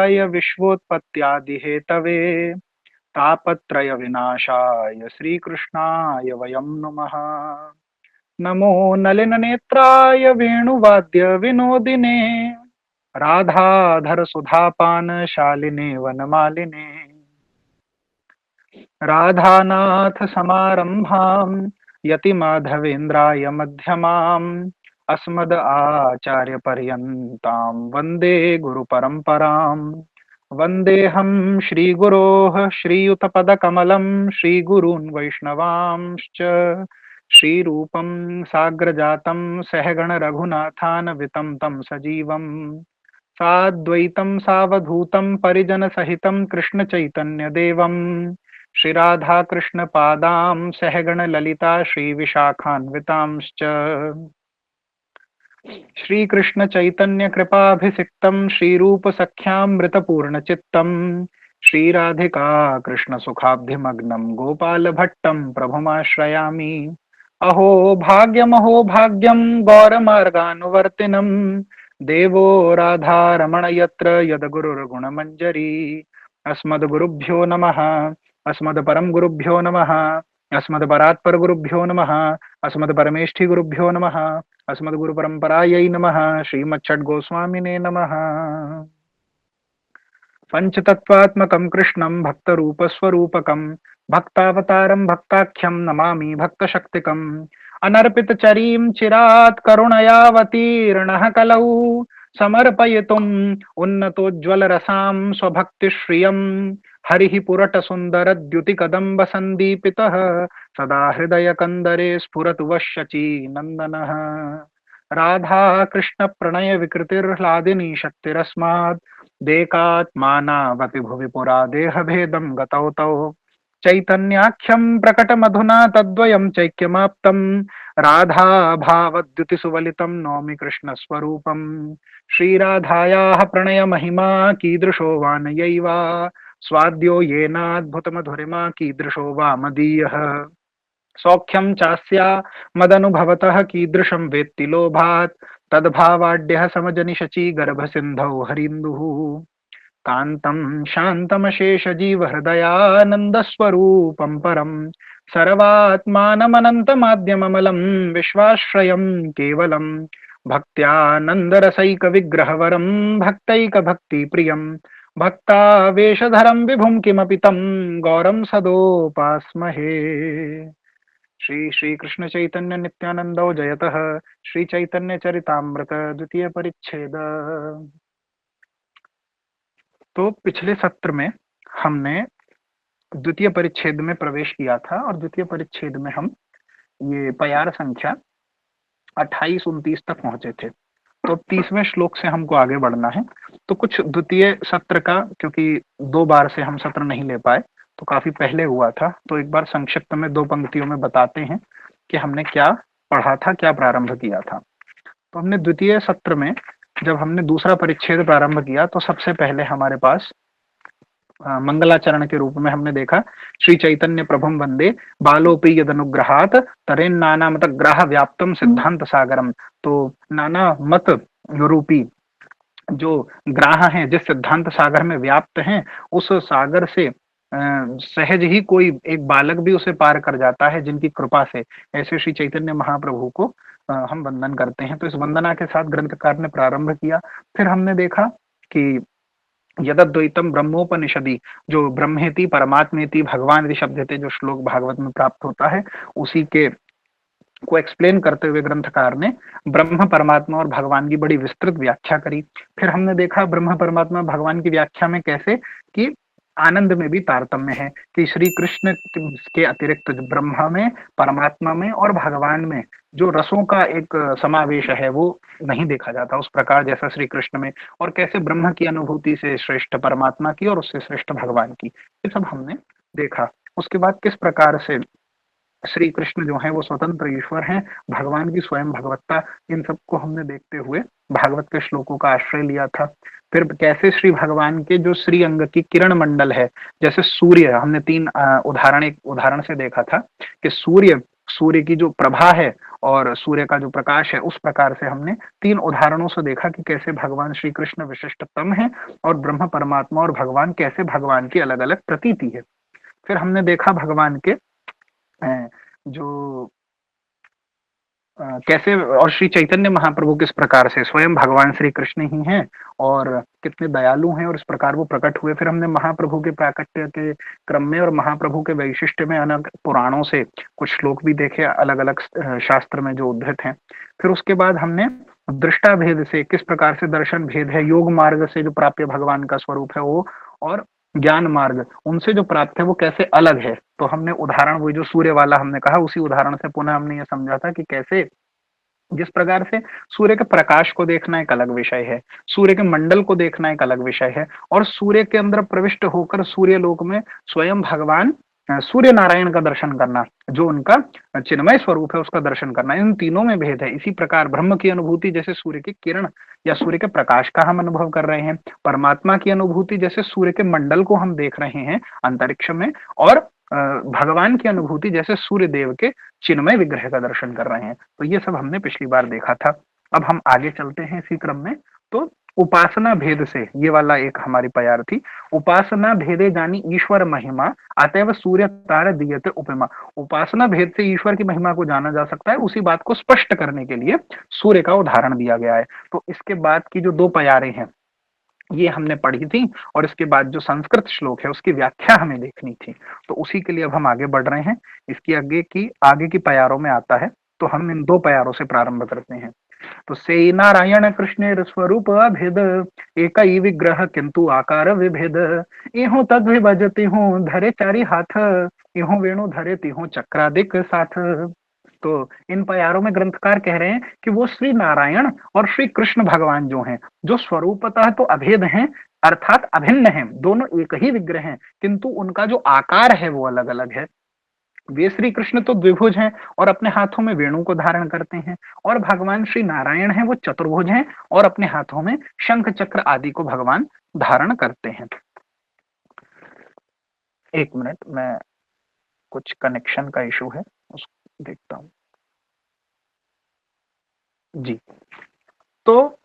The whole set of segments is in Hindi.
नित्याय विश्वोत्पत्त्यादि हेतवे तापत्रय विनाशाय श्रीकृष्णाय वयं नुमः। नमो नलिननेत्राय वेणुवाद्य विनोदिने राधाधर सुधापान शालिने वनमालिने राधानाथ समारंभाम् यतिमाधवेन्द्राय मध्यमाम् अस्मद आचार्य पर्यन्तां वन्दे गुरुपरम्पराम्। वन्देऽहं श्रीगुरोः श्रीयुतपदकमलं श्रीगुरून् वैष्णवांश्च श्रीरूपं साग्रजातं सहगण रघुनाथान्वितं तं सजीवम् साद्वैतं सावधूतं परिजनसहितं कृष्णचैतन्यदेवं श्रीराधा कृष्णपादां सहगण ललिता श्रीविशाखान्वितांश्च श्रीकृष्ण चैतन्य कृपाभिषिक्तं श्रीरूप सख्यामृतपूर्णचित्तं श्रीराधिका कृष्ण सुखाब्धिमग्नं गोपाल भट्टं प्रभुमाश्रयामि। अहो भाग्यं गौरमार्गानुवर्तिनं देवो राधारमण यत्र यद्गुरुर्गुणमञ्जरी। अस्मद्गुरुभ्यो नमः। अस्मद्परम गुरुभ्यो नमः। अस्मद्परात्पर गुरुभ्यो नमः। अस्मद्परमेष्ठि गुरुभ्यो नमः। अस्मद्गुरुपरम्परायै नमः। श्रीमच्छड्गोस्वामिने नमः। पंचतत्वात्मकं कृष्णं भक्तरूपस्वरूपकं भक्तावतारं भक्ताख्यं नमामि भक्तशक्तिकम् अनर्पितचरीं चिरात् करुणयावतीर्णः कलौ समर्पयितुम् उन्नतोज्ज्वलरसां स्वभक्तिश्रियं हरिः पुरटसुन्दरद्युतिकदम्ब सन्दीपितः सदा हृदयकन्दरे स्फुरतु वश्यची नन्दनः। राधा कृष्ण प्रणय विकृतिर्ह्लादिनी शक्तिरस्मात् देकात्मानावपि भुवि पुरा देहभेदं गतौ तौ चैतन्याख्यं प्रकटमधुना तद्वयं चैक्यमाप्तं राधा भावद्युतिसुवलितं नौमि कृष्णस्वरूपं। श्रीराधायाः प्रणयमहिमा कीदृशो वा नयैवा स्वाद्यो येनाद्भुतमधुरिमा कीदृशो वा मदीयः सौख्यं चास्या मदनुभवतः कीदृशं वेत्ति लोभात् तद्भावाढ्यः समजनिशची गर्भसिन्धौ हरिन्दुः कान्तं शान्तमशेषजीवहृदयानन्दस्वरूपं परं सर्वात्मानमनन्तमाद्यममलं विश्वाश्रयं केवलं भक्त्यानन्दरसैकविग्रहवरं भक्तैकभक्तिप्रियं भक्तावेशधरं विभुं किमपि तं गौरं सदोपास्महे। श्री श्री कृष्ण चैतन्य नित्यानंदो जयतः श्री चैतन्य चरितामृत द्वितीय परिच्छेद। तो पिछले सत्र में हमने द्वितीय परिच्छेद में प्रवेश किया था और द्वितीय परिच्छेद में हम ये प्यार संख्या 28-29 तक पहुंचे थे। तो 30वें श्लोक से हमको आगे बढ़ना है। तो कुछ द्वितीय सत्र का, क्योंकि 2 बार से हम सत्र नहीं ले पाए तो काफी पहले हुआ था, तो एक बार संक्षिप्त में 2 पंक्तियों में बताते हैं कि हमने क्या पढ़ा था, क्या प्रारंभ किया था। तो हमने द्वितीय सत्र में जब हमने दूसरा परिच्छेद प्रारंभ किया तो सबसे पहले हमारे पास मंगलाचरण के रूप में हमने देखा श्री चैतन्य प्रभुम वंदे बालोपि यदनुग्रहात तरेन नाना मत ग्रह व्याप्तम सिद्धांत सागरम। तो नाना मत रूपी जो ग्राह हैं, जिस सिद्धांत सागर में व्याप्त हैं, उस सागर से सहज ही कोई एक बालक भी उसे पार कर जाता है जिनकी कृपा से। ऐसे श्री चैतन्य महाप्रभु को हम वंदन करते हैं। तो इस वंदना के साथ ग्रंथकार ने प्रारंभ किया। फिर हमने देखा कि यदद्वैतम ब्रह्मोपनिषदि, जो ब्रह्मेति परमात्मेति भगवान यदि शब्द थे, जो श्लोक भागवत में प्राप्त होता है, उसी के को एक्सप्लेन करते हुए ग्रंथकार ने ब्रह्म परमात्मा और भगवान की बड़ी विस्तृत व्याख्या करी। फिर हमने देखा ब्रह्म परमात्मा भगवान की व्याख्या में कैसे कि आनंद में भी तारतम्य है, कि श्री कृष्ण के अतिरिक्त ब्रह्मा में, परमात्मा में और भगवान में जो रसों का एक समावेश है वो नहीं देखा जाता उस प्रकार जैसा श्री कृष्ण में, और कैसे ब्रह्म की अनुभूति से श्रेष्ठ परमात्मा की और उससे श्रेष्ठ भगवान की, ये सब हमने देखा। उसके बाद किस प्रकार से श्री कृष्ण जो है वो स्वतंत्र ईश्वर हैं, भगवान की स्वयं भगवत्ता, इन सबको हमने देखते हुए भागवत के श्लोकों का आश्रय लिया था। फिर कैसे श्री भगवान के जो श्री अंग की किरण मंडल है, जैसे सूर्य, हमने 3 उदाहरण एक उदाहरण से देखा था कि सूर्य सूर्य की जो प्रभा है और सूर्य का जो प्रकाश है, उस प्रकार से हमने 3 उदाहरणों से देखा कि कैसे भगवान श्री कृष्ण विशिष्टतम है और ब्रह्म परमात्मा और भगवान कैसे भगवान की अलग अलग प्रतीति है। फिर हमने देखा भगवान के जो कैसे और श्री चैतन्य महाप्रभु किस प्रकार से स्वयं भगवान श्री कृष्ण ही हैं और कितने दयालु हैं और इस प्रकार वो प्रकट हुए। फिर हमने महाप्रभु के प्राकट्य के क्रम में और महाप्रभु के वैशिष्ट में अनेक पुराणों से कुछ श्लोक भी देखे अलग अलग शास्त्र में जो उद्धृत हैं। फिर उसके बाद हमने दृष्टा भेद से किस प्रकार से दर्शन भेद है, योग मार्ग से जो प्राप्य भगवान का स्वरूप है वो, और ज्ञान मार्ग उनसे जो प्राप्त है वो कैसे अलग है। तो हमने उदाहरण वो जो सूर्य वाला हमने कहा, उसी उदाहरण से पुनः हमने ये समझा था कि कैसे जिस प्रकार से सूर्य के प्रकाश को देखना एक अलग विषय है, सूर्य के मंडल को देखना एक अलग विषय है, और सूर्य के अंदर प्रविष्ट होकर सूर्य लोक में स्वयं भगवान सूर्य नारायण का दर्शन करना, जो उनका चिन्मय स्वरूप है उसका दर्शन करना, इन तीनों में भेद है। इसी प्रकार ब्रह्म की अनुभूति जैसे सूर्य की किरण या सूर्य के प्रकाश का हम अनुभव कर रहे हैं, परमात्मा की अनुभूति जैसे सूर्य के मंडल को हम देख रहे हैं अंतरिक्ष में, और भगवान की अनुभूति जैसे सूर्य देव के चिन्मय विग्रह का दर्शन कर रहे हैं। तो ये सब हमने पिछली बार देखा था। अब हम आगे चलते हैं इसी क्रम में। तो उपासना भेद से, ये वाला एक हमारी प्यार थी, उपासना भेदे जानी ईश्वर महिमा अतएव सूर्य तार दियते उपमा। उपासना भेद से ईश्वर की महिमा को जाना जा सकता है, उसी बात को स्पष्ट करने के लिए सूर्य का उदाहरण दिया गया है। तो इसके बाद की जो 2 प्यारे हैं ये हमने पढ़ी थी, और इसके बाद जो संस्कृत श्लोक है उसकी व्याख्या हमें देखनी थी। तो उसी के लिए अब हम आगे बढ़ रहे हैं। इसकी आगे की प्यारों में आता है, तो हम इन 2 प्यारों से प्रारंभ करते हैं। तो से नारायण कृष्ण स्वरूप भेद एक ही विग्रह किंतु आकार विभेद, इहो तद विभजति हूँ धरे चारि हाथ, इहो वेणु धरे तिहो चक्रादिक साथ। तो इन प्यारों में ग्रंथकार कह रहे हैं कि वो श्री नारायण और श्री कृष्ण भगवान जो हैं, जो स्वरूपतः तो अभेद हैं, अर्थात अभिन्न हैं, दोनों एक ही विग्रह हैं, किंतु उनका जो आकार है वो अलग अलग है। वे श्री कृष्ण तो द्विभुज हैं और अपने हाथों में वेणु को धारण करते हैं, और भगवान श्री नारायण हैं वो चतुर्भुज हैं और अपने हाथों में शंख चक्र आदि को भगवान धारण करते हैं। एक मिनट, मैं कुछ कनेक्शन का इशू है उसको देखता हूं जी। तो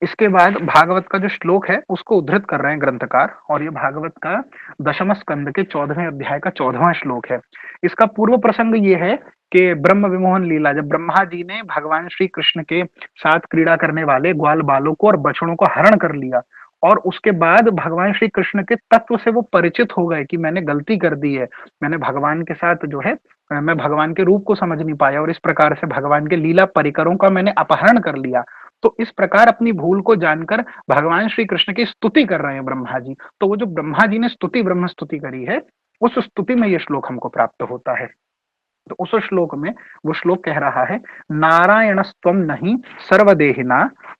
इसके बाद भागवत का जो श्लोक है उसको उद्धृत कर रहे हैं ग्रंथकार, और ये भागवत का 10वें स्कंद के 14वें अध्याय का 14वां श्लोक है। इसका पूर्व प्रसंग ये है कि ब्रह्म विमोहन लीला, जब ब्रह्मा जी ने भगवान श्री कृष्ण के साथ क्रीड़ा करने वाले ग्वाल बालों को और बछड़ों को हरण कर लिया, और उसके बाद भगवान श्री कृष्ण के तत्व से वो परिचित हो गए कि मैंने गलती कर दी है, मैंने भगवान के साथ जो है मैं भगवान के रूप को समझ नहीं पाया, और इस प्रकार से भगवान के लीला परिकरों का मैंने अपहरण कर लिया। तो इस प्रकार अपनी भूल को जानकर भगवान श्री कृष्ण की स्तुति कर रहे हैं ब्रह्मा जी। तो वो जो ब्रह्मा जी ने स्तुति ब्रह्म स्तुति करी है, उस स्तुति में ये श्लोक हमको प्राप्त होता है। तो उस श्लोक में वो श्लोक कह रहा है, नारायणस्त्वं नहीं सर्वदेहिना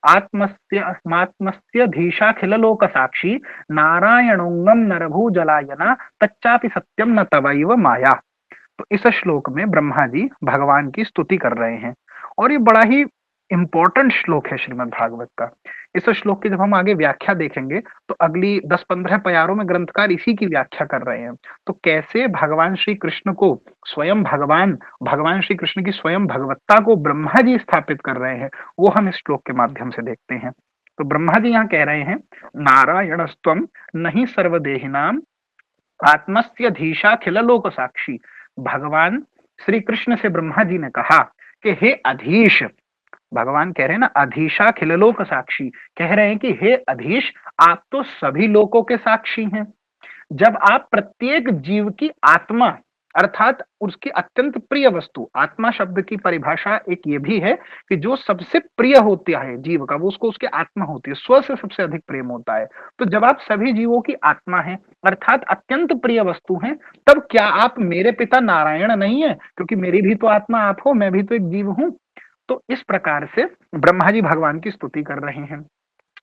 आत्मस्य धीशाखिल लोक साक्षी, नारायणोंगम नरभू जलायना तच्चापि सत्यम न तवैव माया। तो इस श्लोक में ब्रह्मा जी भगवान की स्तुति कर रहे हैं, और ये बड़ा ही इंपॉर्टेंट श्लोक है श्रीमद् भागवत का। इस श्लोक की जब हम आगे व्याख्या देखेंगे तो अगली 10-15 प्यारों में ग्रंथकार इसी की व्याख्या कर रहे हैं। तो कैसे भगवान श्री कृष्ण को स्वयं भगवान श्री कृष्ण की स्वयं भगवत्ता को ब्रह्मा जी स्थापित कर रहे हैं, वो हम इस श्लोक के माध्यम से देखते हैं। तो ब्रह्मा जी यहाँ कह रहे हैं, नारायणस्त्वं नहीं सर्वदेहिनाम आत्मस्य धीशाखिल लोक साक्षी। भगवान श्री कृष्ण से ब्रह्मा जी ने कहा कि हे अधीश, भगवान कह रहे हैं ना अधीशा खिललोक साक्षी, कह रहे हैं कि हे अधीश, आप तो सभी लोकों के साक्षी हैं। जब आप प्रत्येक जीव की आत्मा अर्थात उसकी अत्यंत प्रिय वस्तु, आत्मा शब्द की परिभाषा एक ये भी है कि जो सबसे प्रिय होता है जीव का, वो उसको उसकी आत्मा होती है, स्व से सबसे अधिक प्रेम होता है। तो जब आप सभी जीवों की आत्मा है अर्थात अत्यंत प्रिय वस्तु हैं, तब क्या आप मेरे पिता नारायण नहीं है? क्योंकि मेरी भी तो आत्मा आप हो, मैं भी तो एक जीव हूं। तो इस प्रकार से ब्रह्मा जी भगवान की स्तुति कर रहे हैं।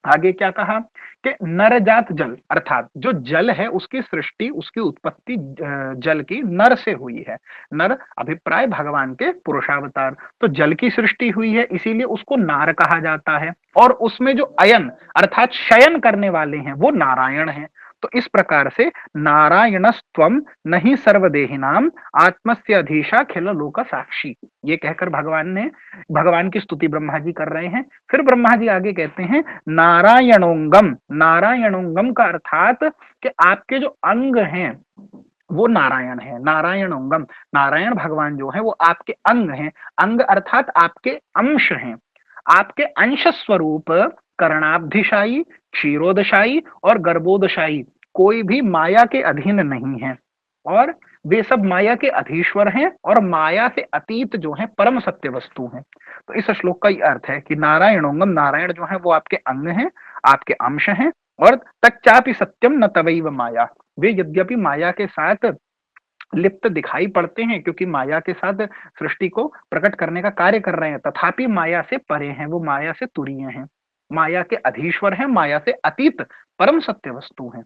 आगे क्या कहा कि नरजात जल, अर्थात जो जल है उसकी सृष्टि, उसकी उत्पत्ति जल की नर से हुई है। नर अभिप्राय भगवान के पुरुषावतार, तो जल की सृष्टि हुई है, इसीलिए उसको नार कहा जाता है। और उसमें जो अयन अर्थात शयन करने वाले हैं वो नारायण हैं। तो इस प्रकार से नारायणस्त्वम नहीं सर्वदेहिनाम आत्मस्य अधीशा खिल लोक साक्षी, ये कहकर भगवान की स्तुति ब्रह्मा जी कर रहे हैं। फिर ब्रह्मा जी आगे कहते हैं नारायणोंगम, नारायणोंगम का अर्थात कि आपके जो अंग हैं वो नारायण है। नारायणोंगम, नारायण भगवान जो है वो आपके अंग हैं। अंग अर्थात आपके अंश हैं, आपके अंश स्वरूप कर्णाब्धिशायी, क्षीरोदशाई और गर्भोदशाई कोई भी माया के अधीन नहीं है, और वे सब माया के अधीश्वर हैं और माया से अतीत जो है परम सत्य वस्तु हैं। तो इस श्लोक का ये अर्थ है कि नारायणोंगम, नारायण जो है वो आपके अंग हैं, आपके अंश हैं, और तच्चापि सत्यम न तवैव माया, वे यद्यपि माया के साथ लिप्त दिखाई पड़ते हैं क्योंकि माया के साथ सृष्टि को प्रकट करने का कार्य कर रहे हैं, तथापि माया से परे हैं, वो माया से तुरीय हैं, माया के अधीश्वर हैं, माया से अतीत परम सत्य वस्तु हैं।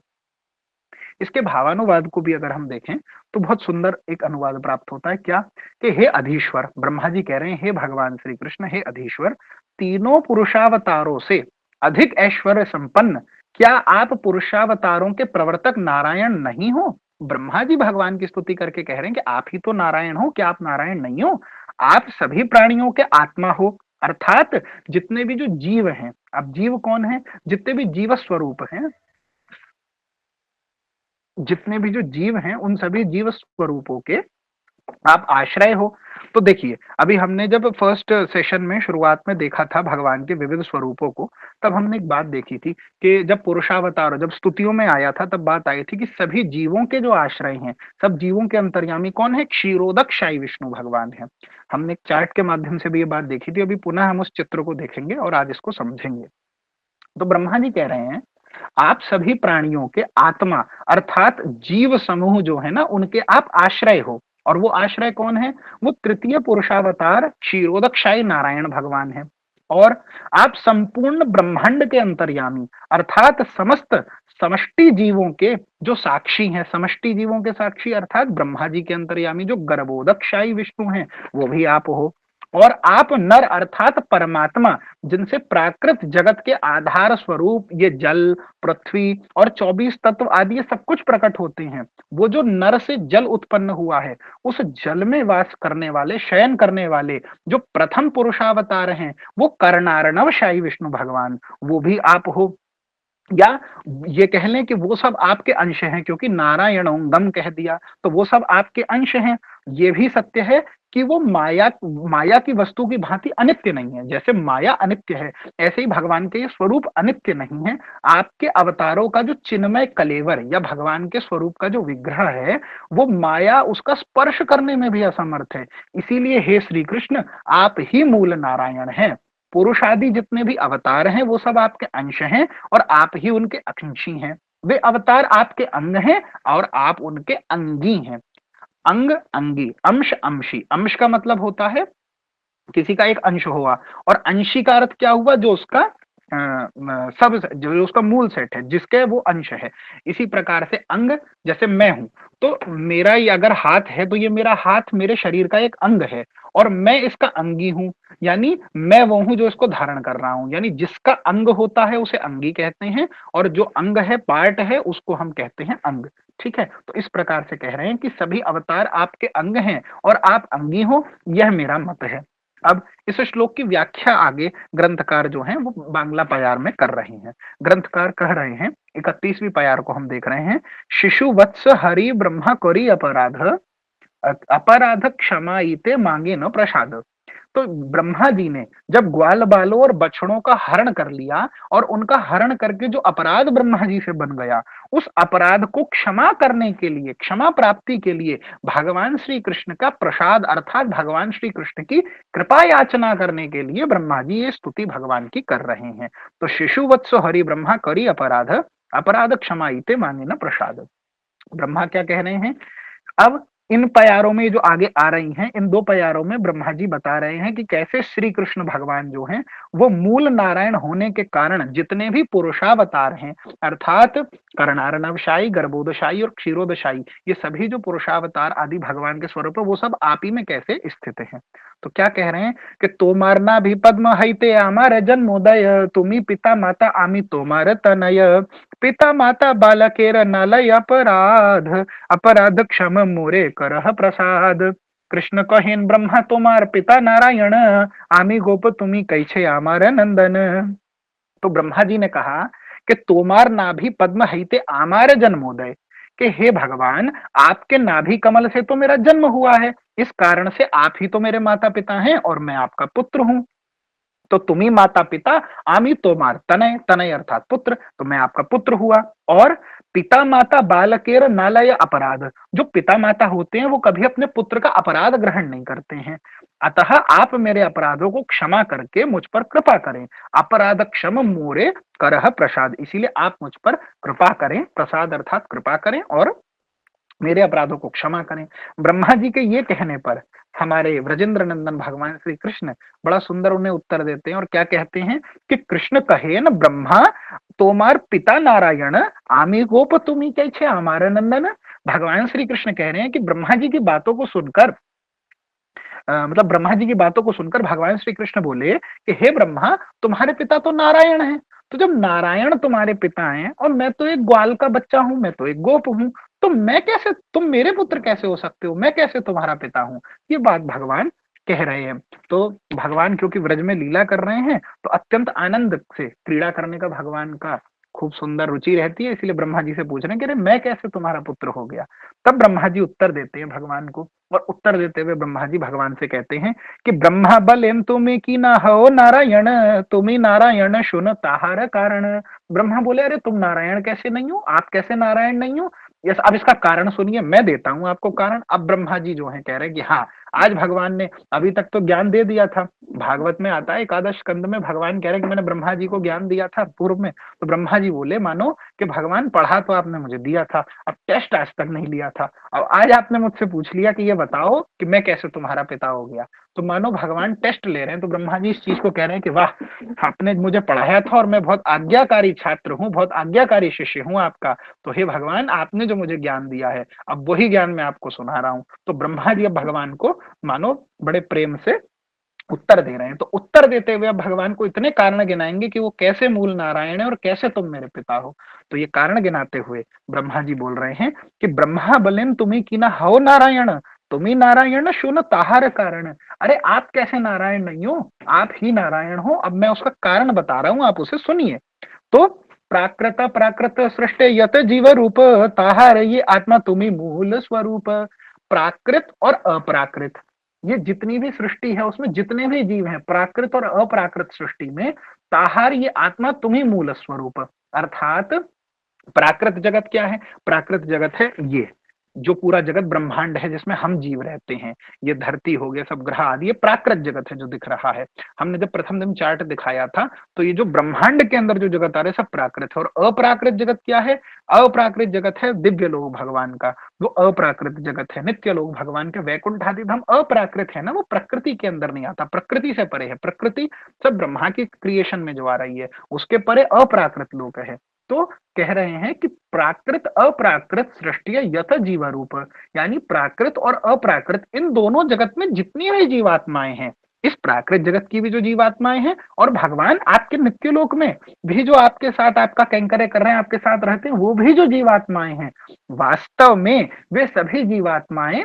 इसके भावानुवाद को भी अगर हम देखें तो बहुत सुंदर एक अनुवाद प्राप्त होता है। क्या कि हे अधीश्वर, ब्रह्मा जी कह रहे हैं हे भगवान श्री कृष्ण, हे अधीश्वर, तीनों पुरुषावतारों से अधिक ऐश्वर्य संपन्न क्या आप पुरुषावतारों के प्रवर्तक नारायण नहीं हो? ब्रह्मा जी भगवान की स्तुति करके कह रहे हैं कि आप ही तो नारायण हो, क्या आप नारायण नहीं हो? आप सभी प्राणियों के आत्मा हो, अर्थात जितने भी जो जीव हैं, अब जीव कौन है? जितने भी जीव स्वरूप हैं, जितने भी जो जीव हैं उन सभी जीव स्वरूपों के आप आश्रय हो। तो देखिए, अभी हमने जब फर्स्ट सेशन में शुरुआत में देखा था भगवान के विविध स्वरूपों को, तब हमने एक बात देखी थी कि जब पुरुषावतार, जब स्तुतियों में आया था, तब बात आई थी कि सभी जीवों के जो आश्रय हैं, सब जीवों के अंतर्यामी कौन है? क्षीरोदक शाही विष्णु भगवान है। हमने एक चार्ट के माध्यम से भी ये बात देखी थी, अभी पुनः हम उस चित्र को देखेंगे और आज इसको समझेंगे। तो ब्रह्मा जी कह रहे हैं आप सभी प्राणियों के आत्मा अर्थात जीव समूह जो है ना, उनके आप आश्रय हो, और वो आश्रय कौन है? वो तृतीय पुरुषावतार क्षीरोदकशाही नारायण भगवान है। और आप संपूर्ण ब्रह्मांड के अंतर्यामी अर्थात समस्त समष्टि जीवों के जो साक्षी हैं, समष्टि जीवों के साक्षी अर्थात ब्रह्मा जी के अंतर्यामी जो गर्भोदकशाही विष्णु हैं, वो भी आप हो। और आप नर अर्थात परमात्मा, जिनसे प्राकृत जगत के आधार स्वरूप ये जल, पृथ्वी और 24 तत्व आदि ये सब कुछ प्रकट होते हैं, वो जो नर से जल उत्पन्न हुआ है, उस जल में वास करने वाले, शयन करने वाले जो प्रथम पुरुषावतार हैं, वो कर्णार्णव शाही विष्णु भगवान, वो भी आप हो। या ये कह लें कि वो सब आपके अंश हैं, क्योंकि नारायणोंगम कह दिया तो वो सब आपके अंश हैं। ये भी सत्य है कि वो माया की वस्तु की भांति अनित्य नहीं है। जैसे माया अनित्य है, ऐसे ही भगवान के ये स्वरूप अनित्य नहीं है। आपके अवतारों का जो चिन्मय कलेवर या भगवान के स्वरूप का जो विग्रह है, वो माया उसका स्पर्श करने में भी असमर्थ है। इसीलिए हे श्री कृष्ण, आप ही मूल नारायण हैं। पुरुष आदि जितने भी अवतार हैं वो सब आपके अंश हैं और आप ही उनके अंशी हैं। वे अवतार आपके अंग हैं और आप उनके अंगी हैं। अंग अंगी, अंश अंशी, अंश का मतलब होता है किसी का एक अंश हुआ, और अंशी का अर्थ क्या हुआ? जो उसका सब, जो उसका मूल सेट है, जिसके वो अंश है। इसी प्रकार से अंग, जैसे मैं हूं, तो मेरा ये अगर हाथ है तो ये मेरा हाथ मेरे शरीर का एक अंग है, और मैं इसका अंगी हूं, यानी मैं वो हूं जो इसको धारण कर रहा हूं। यानी जिसका अंग होता है उसे अंगी कहते हैं, और जो अंग है, पार्ट है, उसको हम कहते हैं अंग। ठीक है, तो इस प्रकार से कह रहे हैं कि सभी अवतार आपके अंग हैं और आप अंगी हो, यह मेरा मत है। अब इस श्लोक की व्याख्या आगे ग्रंथकार जो हैं वो बांग्ला पयार में कर रहे हैं। ग्रंथकार कह रहे हैं, 31वीं पयार को हम देख रहे हैं। शिशु वत्स हरि ब्रह्मा करी अपराध, अपराध क्षमा ईते मांगे न प्रसाद। तो ब्रह्मा जी ने जब ग्वाल बालों और बछड़ों का हरण कर लिया, और उनका हरण करके जो अपराध ब्रह्मा जी से बन गया, उस अपराध को क्षमा करने के लिए, क्षमा प्राप्ति के लिए भगवान श्री कृष्ण का प्रसाद अर्थात भगवान श्री कृष्ण की कृपा याचना करने के लिए ब्रह्मा जी ये स्तुति भगवान की कर रहे हैं। तो शिशुवत्स हरि ब्रह्मा करी अपराध, अपराध क्षमा ईते मांगे न प्रसाद। ब्रह्मा क्या कह रहे हैं? अब इन प्यारों में जो आगे आ रही हैं, इन दो प्यारों में ब्रह्मा जी बता रहे हैं कि कैसे श्री कृष्ण भगवान जो हैं वो मूल नारायण होने के कारण जितने भी पुरुषावतार हैं, अर्थात कर्णारनवशाई, गर्भोदशाई और क्षीरोदशाई, ये सभी जो पुरुषावतार आदि भगवान के स्वरूप है वो सब आप ही में कैसे स्थित हैं। तो क्या कह रहे हैं कि तोमार ना भी पद्म हईते आमार जन्मोदय, तुम्ही पिता माता आमी तोमार तनय, पिता माता बालकेर नालय अपराध, अपराध क्षम मोरे करह प्रसाद। कृष्ण कहेन ब्रह्मा तोमार पिता नारायण, आमी गोप तुम्ही कैछे आमार नंदन। तो ब्रह्मा जी ने कहा कि तोमार नाभि पद्म हईते आमार जन्मोदय, कि हे भगवान आपके नाभि कमल से तो मेरा जन्म हुआ है, इस कारण से आप ही तो मेरे माता पिता हैं और मैं आपका पुत्र हूं। तो तुम्ही माता पिता, आमी तोमार तनय, तनय अर्थात पुत्र, तो मैं आपका पुत्र हुआ। और पिता माता बालकेर नालय अपराध, जो पिता माता होते हैं वो कभी अपने पुत्र का अपराध ग्रहण नहीं करते हैं, अतः आप मेरे अपराधों को क्षमा करके मुझ पर कृपा करें। अपराध क्षम मोरे करह प्रसाद, इसीलिए आप मुझ पर कृपा करें, प्रसाद अर्थात कृपा करें और मेरे अपराधों को क्षमा करें। ब्रह्मा जी के ये कहने पर हमारे व्रजेंद्र नंदन भगवान श्री कृष्ण बड़ा सुंदर उन्हें उत्तर देते हैं और क्या कहते हैं कि कृष्ण कहे न ब्रह्मा तोमार पिता नारायण, आमी गोप तुम्ही कैसे हमारा नंदन। भगवान श्री कृष्ण कह रहे हैं कि ब्रह्मा जी की बातों को सुनकर मतलब ब्रह्मा जी की बातों को सुनकर भगवान श्री कृष्ण बोले कि हे ब्रह्मा तुम्हारे पिता तो नारायण हैं, तो जब नारायण तुम्हारे पिता हैं और मैं तो एक ग्वाल का बच्चा हूं, मैं तो एक गोप हूं, तो मैं कैसे, तुम मेरे पुत्र कैसे हो सकते हो, मैं कैसे तुम्हारा पिता हूं। ये बात भगवान कह रहे हैं। तो भगवान क्योंकि व्रज में लीला कर रहे हैं तो अत्यंत आनंद से क्रीड़ा करने का भगवान का खूब सुंदर रुचि रहती है, इसलिए ब्रह्मा जी से पूछ रहे हैं कि अरे मैं कैसे तुम्हारा पुत्र हो गया। तब ब्रह्मा जी उत्तर देते हैं भगवान को, और उत्तर देते हुए ब्रह्मा जी भगवान से कहते हैं कि ब्रह्मा बलेन तुम्हें की ना हो नारायण, तुम्ही नारायण सुन ताहार कारण। ब्रह्मा बोले अरे तुम नारायण कैसे नहीं हो, आप कैसे नारायण नहीं हो। यस, अब इसका कारण सुनिए, मैं देता हूं आपको कारण। अब ब्रह्मा जी जो है कह रहे हैं कि हाँ, आज भगवान ने अभी तक तो ज्ञान दे दिया था, भागवत में आता है एकादश स्कंद में भगवान कह रहे हैं कि मैंने ब्रह्मा जी को ज्ञान दिया था पूर्व में। तो ब्रह्मा जी बोले मानो कि भगवान पढ़ा तो आपने मुझे दिया था, अब टेस्ट आज तक नहीं लिया था, अब आज आपने मुझसे पूछ लिया कि ये बताओ कि मैं कैसे तुम्हारा पिता हो गया, तो मानो भगवान टेस्ट ले रहे हैं। तो ब्रह्मा जी इस चीज को कह रहे हैं कि वाह, आपने मुझे पढ़ाया था और मैं बहुत आज्ञाकारी छात्र हूँ, बहुत आज्ञाकारी शिष्य हूँ आपका, तो हे भगवान आपने जो मुझे ज्ञान दिया है अब वही ज्ञान मैं आपको सुना रहा हूँ। तो ब्रह्मा जी अब भगवान को मानो बड़े प्रेम से उत्तर दे रहे हैं। तो उत्तर देते हुए अब भगवान को इतने कारण गिनाएंगे कि वो कैसे मूल नारायण है और कैसे तुम मेरे पिता हो। तो ये कारण गिनाते हुए ब्रह्मा जी बोल रहे हैं कि ब्रह्मा बलेन तुम्ही की ना हो नारायण, तुम्ही नारायण सुन ताहार कारण। अरे आप कैसे नारायण नहीं हो, आप ही नारायण हो। अब मैं उसका कारण बता रहा हूं, आप उसे सुनिए। तो प्राकृत प्राकृत सृष्टि यत जीव रूप, ताहार ये आत्मा तुम्ही मूल स्वरूप। प्राकृत और अप्राकृत, ये जितनी भी सृष्टि है उसमें जितने भी जीव हैं, प्राकृत और अप्राकृत सृष्टि में, ताहार ये आत्मा तुम्ही मूल स्वरूप। अर्थात प्राकृत जगत क्या है, प्राकृत जगत है ये जो पूरा जगत ब्रह्मांड है जिसमें हम जीव रहते हैं, ये धरती हो गया, सब ग्रह आदि, ये प्राकृत जगत है जो दिख रहा है। हमने जब प्रथम दिन चार्ट दिखाया था तो ये जो ब्रह्मांड के अंदर जो जगत आ रहा है सब प्राकृत है। और अप्राकृत जगत क्या है, अप्राकृत जगत है दिव्य लोक भगवान का, वो अप्राकृत जगत है नित्य लोक भगवान के, वैकुंठ आदि धाम अप्राकृत है ना, वो प्रकृति के अंदर नहीं आता, प्रकृति से परे है। प्रकृति सब ब्रह्मा की क्रिएशन में जो आ रही है उसके परे अप्राकृत लोक है। तो कह रहे हैं कि प्राकृत अप्राकृत सृष्टि यथ जीव रूप, यानी प्राकृत और अप्राकृत इन दोनों जगत में जितनी भी जीवात्माएं हैं, इस प्राकृत जगत की भी जो जीवात्माएं हैं और भगवान आपके नित्य लोक में भी जो आपके साथ आपका कैंकर्य कर रहे हैं, आपके साथ रहते हैं, वो भी जो जीवात्माएं हैं, वास्तव में वे सभी जीवात्माएं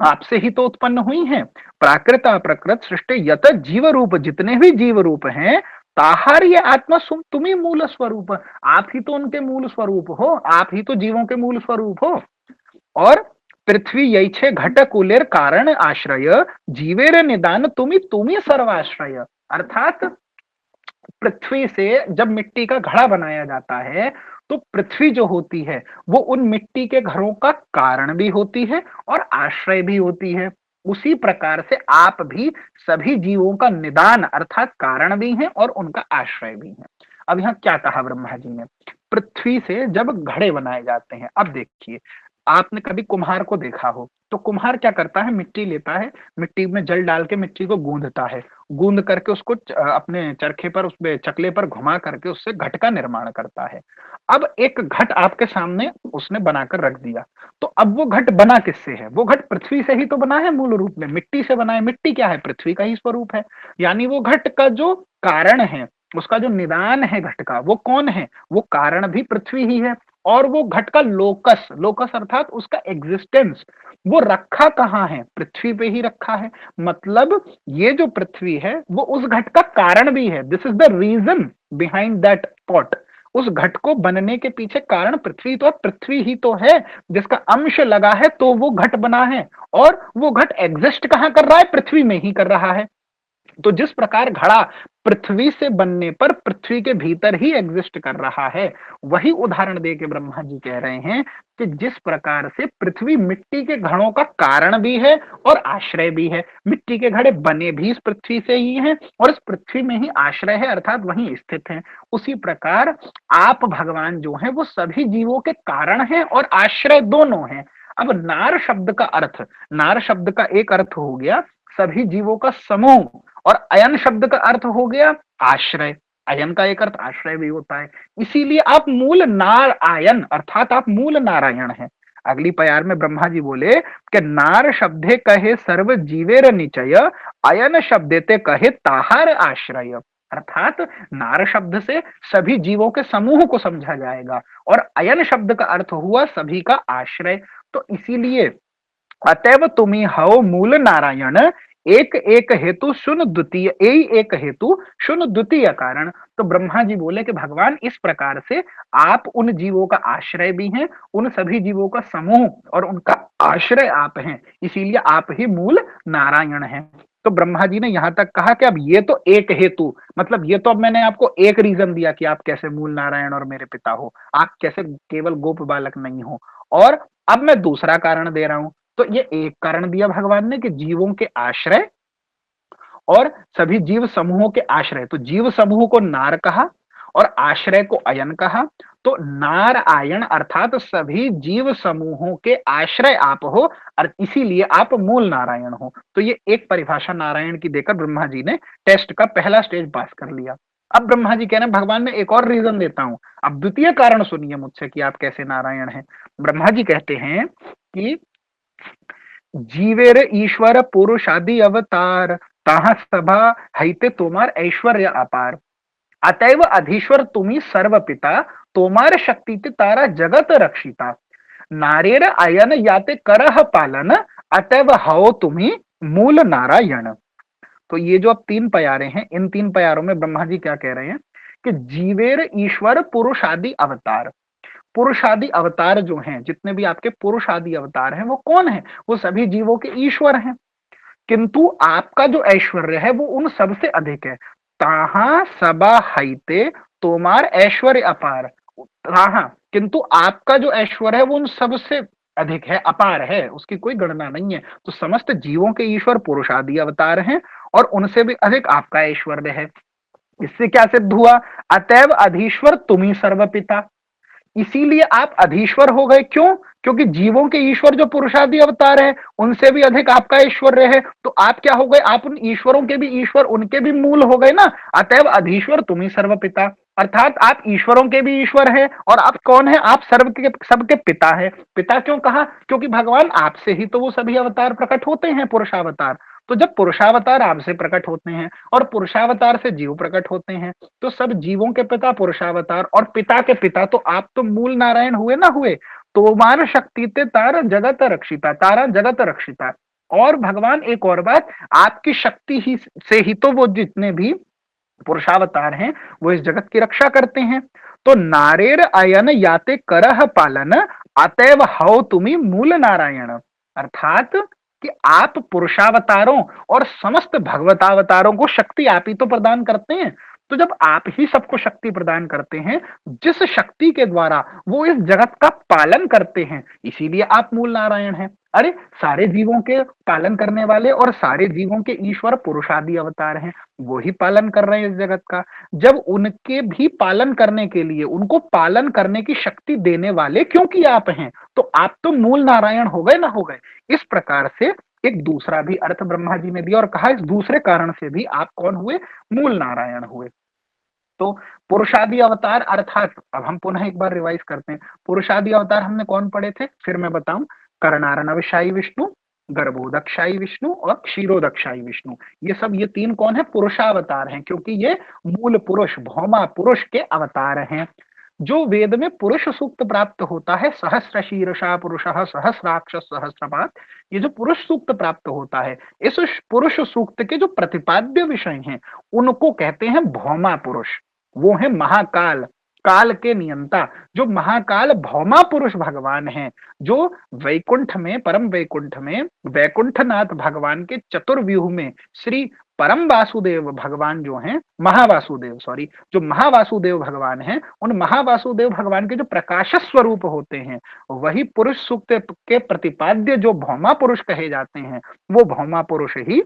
आपसे ही तो उत्पन्न हुई हैं। प्राकृत अप्रकृत सृष्टि यत जीव रूप, जितने भी जीव रूप हैं, ताहार ये आत्मा तुम्ही मूल स्वरूप, आप ही तो उनके मूल स्वरूप हो, आप ही तो जीवों के मूल स्वरूप हो। और पृथ्वी यैछे घट कुलेर कारण आश्रय, जीवेर निदान तुम्ही तुम्ही सर्वाश्रय। अर्थात पृथ्वी से जब मिट्टी का घड़ा बनाया जाता है तो पृथ्वी जो होती है वो उन मिट्टी के घरों का कारण भी होती है और आश्रय भी होती है। उसी प्रकार से आप भी सभी जीवों का निदान अर्थात कारण भी हैं और उनका आश्रय भी है। अब यहाँ क्या कहा ब्रह्मा जी ने, पृथ्वी से जब घड़े बनाए जाते हैं, अब देखिए आपने कभी कुम्हार को देखा हो, तो कुम्हार क्या करता है, मिट्टी लेता है, मिट्टी में जल डाल के मिट्टी को गूंदता है, गूंद करके उसको अपने चरखे पर, उसमें चकले पर घुमा करके उससे घट का निर्माण करता है। अब एक घट आपके सामने उसने बनाकर रख दिया, तो अब वो घट बना किससे है? वो घट पृथ्वी से ही तो बना है, मूल रूप में मिट्टी से बना है। मिट्टी क्या है? पृथ्वी का ही स्वरूप है। यानी वो घट का जो कारण है, उसका जो निदान है घट का, वो कौन है? वो कारण भी पृथ्वी ही है। और वो घट का लोकस, लोकस अर्थात उसका एग्जिस्टेंस, वो रखा कहाँ है? पृथ्वी पे ही रखा है। मतलब ये जो पृथ्वी है वो उस घट का कारण भी है। This is the reason behind that pot. उस घट को बनने के पीछे कारण पृथ्वी तो है, पृथ्वी ही तो है जिसका अंश लगा है तो वो घट बना है। और वो घट एग्जिस्ट कहां कर रहा है? पृथ्वी में ही कर रहा है। तो जिस प्रकार घड़ा पृथ्वी से बनने पर पृथ्वी के भीतर ही एग्जिस्ट कर रहा है, वही उदाहरण दे के ब्रह्मा जी कह रहे हैं कि जिस प्रकार से पृथ्वी मिट्टी के घड़ों का कारण भी है और आश्रय भी है, मिट्टी के घड़े बने भी इस पृथ्वी से ही हैं और इस पृथ्वी में ही आश्रय है, अर्थात वहीं स्थित है। उसी प्रकार आप भगवान जो हैं वो सभी जीवों के कारण हैं और आश्रय दोनों हैं। अब नार शब्द का अर्थ, नार शब्द का एक अर्थ हो गया सभी जीवों का समूह, और अयन शब्द का अर्थ हो गया आश्रय। अयन का एक अर्थ आश्रय भी होता है। इसीलिए आप मूल नार आयन अर्थात आप मूल नारायण हैं। अगली प्यार में ब्रह्मा जी बोले कि नार शब्दे कहे सर्व जीवेर निचय, अयन शब्दे ते कहे ताहार आश्रय। अर्थात नार शब्द से सभी जीवों के समूह को समझा जाएगा और अयन शब्द का अर्थ हुआ सभी का आश्रय। तो इसीलिए अतएव तुम्ही हव मूल नारायण, एक एक हेतु सुन द्वितीय, यही एक हेतु सुन द्वितीय कारण। तो ब्रह्मा जी बोले कि भगवान इस प्रकार से आप उन जीवों का आश्रय भी हैं, उन सभी जीवों का समूह और उनका आश्रय आप हैं, इसीलिए आप ही मूल नारायण हैं। तो ब्रह्मा जी ने यहां तक कहा कि अब ये तो एक हेतु, मतलब ये तो अब मैंने आपको एक रीजन दिया कि आप कैसे मूल नारायण और मेरे पिता हो, आप कैसे केवल गोप बालक नहीं हो, और अब मैं दूसरा कारण दे रहा हूं। तो ये एक कारण दिया भगवान ने कि जीवों के आश्रय और सभी जीव समूहों के आश्रय, तो जीव समूह को नार कहा और आश्रय को अयन कहा। तो नार आयन अर्थात सभी जीव समूहों के आश्रय आप हो और इसीलिए आप मूल नारायण हो। तो ये एक परिभाषा नारायण की देकर ब्रह्मा जी ने टेस्ट का पहला स्टेज पास कर लिया। अब ब्रह्मा जी कह रहे हैं भगवान मैं एक और रीजन देता हूं, अब द्वितीय कारण सुनिए मुझसे कि आप कैसे नारायण हैं। ब्रह्मा जी कहते हैं कि जीवेर ईश्वर पुरुषादि अवतार, ताहा सभा हैते तोमार ऐश्वर्य अपार, अतएव अधीश्वर तुम्ही सर्व पिता, तोमार शक्ति ते तारा जगत रक्षिता, नारेर अयन याते करह पालन, अतएव हओ तुम्ही मूल नारायण। तो ये जो अब तीन प्यारे हैं, इन तीन प्यारों में ब्रह्मा जी क्या कह रहे हैं कि जीवेर ईश्वर पुरुषादि अवतार, पुरुषादि अवतार जो हैं, जितने भी आपके पुरुषादि अवतार हैं वो कौन है? वो सभी जीवों के ईश्वर हैं। किंतु आपका जो ऐश्वर्य है वो उन सबसे अधिक है। ताहा सबा हाइते तोमार ऐश्वर्य अपार, ताहा किंतु आपका जो ऐश्वर्य है वो उन सबसे अधिक है, अपार है, उसकी कोई गणना नहीं है। तो समस्त जीवों के ईश्वर पुरुषादि अवतार हैं और उनसे भी अधिक आपका ऐश्वर्य है। इससे क्या सिद्ध हुआ? अतएव अधीश्वर तुम्ही सर्वपिता, इसीलिए आप अधीश्वर हो गए। क्यों? क्योंकि जीवों के ईश्वर जो पुरुषादि अवतार है उनसे भी अधिक आपका ऐश्वर्य है, तो आप क्या हो गए? आप उन ईश्वरों के भी ईश्वर, उनके भी मूल हो गए ना। अतएव अधीश्वर तुम्ही सर्वपिता, अर्थात आप ईश्वरों के भी ईश्वर है और आप कौन है? आप सर्व के सबके पिता है। पिता क्यों कहा? क्योंकि भगवान आपसे ही तो वो सभी अवतार प्रकट होते हैं, पुरुषावतार। तो जब पुरुषावतार आपसे प्रकट होते हैं और पुरुषावतार से जीव प्रकट होते हैं, तो सब जीवों के पिता पुरुषावतार और पिता के पिता तो आप तो मूल नारायण हुए ना हुए। तोमार शक्ति ते तारा जगत रक्षिता, तारा जगत रक्षिता। और भगवान एक और बात, आपकी शक्ति ही से ही तो वो जितने भी पुरुषावतार हैं वो इस जगत की रक्षा करते हैं। तो नारेर अयन याते करह पालन, अतएव हौ तुम्ही मूल नारायण, अर्थात कि आप पुरुषावतारों और समस्त भगवतावतारों को शक्ति आप ही तो प्रदान करते हैं। तो जब आप ही सबको शक्ति प्रदान करते हैं, जिस शक्ति के द्वारा वो इस जगत का पालन करते हैं, इसीलिए आप मूल नारायण हैं। अरे सारे जीवों के पालन करने वाले और सारे जीवों के ईश्वर पुरुषादि अवतार हैं, वो ही पालन कर रहे हैं इस जगत का। जब उनके भी पालन करने के लिए उनको पालन करने की शक्ति देने वाले क्योंकि आप हैं, तो आप तो मूल नारायण हो गए ना हो गए। इस प्रकार से एक दूसरा भी अर्थ ब्रह्मा जी ने दिया और कहा इस दूसरे कारण से भी आप कौन हुए, मूल नारायण हुए। तो पुरुषादि अवतार अर्थात, अब हम पुनः एक बार रिवाइज करते हैं, पुरुषादि अवतार हमने कौन पढ़े थे, फिर मैं बताऊं, कर्णार्णवशाई विष्णु, गर्भोदक्षाई विष्णु और क्षीरोदक्षाई विष्णु। ये सब, ये तीन कौन है, पुरुषावतार हैं, क्योंकि ये मूल पुरुष भौमा पुरुष के अवतार हैं। जो वेद में पुरुष सूक्त प्राप्त होता है, सहस्र शीर्षा पुरुष सहस्राक्ष सहस्रपात, ये जो पुरुष सूक्त प्राप्त होता है, इस पुरुष सूक्त के जो प्रतिपाद्य विषय हैं उनको कहते हैं भौमा पुरुष। वो है महाकाल, काल के नियंता, जो महाकाल भौमा पुरुष भगवान हैं, जो वैकुंठ में, परम वैकुंठ में वैकुंठनाथ भगवान के चतुर्व्यूह में श्री परम वासुदेव भगवान जो हैं, महावासुदेव सॉरी, जो महावासुदेव भगवान हैं, उन महावासुदेव भगवान के जो प्रकाश स्वरूप होते हैं, वही पुरुष सूक्त के प्रतिपाद्य जो भौमा पुरुष कहे जाते हैं, वो भौमा पुरुष ही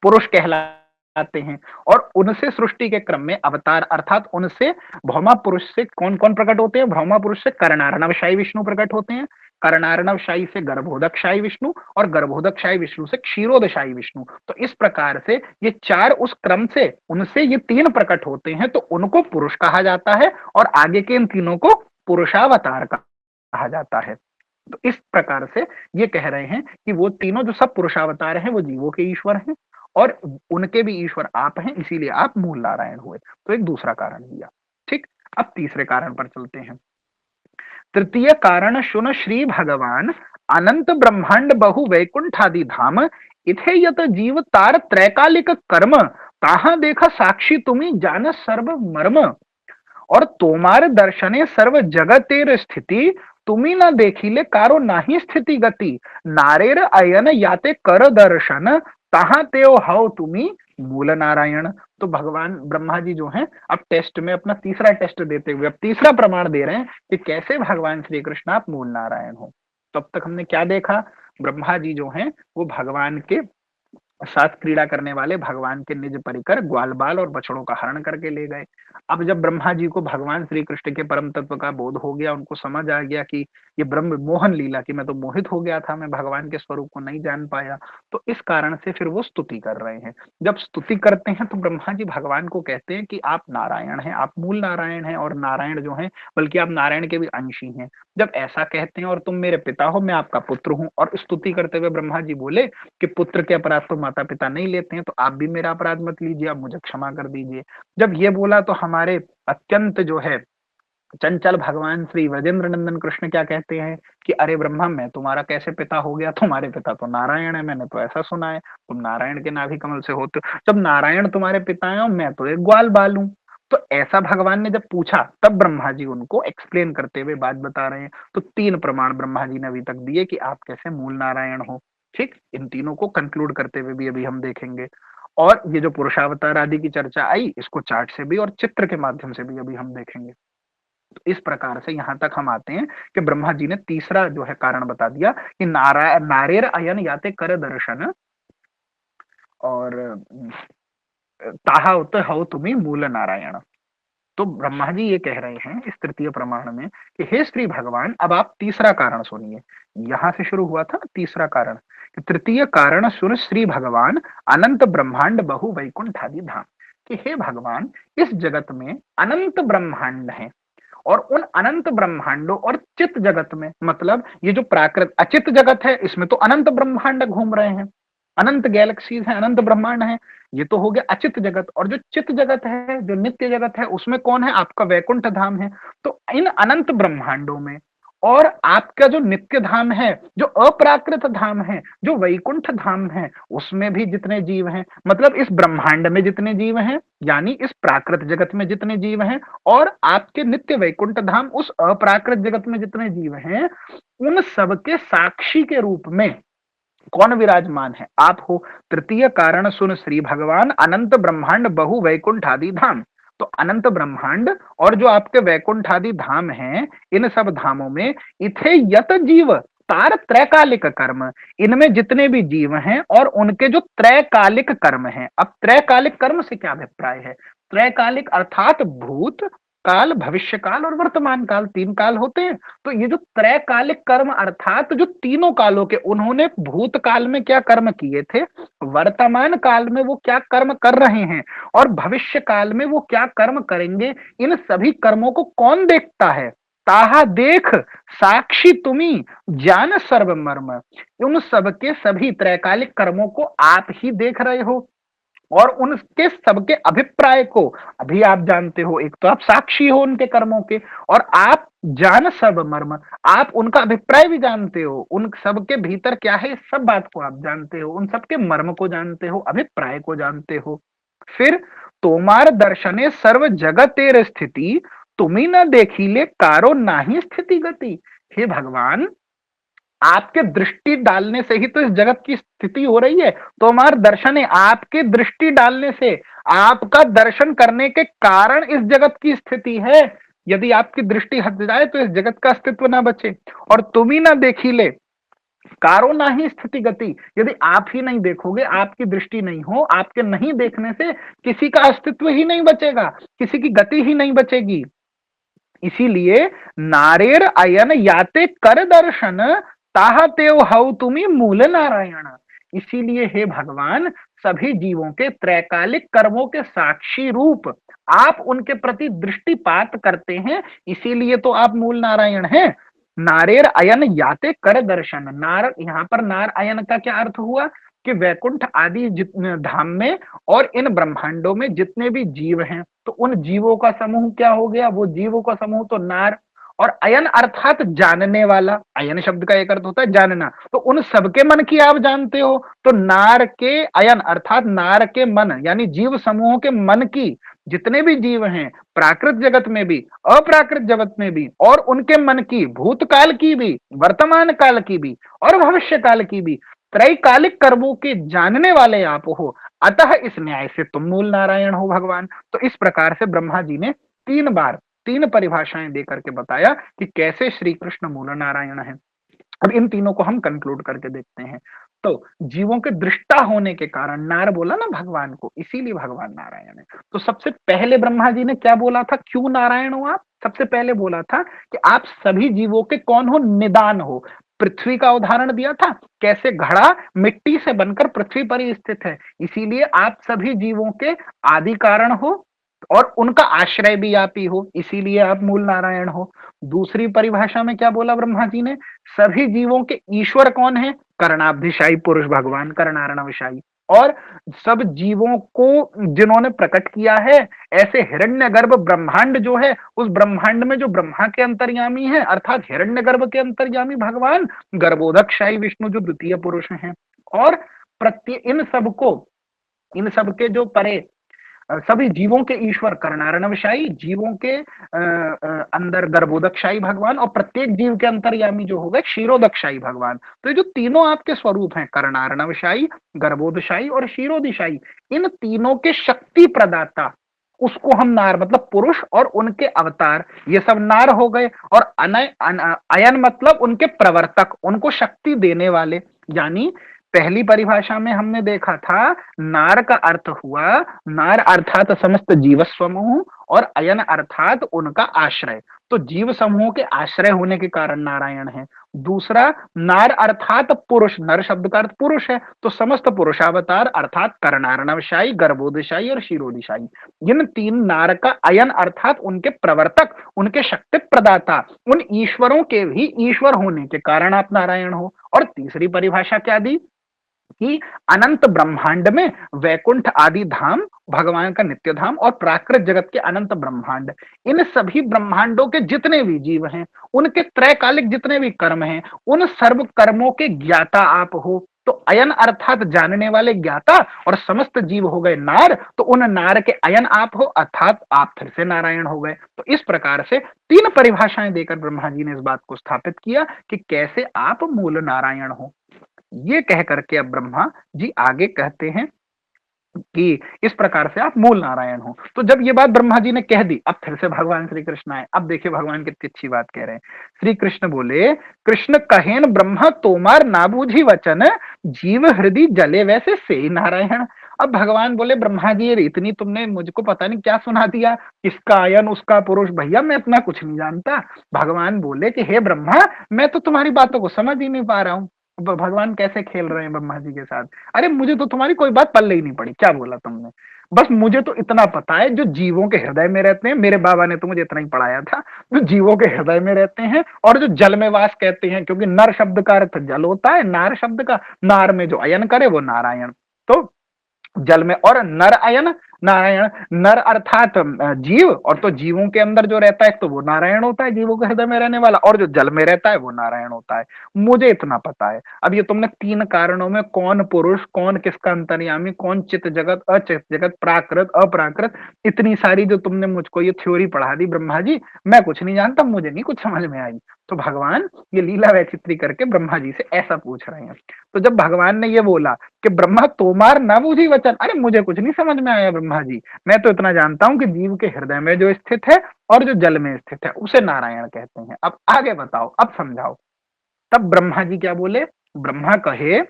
पुरुष कहलाते हैं। और उनसे सृष्टि के क्रम में अवतार, अर्थात उनसे भौमा पुरुष से कौन कौन प्रकट होते हैं, भौमा पुरुष से कर्णार्णवशाई विष्णु प्रकट होते हैं, कर्णार्णवशाई से गर्भोदक्षाई विष्णु और गर्भोदक्षाई विष्णु से क्षीरोदशाई विष्णु। तो इस प्रकार से ये चार उस क्रम से उनसे ये तीन प्रकट होते हैं, तो उनको पुरुष कहा जाता है और आगे के इन तीनों को पुरुषावतार कहा जाता है। तो इस प्रकार से ये कह रहे हैं कि वो तीनों जो सब पुरुषावतार हैं वो जीवों के ईश्वर हैं और उनके भी ईश्वर आप हैं, इसीलिए आप मूल नारायण हुए। तो एक दूसरा कारण दिया। ठीक, अब तीसरे कारण पर चलते हैं। तृतीय कारण शुन श्री भगवान अनंत ब्रह्मांड बहु वैकुंठादि धाम इथे यत जीव तार त्रैकालिक कर्म ताहा देखा साक्षी तुम्ही जान सर्व मर्म और तोमार दर्शने सर्व जगतेर स्थिति तुम्ही न देखिले कारो नाही स्थिति गति नारेर अयन याते कर दर्शन तहा तेओ हव तुम्ही मूल नारायण। तो भगवान ब्रह्मा जी जो हैं अब टेस्ट में अपना तीसरा टेस्ट देते हुए अब तीसरा प्रमाण दे रहे हैं कि कैसे भगवान श्री कृष्ण आप मूल नारायण हो। तो अब तक हमने क्या देखा, ब्रह्मा जी जो हैं वो भगवान के साथ क्रीड़ा करने वाले भगवान के निज परिकर ग्वाल बाल और बछड़ों का हरण करके ले गए। अब जब ब्रह्मा जी को भगवान श्री कृष्ण के परम तत्व का बोध हो गया, उनको समझ आ गया कि ये ब्रह्म मोहन लीला, कि मैं तो मोहित हो गया था, मैं भगवान के स्वरूप को नहीं जान पाया, तो इस कारण से फिर वो स्तुति कर रहे हैं। जब स्तुति करते हैं तो ब्रह्मा जी भगवान को कहते हैं कि आप नारायण हैं, आप मूल नारायण हैं और नारायण जो है बल्कि आप नारायण के भी अंशी हैं। जब ऐसा कहते हैं और तुम मेरे पिता हो, मैं आपका पुत्र हूं, और स्तुति करते हुए ब्रह्मा जी बोले कि पुत्र के अपराध तो माता पिता नहीं लेते हैं, तो आप भी मेरा अपराध मत लीजिए, आप मुझे क्षमा कर दीजिए। जब ये बोला तो हमारे अत्यंत जो है चंचल भगवान श्री व्रजेंद्र नंदन कृष्ण क्या कहते हैं कि अरे ब्रह्मा, मैं तुम्हारा कैसे पिता हो गया, तुम्हारे पिता तो नारायण है, मैंने तो ऐसा सुना है, तुम नारायण के नाभि कमल से होते हो, जब नारायण तुम्हारे पिता है मैं तो एक ग्वाल बाल हूं। तो ऐसा भगवान ने जब पूछा तब ब्रह्मा जी उनको एक्सप्लेन करते हुए बात बता रहे हैं। तो तीन प्रमाण ब्रह्मा जी ने अभी तक दिए कि आप कैसे मूल नारायण हो। ठीक, इन तीनों को कंक्लूड करते हुए भी अभी हम देखेंगे। और ये जो पुरुषावतार आदि की चर्चा आई, इसको चार्ट से भी और चित्र के माध्यम से भी अभी हम देखेंगे। तो इस प्रकार से यहां तक हम आते हैं कि ब्रह्मा जी ने तीसरा जो है कारण बता दिया कि नारेर अयन याते कर दर्शन और ताहा उत हव तुम्ही मूल नारायण। तो ब्रह्मा जी ये कह रहे हैं इस तृतीय प्रमाण में कि हे श्री भगवान, अब आप तीसरा कारण सुनिए। यहां से शुरू हुआ था तीसरा कारण कि तृतीय कारण सुन श्री भगवान अनंत ब्रह्मांड बहु वैकुंठ आदि धाम, कि हे भगवान इस जगत में अनंत ब्रह्मांड है और उन अनंत ब्रह्मांडों और चित जगत में, मतलब ये जो प्राकृत अचित जगत है इसमें तो अनंत ब्रह्मांड घूम रहे हैं, अनंत गैलेक्सीज हैं, अनंत ब्रह्मांड हैं, ये तो हो गया अचित जगत। और जो चित जगत है, जो नित्य जगत है, उसमें कौन है, आपका वैकुंठ धाम है। तो इन अनंत ब्रह्मांडों में और आपका जो नित्य धाम है, जो अप्राकृत धाम है, जो वैकुंठ धाम है, उसमें भी जितने जीव हैं, मतलब इस ब्रह्मांड में जितने जीव हैं, यानी इस प्राकृत जगत में जितने जीव हैं, और आपके नित्य वैकुंठ धाम उस अप्राकृत जगत में जितने जीव हैं, उन सबके साक्षी के रूप में कौन विराजमान है, आप हो। तृतीय कारण सुन श्री भगवान अनंत ब्रह्मांड बहु वैकुंठ आदि धाम। तो अनंत ब्रह्मांड और जो आपके वैकुंठ आदि धाम हैं, इन सब धामों में इथे यत जीव तार त्रैकालिक कर्म, इनमें जितने भी जीव हैं और उनके जो त्रैकालिक कर्म हैं। अब त्रैकालिक कर्म से क्या अभिप्राय है? त्रैकालिक अर्थात भूत काल, भविष्य काल और वर्तमान काल, तीन काल होते हैं। तो ये जो त्रैकालिक कर्म अर्थात जो तीनों कालों के, उन्होंने भूतकाल में क्या कर्म किए थे, वर्तमान काल में वो क्या कर्म कर रहे हैं और भविष्य काल में वो क्या कर्म करेंगे, इन सभी कर्मों को कौन देखता है? ताहा देख साक्षी तुम्ही ज्ञान सर्व मर्म, उन सबके सभी त्रैकालिक कर्मों को आप ही देख रहे हो और उनके सबके अभिप्राय को अभी आप जानते हो। एक तो आप साक्षी हो उनके कर्मों के, और आप जान सब मर्म, आप उनका अभिप्राय भी जानते हो, उन सबके भीतर क्या है, इस सब बात को आप जानते हो, उन सबके मर्म को जानते हो, अभिप्राय को जानते हो। फिर तोमार दर्शने सर्व जगतेर स्थिति, तुम्ही न देखिले कारो नाही स्थिति गति। हे भगवान, आपके दृष्टि डालने से ही तो इस जगत की स्थिति हो रही है। तो हमारे दर्शन है, आपके दृष्टि डालने से, आपका दर्शन करने के कारण इस जगत की स्थिति है। यदि आपकी दृष्टि हट जाए तो इस जगत का अस्तित्व ना बचे। और तुम ही ना देखी ले कारो ना ही स्थिति गति, यदि आप ही नहीं देखोगे, आपकी दृष्टि नहीं हो, आपके नहीं देखने से किसी का अस्तित्व ही नहीं बचेगा, किसी की गति ही नहीं बचेगी। इसीलिए नारेर अयन याते कर दर्शन, ताहा तेव हऊ तुम्ही मूल नारायण। इसीलिए हे भगवान, सभी जीवों के त्रैकालिक कर्मों के साक्षी रूप आप उनके प्रति दृष्टिपात करते हैं, इसीलिए तो आप मूल नारायण हैं। नारेर अयन याते कर दर्शन, नार यहां पर नार अयन का क्या अर्थ हुआ कि वैकुंठ आदि जितने धाम में और इन ब्रह्मांडों में जितने भी जीव हैं, तो उन जीवों का समूह क्या हो गया, वो जीवों का समूह तो नार। और अयन अर्थात जानने वाला, अयन शब्द का एक अर्थ होता है जानना, तो उन सबके मन की आप जानते हो। तो नार के अयन अर्थात नार के मन, यानी जीव समूहों के मन की, जितने भी जीव हैं प्राकृत जगत में भी अप्राकृत जगत में भी, और उनके मन की भूतकाल की भी, वर्तमान काल की भी और भविष्य काल की भी, त्रैकालिक कर्मों के जानने वाले आप हो। अतः इस न्याय से तुम मूल नारायण हो भगवान। तो इस प्रकार से ब्रह्मा जी ने तीन बार तीन परिभाषाएं देकर के बताया कि कैसे श्री कृष्ण मूल नारायण है। अब इन तीनों को हम कंक्लूड करके देखते हैं। तो जीवों के दृष्टा होने के कारण नार बोला ना भगवान को, इसीलिए भगवान नारायण है। तो सबसे पहले ब्रह्मा जी ने क्या बोला था, क्यों नारायण हो आप? सबसे पहले बोला था कि आप सभी जीवों के कौन हो, निदान हो। पृथ्वी का उदाहरण दिया था, कैसे घड़ा मिट्टी से बनकर पृथ्वी पर ही स्थित है, इसीलिए आप सभी जीवों के आदि कारण हो और उनका आश्रय भी आप ही हो, इसीलिए आप मूल नारायण हो। दूसरी परिभाषा में क्या बोला ब्रह्मा जी ने, सभी जीवों के ईश्वर कौन है, करणाब्धिशाई पुरुष भगवान, करणार्णवशाई। और सब जीवों को जिन्होंने प्रकट किया है, ऐसे हिरण्यगर्भ ब्रह्मांड जो है, उस ब्रह्मांड में जो ब्रह्मा के अंतर्यामी है अर्थात हिरण्यगर्भ के अंतर्यामी भगवान, गर्भोदकशाही विष्णु जो द्वितीय पुरुष हैं। और प्रत्येक इन सबके जो परे सभी जीवों के ईश्वर करणार्णवशाई, जीवों के अंदर गर्भोदकशाही भगवान, और प्रत्येक जीव के अंतर्यामी जो हो गए क्षीरोदकशाही भगवान। तो ये जो तीनों आपके स्वरूप हैं, करणार्णवशाई, गर्भोदशाई और क्षीरोदिशाई, इन तीनों के शक्ति प्रदाता, उसको हम नार मतलब पुरुष और उनके अवतार, ये सब नार हो गए। और अयन मतलब उनके प्रवर्तक, उनको शक्ति देने वाले। यानी पहली परिभाषा में हमने देखा था नार का अर्थ हुआ, नार अर्थात समस्त जीव समूह, और अयन अर्थात उनका आश्रय। तो जीव समूह के आश्रय होने के कारण नारायण है। दूसरा, नार अर्थात पुरुष, नर शब्द का अर्थ पुरुष है, तो समस्त पुरुषावतार अर्थात करणार्णवशाई, गर्भोदशाई और क्षीरोदिशाई। इन तीन नार का अयन अर्थात उनके प्रवर्तक, उनके शक्ति प्रदाता, उन ईश्वरों के भी ईश्वर होने के कारण आप नारायण हो। और तीसरी परिभाषा क्या दी कि अनंत ब्रह्मांड में वैकुंठ आदि धाम भगवान का नित्य धाम और प्राकृत जगत के अनंत ब्रह्मांड, इन सभी ब्रह्मांडों के जितने भी जीव हैं, उनके त्रैकालिक जितने भी कर्म हैं, उन सर्व कर्मों के ज्ञाता आप हो। तो अयन अर्थात जानने वाले ज्ञाता, और समस्त जीव हो गए नार, तो उन नार के अयन आप हो, अर्थात आप फिर से नारायण हो गए। तो इस प्रकार से तीन परिभाषाएं देकर ब्रह्मा जी ने इस बात को स्थापित किया कि कैसे आप मूल नारायण हो। ये कह करके अब ब्रह्मा जी आगे कहते हैं कि इस प्रकार से आप मूल नारायण हो। तो जब ये बात ब्रह्मा जी ने कह दी, अब फिर से भगवान श्री कृष्ण आए। अब देखिए भगवान कितनी अच्छी बात कह रहे हैं। श्री कृष्ण बोले, कृष्ण कहेन ब्रह्मा तोमार ना बूझी वचन, जीव हृदय जले वैसे से ही नारायण। अब भगवान बोले, ब्रह्मा जी ये इतनी तुमने मुझको पता नहीं क्या सुना दिया, किसका आयन उसका पुरुष, भैया मैं इतना कुछ नहीं जानता। भगवान बोले कि हे ब्रह्मा, मैं तो तुम्हारी बातों को समझ ही नहीं पा रहा हूँ। भगवान कैसे खेल रहे हैं ब्रह्मा जी के साथ। अरे मुझे तो तुम्हारी कोई बात पल्ले ही नहीं पड़ी, क्या बोला तुमने। बस मुझे तो इतना पता है, जो जीवों के हृदय में रहते हैं, मेरे बाबा ने तो मुझे इतना ही पढ़ाया था, जो जीवों के हृदय में रहते हैं और जो जल में वास कहते हैं, क्योंकि नर शब्द का अर्थ जल होता है, नार शब्द का, नार में जो अयन करे वो नारायण। तो जल में, और नर अयन नारायण, नर अर्थात जीव, और तो जीवों के अंदर जो रहता है तो वो नारायण होता है, जीवों के हृदय में रहने वाला, और जो जल में रहता है वो नारायण होता है। मुझे इतना पता है। अब ये तुमने तीन कारणों में कौन पुरुष, कौन किसका अंतर्यामी, कौन चित जगत, अचित जगत, प्राकृत अप्राकृत, इतनी सारी जो तुमने मुझको ये थ्योरी पढ़ा दी ब्रह्मा जी, मैं कुछ नहीं जानता, मुझे नहीं कुछ समझ में आई। तो भगवान ये लीला वैचित्री करके ब्रह्मा जी से ऐसा पूछ रहे हैं। तो जब भगवान ने ये बोला कि ब्रह्मा तोमार ना बूझी वचन, अरे मुझे कुछ नहीं समझ में आया ब्रह्मा जी, मैं तो इतना जानता हूं कि जीव के हृदय में जो स्थित है और जो जल में स्थित है उसे नारायण कहते हैं। अब आगे बताओ, अब समझाओ। तब ब्रह्मा जी क्या बोले, ब्रह्मा कहे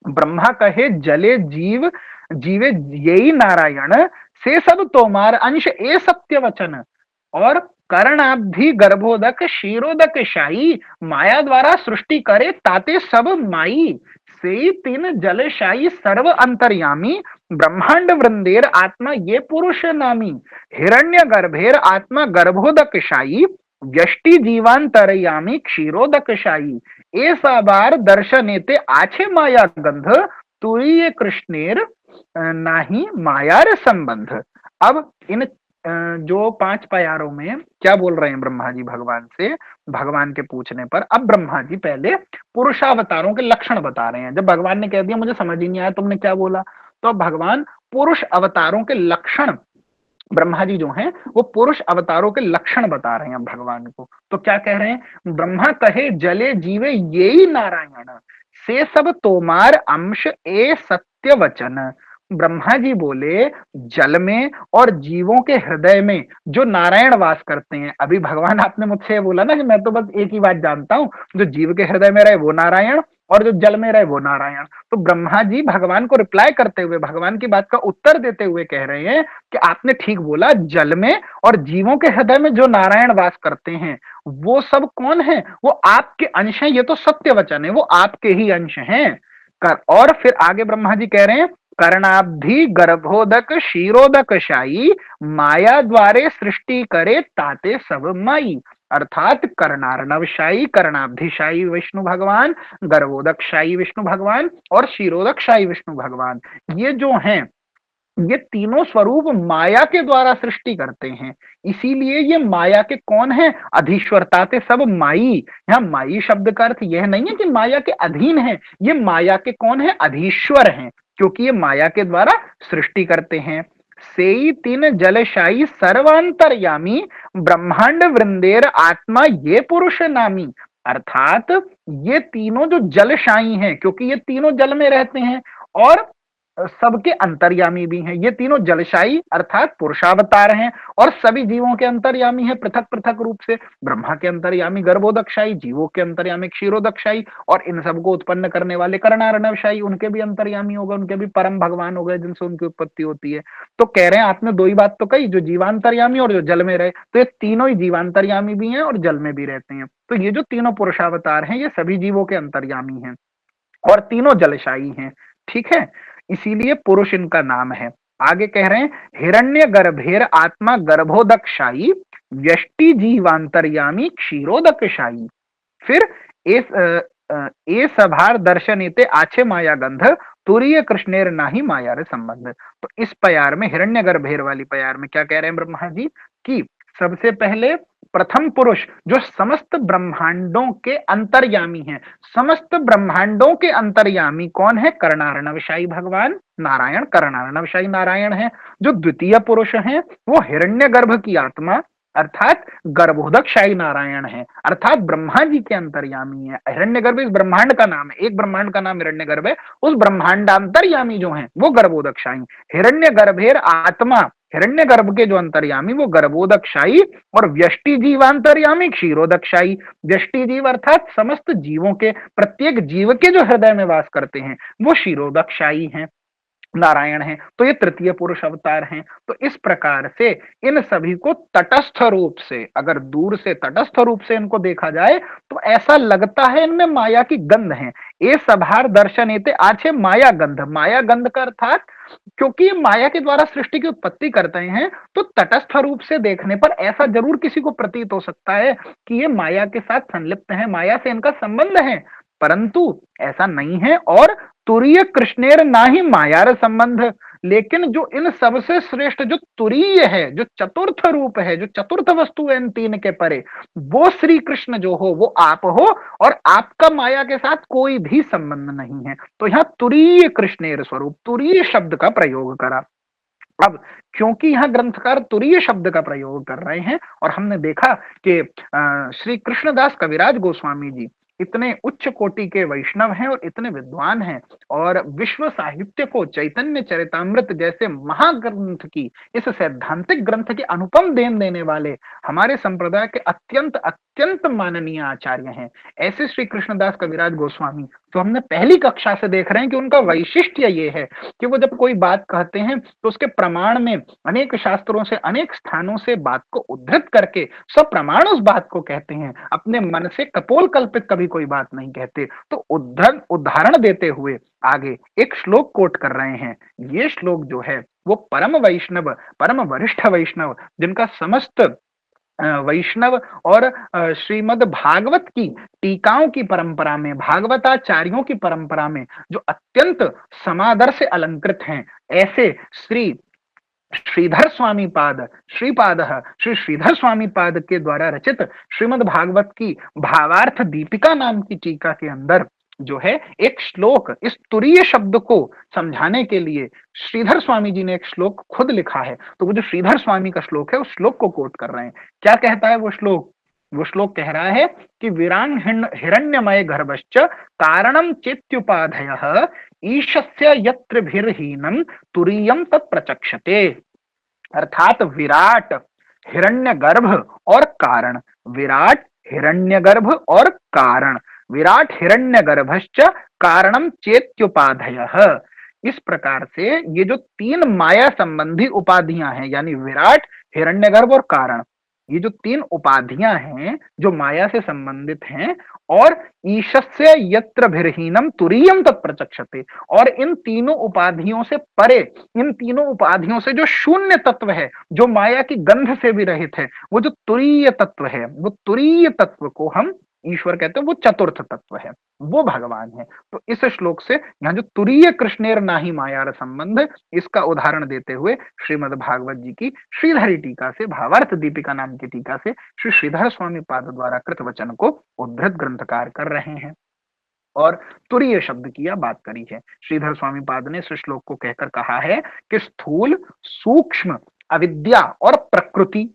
ब्रह्मा कहे जले जीव जीवे यही नारायण, से सब तोमार अंश ए सत्य वचन, और करणाब्धि गर्भोदक क्षीरोदक शाही, माया द्वारा सृष्टि करे ताते सब माई, से तीन जलशाही सर्व अंतर्यामी, ब्रह्मांड वृंदेर आत्मा ये पुरुष नामी, हिरण्य गर्भेर आत्मा गर्भोदक शाही, व्यष्टि जीवांतरयामी क्षीरोदक शाही, ऐसा बार दर्शनेते आछे माया गंध, तुरीय कृष्णेर नाही मायार संबंध। अब इन जो पांच प्यारों में क्या बोल रहे हैं ब्रह्मा जी भगवान से, भगवान के पूछने पर अब ब्रह्मा जी पहले पुरुषावतारों के लक्षण बता रहे हैं। जब भगवान ने कह दिया मुझे समझ ही नहीं आया तुमने क्या बोला, तो अब भगवान पुरुष अवतारों के लक्षण, ब्रह्मा जी जो हैं वो पुरुष अवतारों के लक्षण बता रहे हैं भगवान को। तो क्या कह रहे हैं, ब्रह्मा कहे जले जीवे ये ही नारायण, से सब तोमार अंश ए सत्य वचन। ब्रह्मा जी बोले जल में और जीवों के हृदय में जो नारायण वास करते हैं, अभी भगवान आपने मुझसे बोला ना कि मैं तो बस एक ही बात जानता हूं, जो जीव के हृदय में रहे वो नारायण और जो जल में रहे वो नारायण। तो ब्रह्मा जी भगवान को रिप्लाई करते हुए, भगवान की बात का उत्तर देते हुए कह रहे हैं कि आपने ठीक बोला, जल में और जीवों के हृदय में जो नारायण वास करते हैं वो सब कौन है, वो आपके अंश हैं, ये तो सत्य वचन है, वो आपके ही अंश हैं। और फिर आगे ब्रह्मा जी कह रहे हैं, कर्णाब्धि गर्भोदक क्षीरोदक शाही, माया द्वारे सृष्टि करे ताते सब माई, अर्थात कर्णार्णवशाही, कर्णाब्धिशाही विष्णु भगवान, गर्भोदकशाही विष्णु भगवान और क्षीरोदकशाही विष्णु भगवान, ये जो हैं ये तीनों स्वरूप माया के द्वारा सृष्टि करते हैं। इसीलिए ये माया के कौन है, अधीश्वरताते सब माई। यहाँ माई शब्द का अर्थ यह नहीं है कि माया के अधीन है, ये माया के कौन है, अधीश्वर हैं, क्योंकि ये माया के द्वारा सृष्टि करते हैं। सेई तीन जलशाही सर्वांतरयामी, ब्रह्मांड वृंदेर आत्मा ये पुरुष नामी, अर्थात ये तीनों जो जलशाही हैं, क्योंकि ये तीनों जल में रहते हैं और सबके अंतर्यामी भी हैं, ये तीनों जलशाही अर्थात पुरुषावतार हैं और सभी जीवों के अंतर्यामी हैं पृथक पृथक रूप से। ब्रह्मा के अंतर्यामी गर्भोदकशाही, जीवों के अंतर्यामी क्षीरोदकशाही, और इन सबको उत्पन्न करने वाले कर्णार्णवशाही, उनके भी अंतर्यामी हो गए, उनके भी परम भगवान हो गए जिनसे उनकी उत्पत्ति होती है। तो कह रहे हैं आपने दो ही बात तो कही, जो जीवांतर्यामी और जो जल में रहे, तो ये तीनों ही जीवांतर्यामी भी हैं और जल में भी रहते हैं। तो ये जो तीनों पुरुषावतार हैं ये सभी जीवों के अंतर्यामी हैं और तीनों जलशाही हैं, ठीक है, इसीलिए पुरुष इनका नाम है। आगे कह रहे हैं, हिरण्य गर्भेर आत्मा गर्भोदकशाही, व्यष्टि जीवांतर्यामी क्षीरोदकशाही। फिर इस ए सभार दर्शनीते आछे माया गंध, तुरीय कृष्णेर नाही माया रे संबंध। तो इस प्यार में, हिरण्य गर्भेर वाली प्यार में क्या कह रहे हैं ब्रह्मा जी कि सबसे पहले प्रथम पुरुष जो समस्त ब्रह्मांडों के अंतर्यामी हैं, समस्त ब्रह्मांडों के अंतर्यामी कौन है, कर्णार्णवशाही भगवान नारायण, कर्णार्णवशाही नारायण है। जो द्वितीय पुरुष हैं वो हिरण्यगर्भ की आत्मा, अर्थात गर्भोदकशाही नारायण है, अर्थात ब्रह्मा जी के अंतर्यामी है। हिरण्यगर्भ इस ब्रह्मांड का नाम है, एक ब्रह्मांड का नाम हिरण्यगर्भ है, उस ब्रह्मांडांतर्यामी जो है वो गर्भोदकशाही। हिरण्यगर्भेर आत्मा, हिरण्यगर्भ के जो अंतर्यामी वो गर्भोदकशाही, और व्यष्टि जीवांतर्यामी क्षीरोदकशाही। व्यष्टि जीव अर्थात समस्त जीवों के, प्रत्येक जीव के जो हृदय में वास करते हैं वो क्षीरोदकशाही हैं, नारायण हैं। तो ये तृतीय पुरुष अवतार हैं। तो इस प्रकार से इन सभी को तटस्थ रूप से, अगर दूर से तटस्थ रूप से इनको देखा जाए तो ऐसा लगता है इनमें माया की गंध है। ए सभार दर्शन एते आछे माया गंध। माया गंध का अर्थात क्योंकि ये माया के द्वारा सृष्टि की उत्पत्ति करते हैं, तो तटस्थ रूप से देखने पर ऐसा जरूर किसी को प्रतीत हो सकता है कि ये माया के साथ संलिप्त है, माया से इनका संबंध है, परंतु ऐसा नहीं है। और तुरीय कृष्णेर ना ही मायार संबंध, लेकिन जो इन सबसे श्रेष्ठ जो तुरीय है, जो चतुर्थ रूप है, जो चतुर्थ वस्तु है इन तीन के परे, वो श्री कृष्ण जो हो वो आप हो, और आपका माया के साथ कोई भी संबंध नहीं है। तो यहां तुरीय कृष्णेर स्वरूप, तुरीय शब्द का प्रयोग करा। अब क्योंकि यहां ग्रंथकार तुरीय शब्द का प्रयोग कर रहे हैं, और हमने देखा कि श्री कृष्णदास कविराज गोस्वामी जी इतने उच्च कोटि के वैष्णव हैं और इतने विद्वान हैं, और विश्व साहित्य को चैतन्य चरितामृत जैसे महाग्रंथ की, इस सैद्धांतिक ग्रंथ के अनुपम देन देने वाले हमारे संप्रदाय के अत्यंत अत्यंत माननीय आचार्य हैं, ऐसे श्री कृष्णदास कविराज गोस्वामी। तो हमने पहली कक्षा से देख रहे हैं कि उनका वैशिष्ट्य ये है कि वो जब कोई बात कहते हैं तो उसके प्रमाण में अनेक शास्त्रों से, अनेक स्थानों से बात को उद्धृत करके सप्रमाण उस बात को कहते हैं, अपने मन से कपोल कल्पित कभी कोई बात नहीं कहते। तो उदाहरण देते हुए आगे एक श्लोक कोट कर रहे हैं। ये श्लोक जो है वो परम वैष्णव, परम वरिष्ठ वैष्णव, जिनका समस्त वैष्णव और श्रीमद् भागवत की टीकाओं की परंपरा में, भागवताचार्यों की परंपरा में जो अत्यंत समादर से अलंकृत हैं, ऐसे श्री श्रीधर स्वामी पाद, श्रीपाद, श्री श्रीधर स्वामी पाद के द्वारा रचित श्रीमद् भागवत की भावार्थ दीपिका नाम की टीका के अंदर जो है एक श्लोक, इस तुरीय शब्द को समझाने के लिए श्रीधर स्वामी जी ने एक श्लोक खुद लिखा है। तो वो जो श्रीधर स्वामी का श्लोक है उस श्लोक को कोट कर रहे हैं। क्या कहता है वो श्लोक? वो श्लोक कह रहा है कि वीरान हिरण्यमय गर्भश्च कारणम चेत्युपाधयः ईशस्य यत्र भिर्हीनम तुरीयम तत्प्रचक्षते। अर्थात विराट, हिरण्यगर्भ और कारण, विराट, हिरण्यगर्भ और कारण, विराट हिरण्यगर्भश्च कारणम चेत्युपाधयः। इस प्रकार से ये जो तीन माया संबंधी उपाधियां हैं, यानी विराट, हिरण्यगर्भ और कारण, ये जो तीन उपाधियां हैं जो माया से संबंधित हैं, और ईशस्य यत्र भिर्हीनम तुरीयम तत्प्रचक्षते, और इन तीनों उपाधियों से परे, इन तीनों उपाधियों से जो शून्य तत्व है, जो माया की गंध से भी रहित है, वो जो तुरीय तत्व है, वो तुरीय तत्व को हम ईश्वर कहते हैं, वो चतुर्थ तत्व है, वो भगवान है। तो इस श्लोक से यहाँ जो तुरीय कृष्णेर नाही मायार संबंध, इसका उदाहरण देते हुए श्रीमद् भागवत जी की श्रीधरी टीका से, भावार्थ दीपिका नाम की टीका से श्री श्रीधर स्वामी पाद द्वारा कृत वचन को उद्धृत ग्रंथकार कर रहे हैं, और तुरीय शब्द की यह बात करी है। श्रीधर स्वामी पाद ने इस श्लोक को कहकर कहा है कि स्थूल, सूक्ष्म, अविद्या और प्रकृति,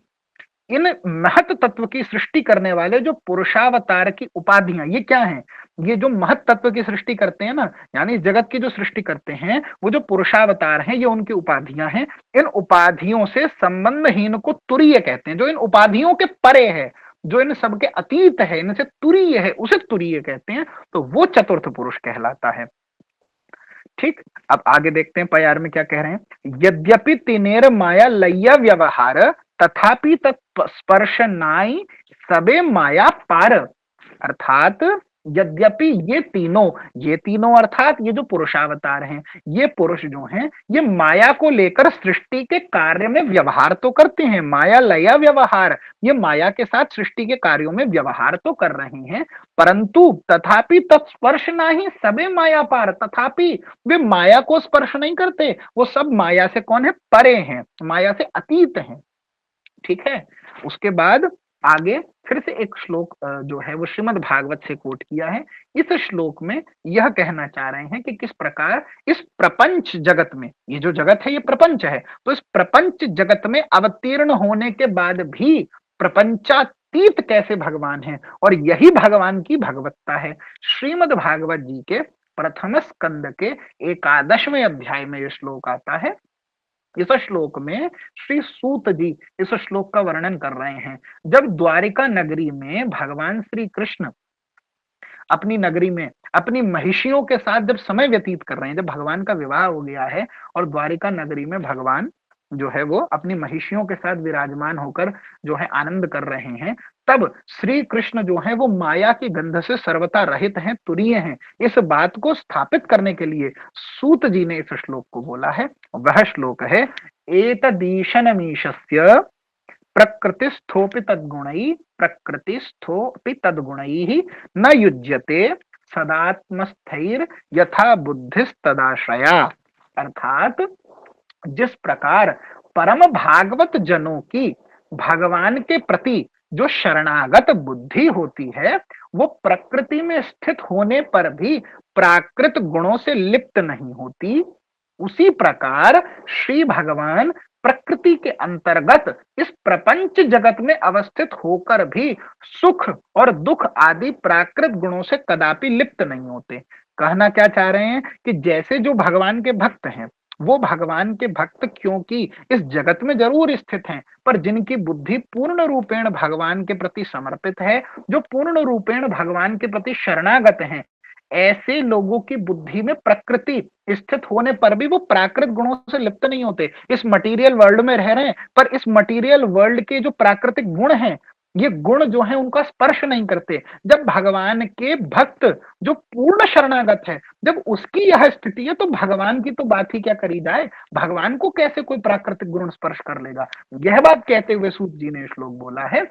इन महत तत्व की सृष्टि करने वाले जो पुरुषावतार की उपाधियां, ये क्या हैं? ये जो महत तत्व की सृष्टि करते हैं ना, यानी जगत की जो सृष्टि करते हैं, वो जो पुरुषावतार हैं, ये उनकी उपाधियां हैं। इन उपाधियों से संबंधहीन को तुरीय कहते हैं। जो इन उपाधियों के परे है, जो इन सबके अतीत है, इनसे तुरीय है, उसे तुरीय कहते हैं। तो वो चतुर्थ पुरुष कहलाता है। ठीक, अब आगे देखते हैं पयार में क्या कह रहे हैं। यद्यपि तिनेर माया लय्य व्यवहार तथापि तत्स्पर्शनाई सबे माया पार। अर्थात यद्यपि ये तीनों अर्थात ये जो पुरुषावतार हैं, ये पुरुष जो हैं, ये माया को लेकर सृष्टि के कार्य में व्यवहार तो करते हैं, माया लया व्यवहार, ये माया के साथ सृष्टि के कार्यों में व्यवहार तो कर रहे हैं, परंतु तथापि तत्स्पर्श नहीं सबे माया पार, तथापि वे माया को स्पर्श नहीं करते, वो सब माया से कौन है? परे हैं, माया से अतीत हैं। ठीक है, उसके बाद आगे फिर से एक श्लोक जो है वो श्रीमद् भागवत से कोट किया है। इस श्लोक में यह कहना चाह रहे हैं कि किस प्रकार इस प्रपंच जगत में, ये जो जगत है ये प्रपंच है, तो इस प्रपंच जगत में अवतीर्ण होने के बाद भी प्रपंचातीत कैसे भगवान है, और यही भगवान की भगवत्ता है। श्रीमद् भागवत जी के प्रथम स्कंद के 11वें अध्याय में ये श्लोक आता है। इस श्लोक में श्री सूत जी इस श्लोक का वर्णन कर रहे हैं। जब द्वारिका नगरी में भगवान श्री कृष्ण अपनी नगरी में अपनी महिषियों के साथ जब समय व्यतीत कर रहे हैं, जब भगवान का विवाह हो गया है और द्वारिका नगरी में भगवान जो है वो अपनी महिषियों के साथ विराजमान होकर जो है आनंद कर रहे हैं, तब श्री कृष्ण जो है वो माया की गंध से सर्वथा रहित हैं, तुरीय हैं। इस बात को स्थापित करने के लिए सूत जी ने इस श्लोक को बोला है। वह श्लोक है, एतदीशनमीशस्य प्रकृतिस्थोपि तद्गुणैः प्रकृतिस्थोपि तद्गुणैः न युज्यते सदात्मस्थैर यथा बुद्धिस्तदाश्रया। अर्थात जिस प्रकार परम भागवत जनों की भगवान के प्रति जो शरणागत बुद्धि होती है, वो प्रकृति में स्थित होने पर भी प्राकृत गुणों से लिप्त नहीं होती, उसी प्रकार श्री भगवान प्रकृति के अंतर्गत इस प्रपंच जगत में अवस्थित होकर भी सुख और दुख आदि प्राकृत गुणों से कदापि लिप्त नहीं होते। कहना क्या चाह रहे हैं कि जैसे जो भगवान के भक्त हैं, वो भगवान के भक्त क्योंकि इस जगत में जरूर स्थित हैं, पर जिनकी बुद्धि पूर्ण रूपेण भगवान के प्रति समर्पित है, जो पूर्ण रूपेण भगवान के प्रति शरणागत हैं, ऐसे लोगों की बुद्धि में प्रकृति स्थित होने पर भी वो प्राकृत गुणों से लिप्त नहीं होते। इस मटेरियल वर्ल्ड में रह रहे हैं, पर इस मटेरियल वर्ल्ड के जो प्राकृतिक गुण हैं, ये गुण जो है उनका स्पर्श नहीं करते। जब भगवान के भक्त जो पूर्ण शरणागत है, जब उसकी यह स्थिति है, तो भगवान की तो बात ही क्या करी जाए, भगवान को कैसे कोई प्राकृतिक गुण स्पर्श कर लेगा। यह बात कहते हुए सूत जी ने श्लोक बोला है,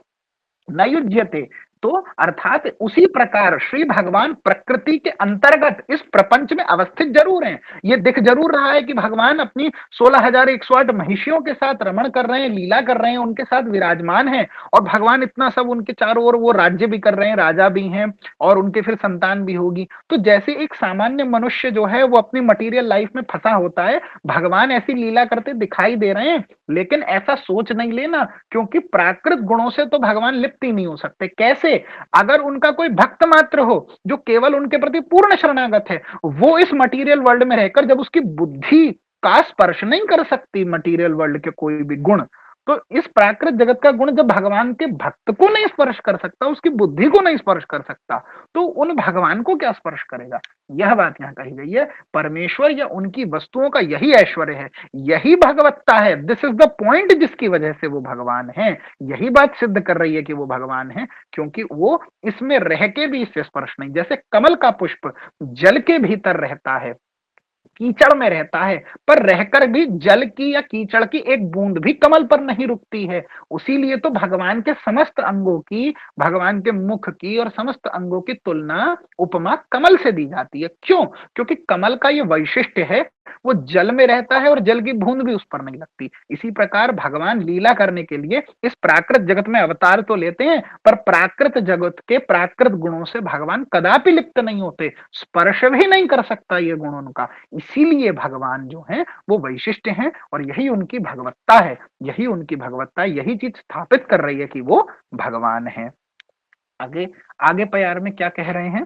न युज्यते। तो अर्थात उसी प्रकार श्री भगवान प्रकृति के अंतर्गत इस प्रपंच में अवस्थित जरूर हैं। ये दिख जरूर रहा है कि भगवान अपनी 16,108 महिषियों के साथ रमण कर रहे हैं, लीला कर रहे हैं, उनके साथ विराजमान हैं, और भगवान इतना सब उनके चारों ओर वो राज्य भी कर रहे हैं, राजा भी हैं, और उनके फिर संतान भी होगी। तो जैसे एक सामान्य मनुष्य जो है वो अपनी मटीरियल लाइफ में फंसा होता है, भगवान ऐसी लीला करते दिखाई दे रहे हैं, लेकिन ऐसा सोच नहीं लेना, क्योंकि प्राकृत गुणों से तो भगवान लिप्त ही नहीं हो सकते। कैसे? अगर उनका कोई भक्त मात्र हो जो केवल उनके प्रति पूर्ण शरणागत है, वो इस मटेरियल वर्ल्ड में रहकर जब उसकी बुद्धि का स्पर्श नहीं कर सकती मटेरियल वर्ल्ड के कोई भी गुण, तो इस प्राकृत जगत का गुण जब भगवान के भक्त को नहीं स्पर्श कर सकता, उसकी बुद्धि को नहीं स्पर्श कर सकता, तो उन भगवान को क्या स्पर्श करेगा। यह बात यहां कही गई है। परमेश्वर या उनकी वस्तुओं का यही ऐश्वर्य है, यही भगवत्ता है। दिस इज द पॉइंट जिसकी वजह से वो भगवान है। यही बात सिद्ध कर रही है कि वो भगवान है, क्योंकि वो इसमें रह के भी इससे स्पर्श नहीं। जैसे कमल का पुष्प जल के भीतर रहता है, कीचड़ में रहता है, पर रहकर भी जल की या कीचड़ की एक बूंद भी कमल पर नहीं रुकती है। उसीलिए तो भगवान के समस्त अंगों की, भगवान के मुख की और समस्त अंगों की तुलना, उपमा कमल से दी जाती है। क्यों? क्योंकि कमल का ये वैशिष्ट्य है, वो जल में रहता है और जल की बूंद भी उस पर नहीं लगती। इसी प्रकार भगवान लीला करने के लिए इस प्राकृत जगत में अवतार तो लेते हैं, पर प्राकृत जगत के प्राकृत गुणों से भगवान कदापि लिप्त नहीं होते, स्पर्श भी नहीं कर सकता ये गुण उनका। इसीलिए भगवान जो है वो वैशिष्ट्य हैं, और यही उनकी भगवत्ता है, यही उनकी भगवत्ता, यही चीज स्थापित कर रही है कि वो भगवान है। आगे आगे प्यार में क्या कह रहे हैं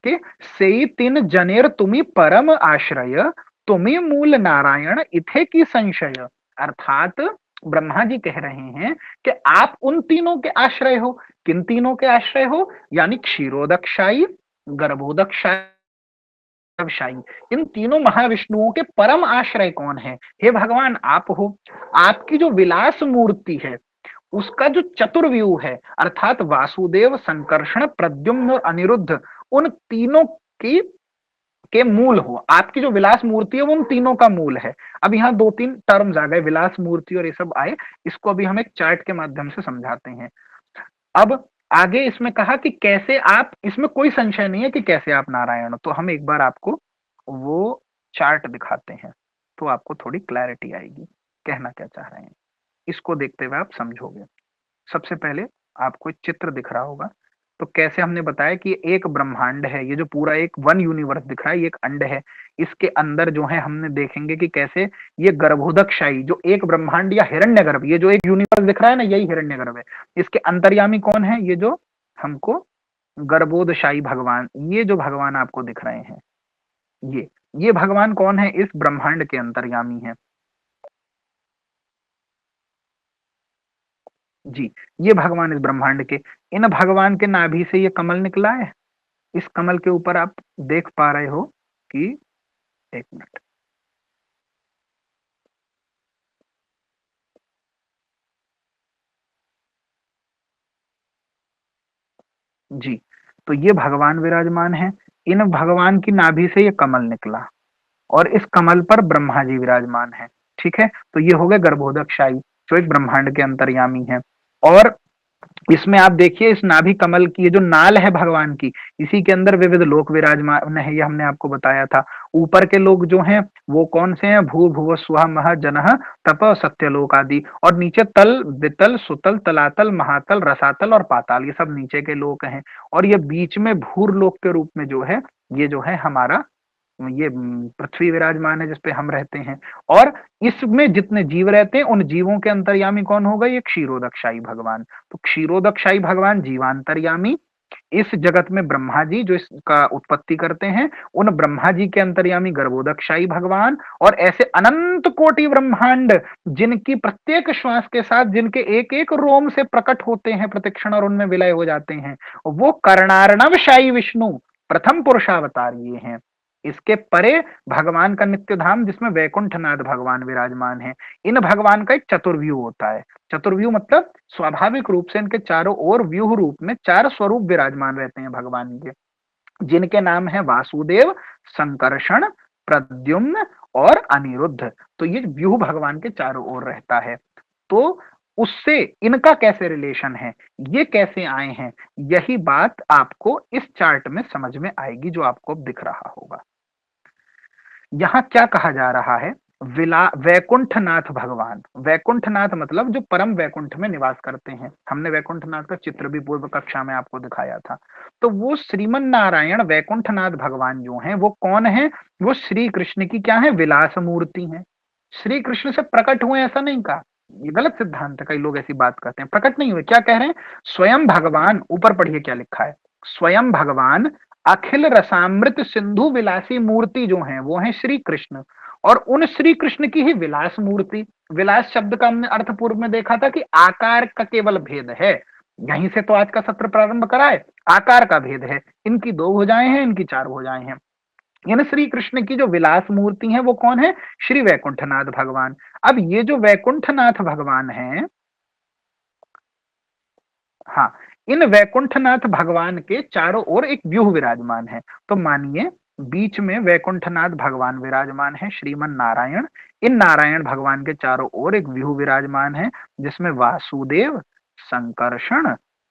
कि सेई तीन जनेर तुम्ही परम आश्रय, तुम्ही मूल नारायण इथे की संशय। अर्थात ब्रह्मा जी कह रहे हैं कि आप उन तीनों के आश्रय हो। किन तीनों के आश्रय हो? यानी क्षीरोदकशाई, गर्भोदकशाई, शाही, इन तीनों महाविष्णुओं के परम आश्रय कौन है? हे भगवान आप हो। आपकी जो विलास मूर्ति है, उसका जो चतुर्व्यूह है, अर्थात वासुदेव, संकर्षण, प्रद्युम्न और अनिरुद्ध, उन तीनों की के मूल हो। आपकी जो विलास मूर्ति है वो उन तीनों का मूल है। अब यहाँ दो तीन टर्म्स आ गए, विलास मूर्ति और ये सब आए, इसको अभी हम एक चार्ट के माध्यम से समझाते हैं। अब आगे इसमें कहा कि कैसे आप, इसमें कोई संशय नहीं है कि कैसे आप नारायण हो। तो हम एक बार आपको वो चार्ट दिखाते हैं, तो आपको थोड़ी क्लैरिटी आएगी कहना क्या चाह रहे हैं। इसको देखते हुए आप समझोगे। सबसे पहले आपको एक चित्र दिख रहा होगा, तो कैसे हमने बताया कि ये एक ब्रह्मांड है, ये जो पूरा एक वन यूनिवर्स दिख रहा है ये एक अंड है। इसके अंदर जो है हमने देखेंगे कि कैसे ये गर्भोदकशाही जो एक ब्रह्मांड या हिरण्यगर्भ, ये जो एक यूनिवर्स दिख रहा है ना यही हिरण्यगर्भ है। इसके अंतर्यामी कौन है? ये जो हमको गर्भोदशाही भगवान, ये जो भगवान आपको दिख रहे हैं, ये ये भगवान कौन है? इस ब्रह्मांड के अंतर्यामी है जी। ये भगवान इस ब्रह्मांड के, इन भगवान के नाभि से ये कमल निकला है। इस कमल के ऊपर आप देख पा रहे हो कि, एक मिनट, जी, तो ये भगवान विराजमान है। इन भगवान की नाभि से ये कमल निकला और इस कमल पर ब्रह्मा जी विराजमान है। ठीक है, तो ये हो गए गर्भोदकशाही जो एक ब्रह्मांड के अंतर्यामी है। और इसमें आप देखिए इस नाभि कमल की ये जो नाल है भगवान की, इसी के अंदर विविध लोक विराजमान है, ये हमने आपको बताया था। ऊपर के लोग जो हैं वो कौन से हैं? भू भुव स्वः मह जनः तप सत्यलोक आदि। और नीचे तल वितल सुतल तलातल महातल रसातल और पाताल, ये सब नीचे के लोक हैं। और ये बीच में भूर लोक के रूप में जो है, ये जो है हमारा ये पृथ्वी विराजमान है जिसपे हम रहते हैं। और इसमें जितने जीव रहते हैं उन जीवों के अंतर्यामी कौन होगा? ये क्षीरोदकशाही भगवान। तो क्षीरोदकशाही भगवान जीवांतर्यामी, इस जगत में ब्रह्मा जी जो इसका उत्पत्ति करते हैं, उन ब्रह्मा जी के अंतर्यामी गर्भोदकशाही भगवान। और ऐसे अनंत कोटि ब्रह्मांड जिनकी प्रत्येक श्वास के साथ जिनके एक एक रोम से प्रकट होते हैं प्रतिक्षण और उनमें विलय हो जाते हैं, वो कर्णार्णवशाही विष्णु प्रथम पुरुषावतार ये हैं। इसके परे भगवान का नित्य धाम जिसमें वैकुंठनाथ भगवान विराजमान है। इन भगवान का एक चतुर्व्यूह होता है। चतुर्व्यूह मतलब स्वाभाविक रूप से इनके चारों ओर व्यूह रूप में चार स्वरूप विराजमान रहते हैं भगवान के, जिनके नाम है वासुदेव, संकर्षण, प्रद्युम्न और अनिरुद्ध। तो ये व्यूह भगवान के चारों ओर रहता है। तो उससे इनका कैसे रिलेशन है, ये कैसे आए हैं, यही बात आपको इस चार्ट में समझ में आएगी जो आपको अब दिख रहा होगा। यहाँ क्या कहा जा रहा है? विला वैकुंठनाथ भगवान, वैकुंठनाथ मतलब जो परम वैकुंठ में निवास करते हैं। हमने वैकुंठनाथ का चित्र भी पूर्व कक्षा में आपको दिखाया था। तो वो श्रीमन नारायण वैकुंठनाथ भगवान जो हैं वो कौन है? वो श्री कृष्ण की क्या है? विलास मूर्ति है। श्री कृष्ण से प्रकट हुए ऐसा नहीं कहा, ये गलत सिद्धांत है। कई लोग ऐसी बात करते हैं, प्रकट नहीं हुए। क्या कह रहे हैं? स्वयं भगवान, ऊपर पढ़िए क्या लिखा है, स्वयं भगवान अखिल रसामृत सिंधु विलासी मूर्ति जो है वो है श्री कृष्ण। और उन श्री कृष्ण की ही विलास मूर्ति, विलास शब्द का हमने अर्थ पूर्व में देखा था कि आकार का केवल भेद है। यहीं से तो आज का सत्र प्रारंभ करा है, आकार का भेद है। इनकी दो भुजाएं हैं, इनकी चार भुजाएं हैं। यानी श्री कृष्ण की जो विलास मूर्ति है वो कौन है? श्री वैकुंठनाथ भगवान। अब ये जो वैकुंठनाथ भगवान है, हाँ, इन वैकुंठनाथ भगवान के चारों ओर एक व्यूह विराजमान है। तो मानिए बीच में वैकुंठनाथ भगवान विराजमान है, श्रीमन नारायण। इन नारायण भगवान के चारों ओर एक व्यूह विराजमान है जिसमें वासुदेव, संकर्षण,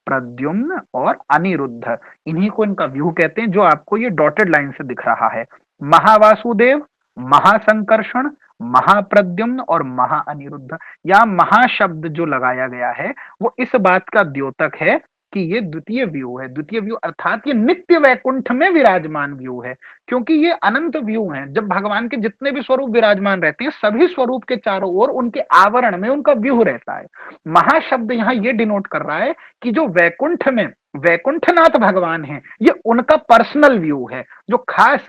प्रद्युम्न और अनिरुद्ध, इन्हीं को इनका व्यूह कहते हैं, जो आपको ये डॉटेड लाइन से दिख रहा है। महावासुदेव, महासंकर्षण, महाप्रद्युम्न और महा अनिरुद्ध। या महाशब्द जो लगाया गया है वो इस बात का द्योतक है कि ये द्वितीय व्यू है। द्वितीय व्यू अर्थात ये नित्य वैकुंठ में विराजमान व्यू है, क्योंकि ये अनंत व्यू है। जब भगवान के जितने भी स्वरूप विराजमान रहते हैं सभी स्वरूप के चारों ओर उनके आवरण में उनका व्यू रहता है। महाशब्द यहाँ ये डिनोट कर रहा है कि जो वैकुंठ में वैकुंठनाथ भगवान है ये उनका पर्सनल व्यू है, जो खास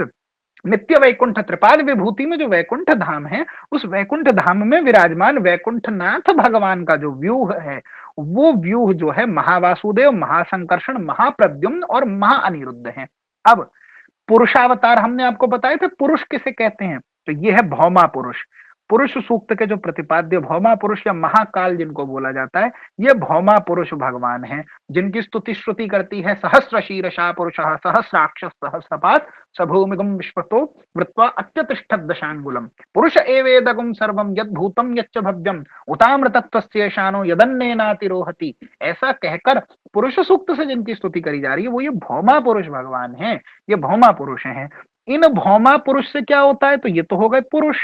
नित्य वैकुंठ त्रिपाद विभूति में जो वैकुंठ धाम है, उस वैकुंठ धाम में विराजमान वैकुंठनाथ भगवान का जो व्यू है वो व्यू जो है महावासुदेव, महासंकर्षण, महाप्रद्युम्न और महाअनिरुद्ध है। अब पुरुषावतार हमने आपको बताए थे, पुरुष किसे कहते हैं? तो ये है भौमा पुरुष। पुरुष सूक्त के जो प्रतिपाद्य भौमा पुरुष या महाकाल जिनको बोला जाता है, ये भौमा पुरुष भगवान है, जिनकी स्तुति श्रुति करती है सहस्र शीर्षा पुरुष सहस्राक्ष सहस्रपात सभूमिगम विश्वतो वृत्वा अत्यतिष्ठत् दशांगुलम पुरुष एवेदगुम सर्वम यद भूतम यच्च भव्यम उतामृतत्वस्येषानो यदन्नेनातिरोहति। ऐसा कहकर पुरुष सूक्त से जिनकी स्तुति करी जा रही है वो ये भौमा पुरुष भगवान है, ये भौमा पुरुष हैं। इन भौमा पुरुष से क्या होता है? तो ये तो हो गए पुरुष,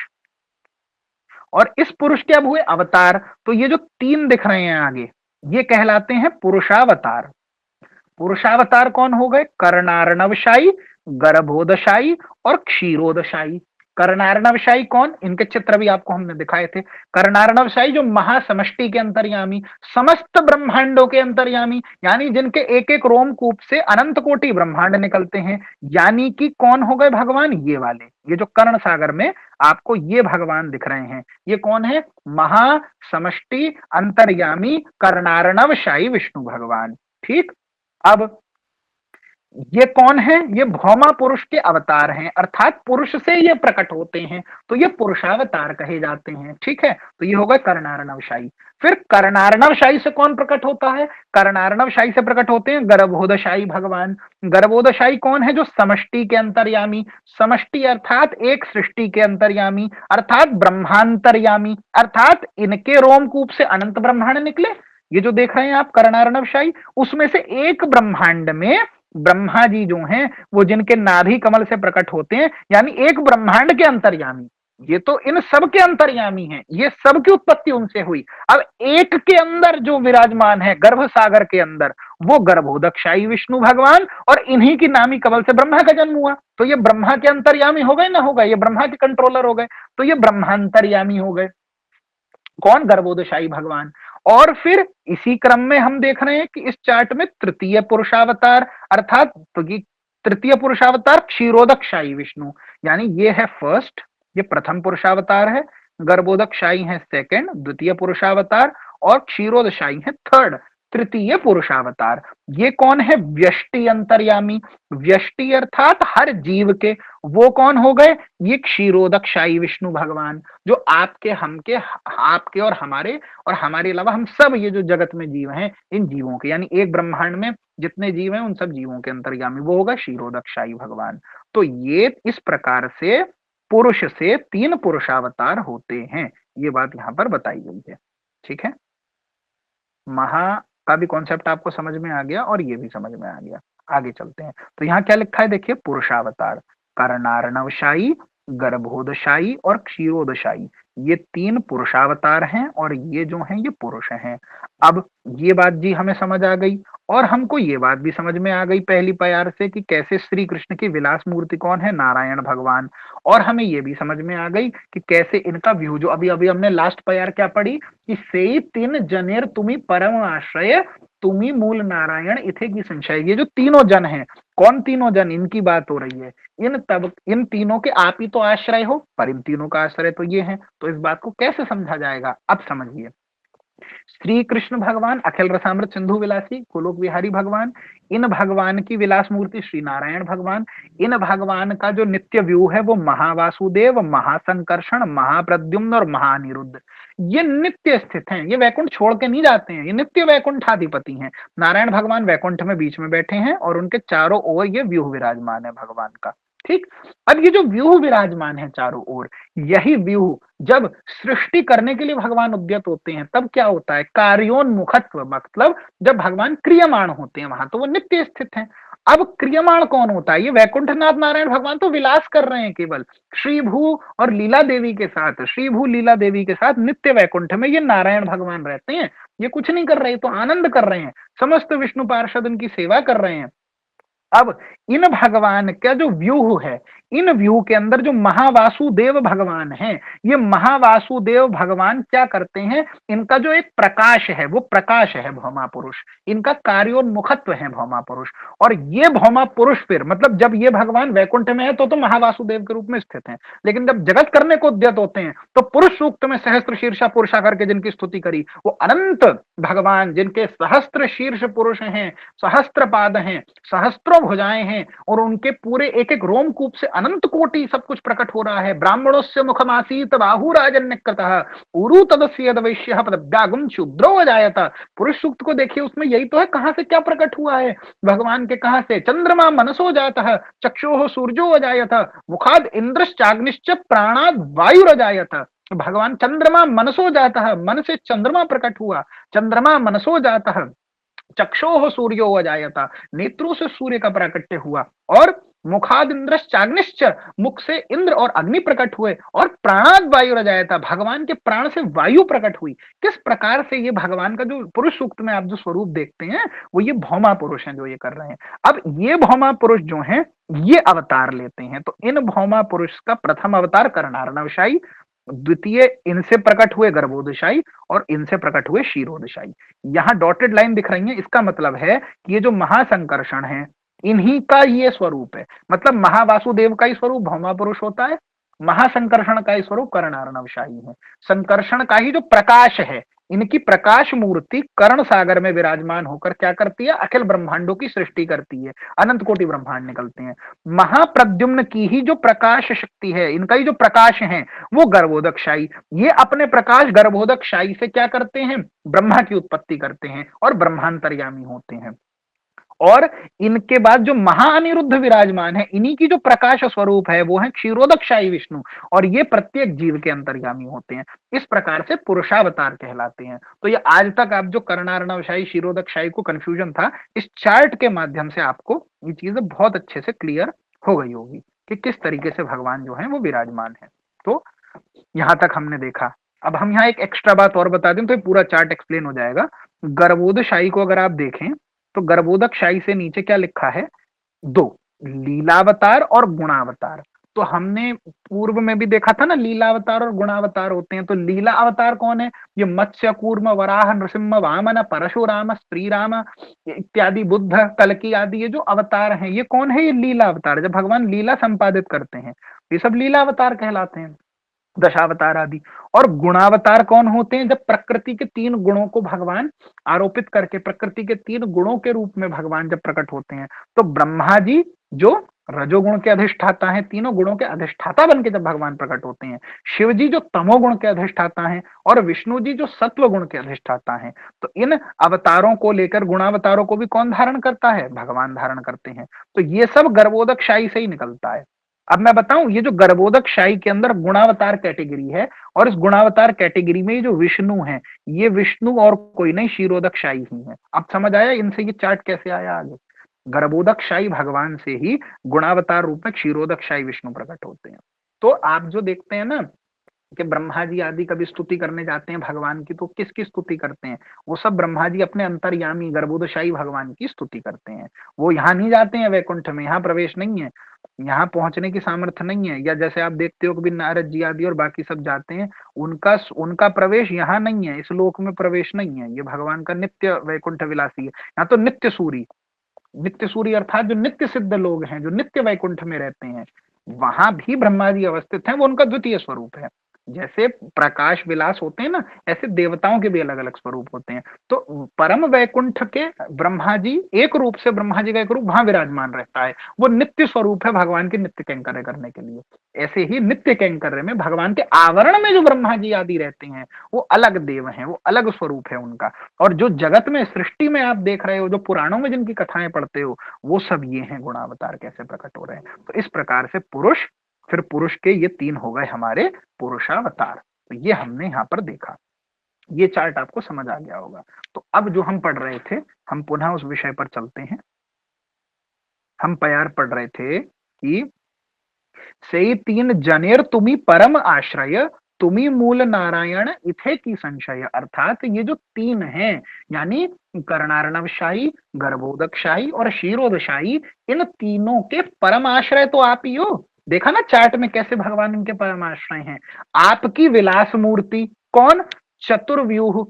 और इस पुरुष के अब हुए अवतार। तो ये जो तीन दिख रहे हैं आगे ये कहलाते हैं पुरुषावतार। पुरुषावतार कौन हो गए? कर्णार्णवशाई, गर्भोदशाई और क्षीरोदशाई। कर्णार्णवशाई कौन? इनके चित्र भी आपको हमने दिखाए थे। कर्णार्णवशाई जो महासमष्टि के अंतर्यामी, समस्त ब्रह्मांडों के अंतर्यामी, यानी जिनके एक एक रोमकूप से अनंत कोटि ब्रह्मांड निकलते हैं, यानी कि कौन हो गए भगवान? ये वाले, ये जो कर्ण सागर में आपको ये भगवान दिख रहे हैं, ये कौन है? महासमष्टि अंतर्यामी कर्णार्णवशाई विष्णु भगवान। ठीक। अब ये कौन है? ये भौमा पुरुष के अवतार हैं, अर्थात पुरुष से ये प्रकट होते हैं, तो ये पुरुषावतार कहे जाते हैं। ठीक है, तो ये होगा कर्णार्णवशाई। फिर कर्णार्णवशाई से कौन प्रकट होता है? कर्णार्णवशाई से प्रकट होते हैं गर्भोदशाई भगवान। गर्भोदशाई कौन है? जो समष्टि के अंतर्यामी, समष्टि अर्थात एक सृष्टि के अंतर्यामी, अर्थात ब्रह्मांतर्यामी, अर्थात इनके रोमकूप से अनंत ब्रह्मांड निकले। ये जो देख रहे हैं आप कर्णार्णवशाई, उसमें से एक ब्रह्मांड में ब्रह्मा जी जो हैं वो जिनके नाभि कमल से प्रकट होते हैं, यानी एक ब्रह्मांड के अंतर्यामी, ये तो इन सब के अंतर्यामी हैं, ये सब की उत्पत्ति उनसे हुई। अब एक के अंदर जो विराजमान है गर्भ सागर के अंदर, वो गर्भोदक्षाई विष्णु भगवान, और इन्हीं की नामी कमल से ब्रह्मा का जन्म हुआ, तो ये ब्रह्मा के अंतर्यामी हो गए ना, हो गए, ये ब्रह्मा के कंट्रोलर हो गए, तो ये ब्रह्मांतर्यामी हो गए। कौन? गर्भोदशाई भगवान। और फिर इसी क्रम में हम देख रहे हैं कि इस चार्ट में तृतीय पुरुषावतार, अर्थात तो ये तृतीय पुरुषावतार क्षीरोदकशाही विष्णु, यानी ये है फर्स्ट, ये प्रथम पुरुषावतार है, गर्भोदकशाही है सेकंड द्वितीय पुरुषावतार, और क्षीरोदशाही है थर्ड तृतीय पुरुषावतार। ये कौन है? व्यष्टि अंतर्यामी, व्यष्टि अर्थात हर जीव के, वो कौन हो गए? ये क्षीरोदकशाही विष्णु भगवान, जो आपके, हमके, आपके और हमारे अलावा हम सब ये जो जगत में जीव हैं, इन जीवों के, यानी एक ब्रह्मांड में जितने जीव हैं उन सब जीवों के अंतर्यामी, वो होगा क्षीरोदकशाही भगवान। तो ये इस प्रकार से पुरुष से 3 पुरुषावतार होते हैं, ये बात यहां पर बताई गई है। ठीक है, महा का भी कॉन्सेप्ट आपको समझ में आ गया और ये भी समझ में आ गया। आगे चलते हैं, तो यहाँ क्या लिखा है देखिए, पुरुषावतार कर्णार्णवशाई, गर्भोदशाई और क्षीरोदशाई, ये 3 पुरुषावतार हैं और ये जो हैं ये पुरुष हैं। अब ये बात जी हमें समझ आ गई, और हमको ये बात भी समझ में आ गई पहली प्यार से कि कैसे श्री कृष्ण की विलास मूर्ति कौन है? नारायण भगवान। और हमें ये भी समझ में आ गई कि कैसे इनका व्यू, जो अभी अभी हमने लास्ट प्यार क्या पढ़ी कि से 3 जनेर तुम्ही परम आश्रय, तुम्ही मूल नारायण इथे की संशय। ये जो तीनों जन हैं, कौन तीनों जन? इनकी बात हो रही है। इन तीनों के आप ही तो आश्रय हो, पर इन तीनों का आश्रय तो ये है। तो इस बात को कैसे समझा जाएगा? अब समझिए, श्री कृष्ण भगवान अखिल रसामृत सिंधु विलासी गोलोक विहारी भगवान, इन भगवान की विलास मूर्ति श्री नारायण भगवान, इन भगवान का जो नित्य व्यू है वो महावासुदेव, महासंकर्षण, महाप्रद्युम्न और महानिरुद्ध, ये नित्य स्थित हैं, ये वैकुंठ छोड़ के नहीं जाते हैं, ये नित्य वैकुंठाधिपति हैं। नारायण भगवान वैकुंठ में बीच में बैठे हैं और उनके चारों ओर ये व्यू विराजमान है भगवान का। ठीक। अब ये जो व्यूह विराजमान है चारों ओर, यही व्यूह जब सृष्टि करने के लिए भगवान उद्यत होते हैं तब क्या होता है? कार्योन्मुखत्व, मतलब जब भगवान क्रियमाण होते हैं वहां तो वो नित्य स्थित हैं। अब क्रियमाण कौन होता है? ये वैकुंठनाथ नारायण भगवान तो विलास कर रहे हैं केवल श्रीभू और लीला देवी के साथ, श्रीभू लीला देवी के साथ नित्य वैकुंठ में ये नारायण भगवान रहते हैं। ये कुछ नहीं कर रहे, तो आनंद कर रहे हैं, समस्त विष्णु पार्षद उनकी सेवा कर रहे हैं। अब इन भगवान का जो व्यू है, इन व्यू के अंदर जो महावासुदेव भगवान हैं, ये महावासुदेव भगवान क्या करते हैं? इनका जो एक प्रकाश है वो प्रकाश है भौमा पुरुष, इनका कार्योन्मुखत्व है भौमा पुरुष। और ये भौमा पुरुष फिर मतलब जब ये भगवान वैकुंठ में है तो महावासुदेव के रूप में स्थित हैं, लेकिन जब जगत करने को उद्यत होते हैं तो पुरुष सूक्त में सहस्त्र शीर्षा पुरुषा करके जिनकी स्तुति करी, वो अनंत भगवान जिनके सहस्त्र शीर्ष पुरुष हैं, सहस्त्र पाद हैं, सहस्त्रों भुजाएं हैं, और उनके पूरे एक एक रोमकूप से अनंत कोटि सब कुछ प्रकट हो रहा है। ब्राह्मणोस्य मुखमासीत बाहुराजन्यकृतः उरु तदस्य यदवैश्यः पदव्यागम शूद्रो अजायत। पुरुष सूक्त को देखिए, उसमें यही तो है, कहां से क्या प्रकट हुआ है भगवान के? कहां से? चंद्रमा मनसो जातः चक्षुः सूर्यो अजायत मुखाद इंद्रश्चाग्निश्च प्राणाद वायुरजायत। भगवान चंद्रमा मनसो जातः, मन से चंद्रमा प्रकट हुआ, चंद्रमा मनसो जातः चक्षोह सूर्यो अजायता, नेत्रों से सूर्य का प्राकट्य हुआ, और मुखाद इंद्रश्चाग्निश्च, मुख से इंद्र और अग्नि प्रकट हुए, और प्राणाद वायु रजायता, भगवान के प्राण से वायु प्रकट हुई। किस प्रकार से ये भगवान का जो पुरुष सूक्त में आप जो स्वरूप देखते हैं वो ये भौमा पुरुष हैं जो ये कर रहे हैं। अब ये भौमा पुरुष जो हैं ये अवतार लेते हैं, तो इन भौमा पुरुष का प्रथम अवतार कर्णार्णवशाई, द्वितीय इनसे प्रकट हुए गर्भोदशाई, और इनसे प्रकट हुए क्षीरोदशाई। यहाँ डॉटेड लाइन दिख रही है, इसका मतलब है कि ये जो महासंकर्षण है इन्हीं का ये स्वरूप है। मतलब महावासुदेव का ही स्वरूप भौमा पुरुष होता है, महासंकर्षण का ही स्वरूप कर्णार्णवशाही है। संकर्षण का ही जो प्रकाश है, इनकी प्रकाश मूर्ति कर्ण सागर में विराजमान होकर क्या करती है, अखिल ब्रह्मांडों की सृष्टि करती है, अनंत कोटि ब्रह्मांड निकलते हैं। महाप्रद्युम्न की ही जो प्रकाश शक्ति है, इनका ही जो प्रकाश है वो गर्भोदकशाही, ये अपने प्रकाश गर्भोदकशाही से क्या करते हैं, ब्रह्मा की उत्पत्ति करते हैं और ब्रह्मांतर्यामी होते हैं। और इनके बाद जो महाअनिरुद्ध विराजमान है, इन्हीं की जो प्रकाश स्वरूप है वो है क्षीरोदकशाही विष्णु, और ये प्रत्येक जीव के अंतर्यामी होते हैं। इस प्रकार से पुरुषावतार कहलाते हैं। तो ये आज तक आप जो कर्णार्णवशाही क्षीरोदकशाही को कंफ्यूजन था, इस चार्ट के माध्यम से आपको ये चीजें बहुत अच्छे से क्लियर हो गई होगी कि किस तरीके से भगवान जो है वो विराजमान है। तो यहां तक हमने देखा। अब हम यहाँ एक एक्स्ट्रा बात और बता दें तो ये पूरा चार्ट एक्सप्लेन हो जाएगा। गर्भोदशाही को अगर आप देखें तो गर्भोदकशाही से नीचे क्या लिखा है, दो, लीलावतार और गुणावतार। तो हमने पूर्व में भी देखा था ना, लीलावतार और गुणावतार होते हैं। तो लीला अवतार कौन है, ये मत्स्य कूर्म वराह नृसिंह वामन परशुराम श्रीराम इत्यादि बुद्ध कल्कि आदि ये जो अवतार हैं ये कौन है, ये लीला अवतार। जब भगवान लीला संपादित करते हैं ये सब लीला अवतार कहलाते हैं, दशावतार आदि। और गुणावतार कौन होते हैं, जब प्रकृति के तीन गुणों को भगवान आरोपित करके प्रकृति के तीन गुणों के रूप में भगवान जब प्रकट होते हैं, तो ब्रह्मा जी जो रजोगुण के अधिष्ठाता हैं, तीनों गुणों के अधिष्ठाता बन के जब भगवान प्रकट होते हैं, शिव जी जो तमोगुण के अधिष्ठाता हैं, और विष्णु जी जो सत्व गुण के अधिष्ठाता हैं। तो इन अवतारों को लेकर गुणावतारों को भी कौन धारण करता है, भगवान धारण करते हैं। तो ये सब गर्भोदकशाही से ही निकलता है। अब मैं बताऊं, ये जो गर्भोदकशाही के अंदर गुणावतार कैटेगरी है, और इस गुणावतार कैटेगरी में ये जो विष्णु है, ये विष्णु और कोई नहीं क्षीरोदकशाही ही है। अब समझ आया इनसे ये चार्ट कैसे आया आगे। गर्भोदकशाही भगवान से ही गुणावतार रूप में क्षीरोदकशाही विष्णु प्रकट होते हैं। तो आप जो देखते हैं ना कि ब्रह्मा जी आदि कभी स्तुति करने जाते हैं भगवान की, तो किसकी स्तुति करते हैं, वो सब ब्रह्मा जी अपने अंतर्यामी गर्भोदशाही भगवान की स्तुति करते हैं। वो यहाँ नहीं जाते हैं वैकुंठ में, यहाँ प्रवेश नहीं है, यहाँ पहुंचने की सामर्थ्य नहीं है। या जैसे आप देखते हो कि नारद जी आदि और बाकी सब जाते हैं, उनका उनका प्रवेश यहाँ नहीं है, इस लोक में प्रवेश नहीं है। ये भगवान का नित्य वैकुंठ विलासी है। यहाँ तो नित्य सूरी, नित्य सूरी अर्थात जो नित्य सिद्ध लोग हैं, जो नित्य वैकुंठ में रहते हैं, वहां भी ब्रह्मा जी अवस्थित हैं, वो उनका द्वितीय स्वरूप है। जैसे प्रकाश विलास होते हैं ना, ऐसे देवताओं के भी अलग अलग स्वरूप होते हैं। तो परम वैकुंठ के ब्रह्मा जी एक रूप से, ब्रह्मा जी का एक रूप वहां विराजमान रहता है, वो नित्य स्वरूप है भगवान के नित्य कैंकर्य करने के लिए। ऐसे ही नित्य कैंकर्य में भगवान के आवरण में जो ब्रह्मा जी आदि रहते हैं वो अलग देव हैं, वो अलग स्वरूप है उनका। और जो जगत में सृष्टि में आप देख रहे हो, जो पुराणों में जिनकी कथाएं पढ़ते हो, वो सब ये हैं गुणावतार कैसे प्रकट हो रहे हैं। तो इस प्रकार से पुरुष, फिर पुरुष के ये तीन हो गए हमारे पुरुषावतार। तो ये हमने यहाँ पर देखा, ये चार्ट आपको समझ आ गया होगा। तो अब जो हम पढ़ रहे थे, हम पुनः उस विषय पर चलते हैं। हम प्यार पढ़ रहे थे कि से तीन जनेर तुम्ही परम आश्रय, तुम्ही मूल नारायण इथे की संशय। अर्थात ये जो तीन हैं, यानी कर्णार्णवशाही, गर्भोदकशाही और क्षीरोदशाही, इन तीनों के परम आश्रय तो आप ही हो। देखा ना चार्ट में कैसे भगवान इनके परम आश्रय हैं। आपकी विलास मूर्ति कौन, चतुर्व्यूह,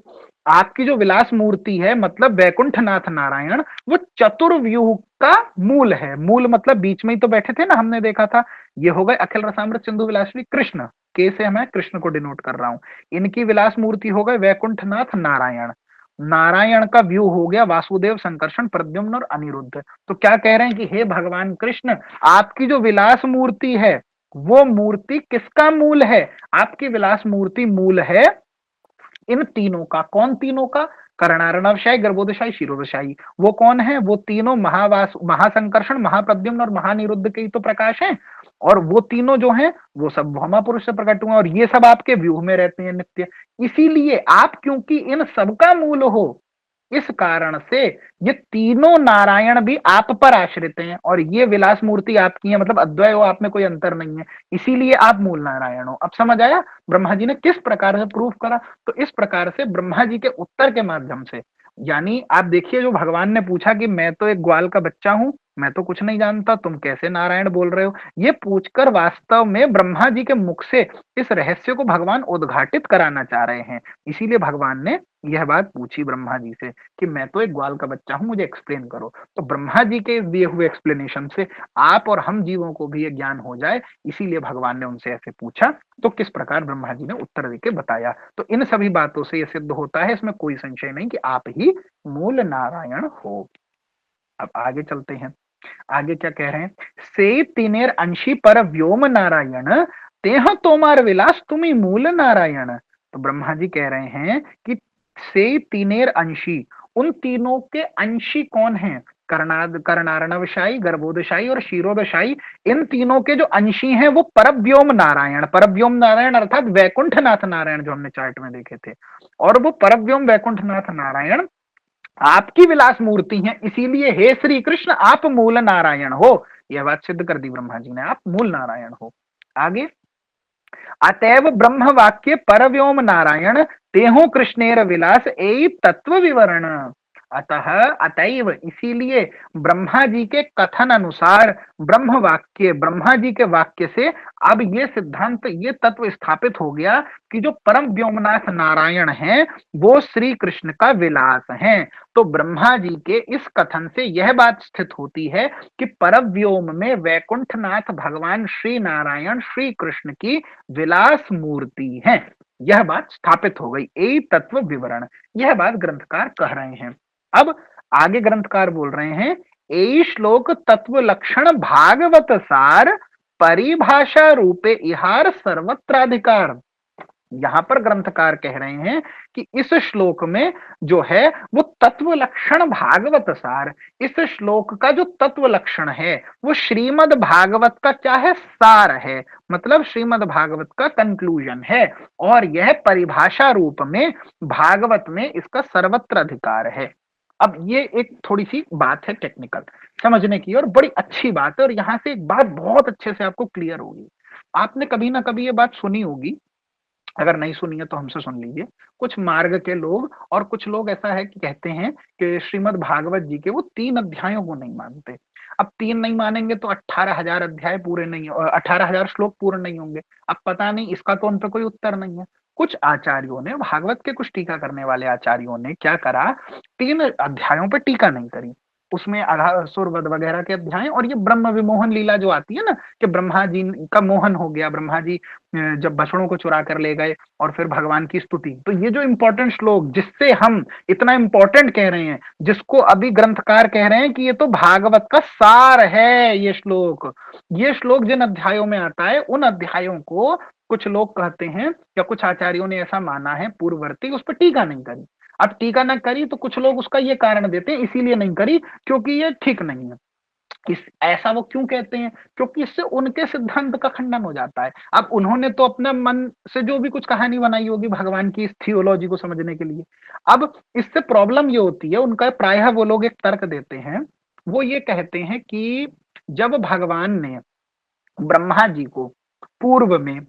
आपकी जो विलास मूर्ति है मतलब वैकुंठनाथ नारायण, वो चतुर्व्यूह का मूल है। मूल मतलब बीच में ही तो बैठे थे ना, हमने देखा था। ये हो गए अखिल रसामृत सिंधु विलासवी कृष्ण, के से मैं कृष्ण को डिनोट कर रहा हूं। इनकी विलास मूर्ति हो गए वैकुंठनाथ नारायण। नारायण का व्यू हो गया वासुदेव, संकर्षण, प्रद्युम्न और अनिरुद्ध। तो क्या कह रहे हैं कि हे भगवान कृष्ण, आपकी जो विलास मूर्ति है वो मूर्ति किसका मूल है, आपकी विलास मूर्ति मूल है इन तीनों का। कौन तीनों का, कर्णार्णवशाही, गर्भोदशाही, क्षीरोदशाही। वो कौन है, वो तीनों महावास, महासंकर्षण, महाप्रद्युम्न और महानिरुद्ध के ही तो प्रकाश हैं। और वो तीनों जो हैं वो सब भौमा पुरुष से प्रकट हुए, और ये सब आपके व्यूह में रहते हैं नित्य। इसीलिए आप क्योंकि इन सबका मूल हो, इस कारण से ये तीनों नारायण भी आप पर आश्रित हैं और ये विलास मूर्ति आपकी है, मतलब अद्वय हो, आप में कोई अंतर नहीं है, इसीलिए आप मूल नारायण हो। अब समझ आया ब्रह्मा जी ने किस प्रकार से प्रूफ करा? तो इस प्रकार से ब्रह्मा जी के उत्तर के माध्यम से, यानी आप देखिए, जो भगवान ने पूछा कि मैं तो एक ग्वाल का बच्चा हूं, मैं तो कुछ नहीं जानता, तुम कैसे नारायण बोल रहे हो, ये पूछकर वास्तव में ब्रह्मा जी के मुख से इस रहस्य को भगवान उद्घाटित कराना चाह रहे हैं। इसीलिए भगवान ने यह बात पूछी ब्रह्मा जी से कि मैं तो एक ग्वाल का बच्चा हूं, मुझे एक्सप्लेन करो। तो ब्रह्मा जी के दिए हुए एक्सप्लेनेशन से आप और हम जीवों को भी ये ज्ञान हो जाए, इसीलिए भगवान ने उनसे ऐसे पूछा। तो किस प्रकार ब्रह्मा जी ने उत्तर देके बताया। तो इन सभी बातों से यह सिद्ध होता है, इसमें कोई संशय नहीं कि आप ही मूल नारायण हो। अब आगे चलते हैं, आगे क्या कह रहे हैं? से तीनेर अंशी पर व्योम नारायण, तेह तोमार विलास तुम्ही मूल नारायण। तो ब्रह्मा जी कह रहे हैं कि से तीनेर अंशी, उन तीनों के अंशी कौन हैं? कर्णार्णवशाई, गर्भोदशाई और क्षीरोदशाई, इन तीनों के जो अंशी हैं वो परव्योम नारायण, परव्योम नारायण अर्थात वैकुंठनाथ नारायण, जो हमने चार्ट में देखे थे। और वो परव्योम वैकुंठनाथ नारायण आपकी विलास मूर्ति है, इसीलिए हे श्री कृष्ण आप मूल नारायण हो। यह बात सिद्ध कर दी ब्रह्मा जी ने, आप मूल नारायण हो। आगे, अतएव ब्रह्म वाक्य परव्योम नारायण, तेहो कृष्णेर विलास ए तत्व विवरण। अतः अतएव इसीलिए ब्रह्मा जी के कथन अनुसार, ब्रह्म वाक्य, ब्रह्मा जी के वाक्य से अब ये सिद्धांत, ये तत्व स्थापित हो गया कि जो परम व्योमनाथ नारायण हैं वो श्री कृष्ण का विलास हैं। तो ब्रह्मा जी के इस कथन से यह बात स्थित होती है कि परव्योम में वैकुंठनाथ भगवान श्री नारायण श्री कृष्ण की विलास मूर्ति है। यह बात स्थापित हो गई, ए तत्व विवरण, यह बात ग्रंथकार कह रहे हैं। अब आगे ग्रंथकार बोल रहे हैं, ए श्लोक तत्व लक्षण भागवत सार, परिभाषा रूपे इहार सर्वत्राधिकार। यहां पर ग्रंथकार कह रहे हैं कि इस श्लोक में जो है वो तत्व लक्षण भागवत सार, इस श्लोक का जो तत्व लक्षण है वो श्रीमद् भागवत का क्या है? सार है, मतलब श्रीमद् भागवत का कंक्लूजन है। और यह परिभाषा रूप में भागवत में इसका सर्वत्र अधिकार है। अब ये एक थोड़ी सी बात है टेक्निकल समझने की, और बड़ी अच्छी बात है, और यहां से एक बात बहुत अच्छे से आपको क्लियर होगी। आपने कभी ना कभी ये बात सुनी होगी, अगर नहीं सुनी है तो हमसे सुन लीजिए। कुछ मार्ग के लोग और कुछ लोग ऐसा है कि कहते हैं कि श्रीमद् भागवत जी के वो 3 अध्यायों को नहीं मानते। अब 3 नहीं मानेंगे तो 18,000 अध्याय पूरे नहीं, 18,000 श्लोक पूरे नहीं होंगे। अब पता नहीं, इसका तो उन पर कोई उत्तर नहीं है। कुछ आचार्यों ने, भागवत के कुछ टीका करने वाले आचार्यों ने क्या करा, 3 अध्यायों पर टीका नहीं करी। उसमें सुरवध वगैरह के अध्याय और ये ब्रह्म विमोहन लीला जो आती है ना, कि ब्रह्मा जी का मोहन हो गया, ब्रह्मा जी जब बछड़ों को चुरा कर ले गए और फिर भगवान की स्तुति, तो ये जो इंपॉर्टेंट श्लोक जिससे हम इतना इंपॉर्टेंट कह रहे हैं, जिसको अभी ग्रंथकार कह रहे हैं कि ये तो भागवत का सार है, ये श्लोक जिन अध्यायों में आता है उन अध्यायों को कुछ लोग कहते हैं या कुछ आचार्यों ने ऐसा माना है पूर्ववर्ती, उस पर टीका नहीं करी। अब टीका न करी तो कुछ लोग उसका ये कारण देते हैं इसीलिए नहीं करी क्योंकि ये ठीक नहीं है। ऐसा वो क्यों कहते हैं? क्योंकि इससे उनके सिद्धांत का खंडन हो जाता है। अब उन्होंने तो अपने मन से जो भी कुछ कहानी बनाई होगी भगवान की इस थियोलॉजी को समझने के लिए। अब इससे प्रॉब्लम ये होती है, उनका प्रायः वो लोग एक तर्क देते हैं, वो ये कहते हैं कि जब भगवान ने ब्रह्मा जी को पूर्व में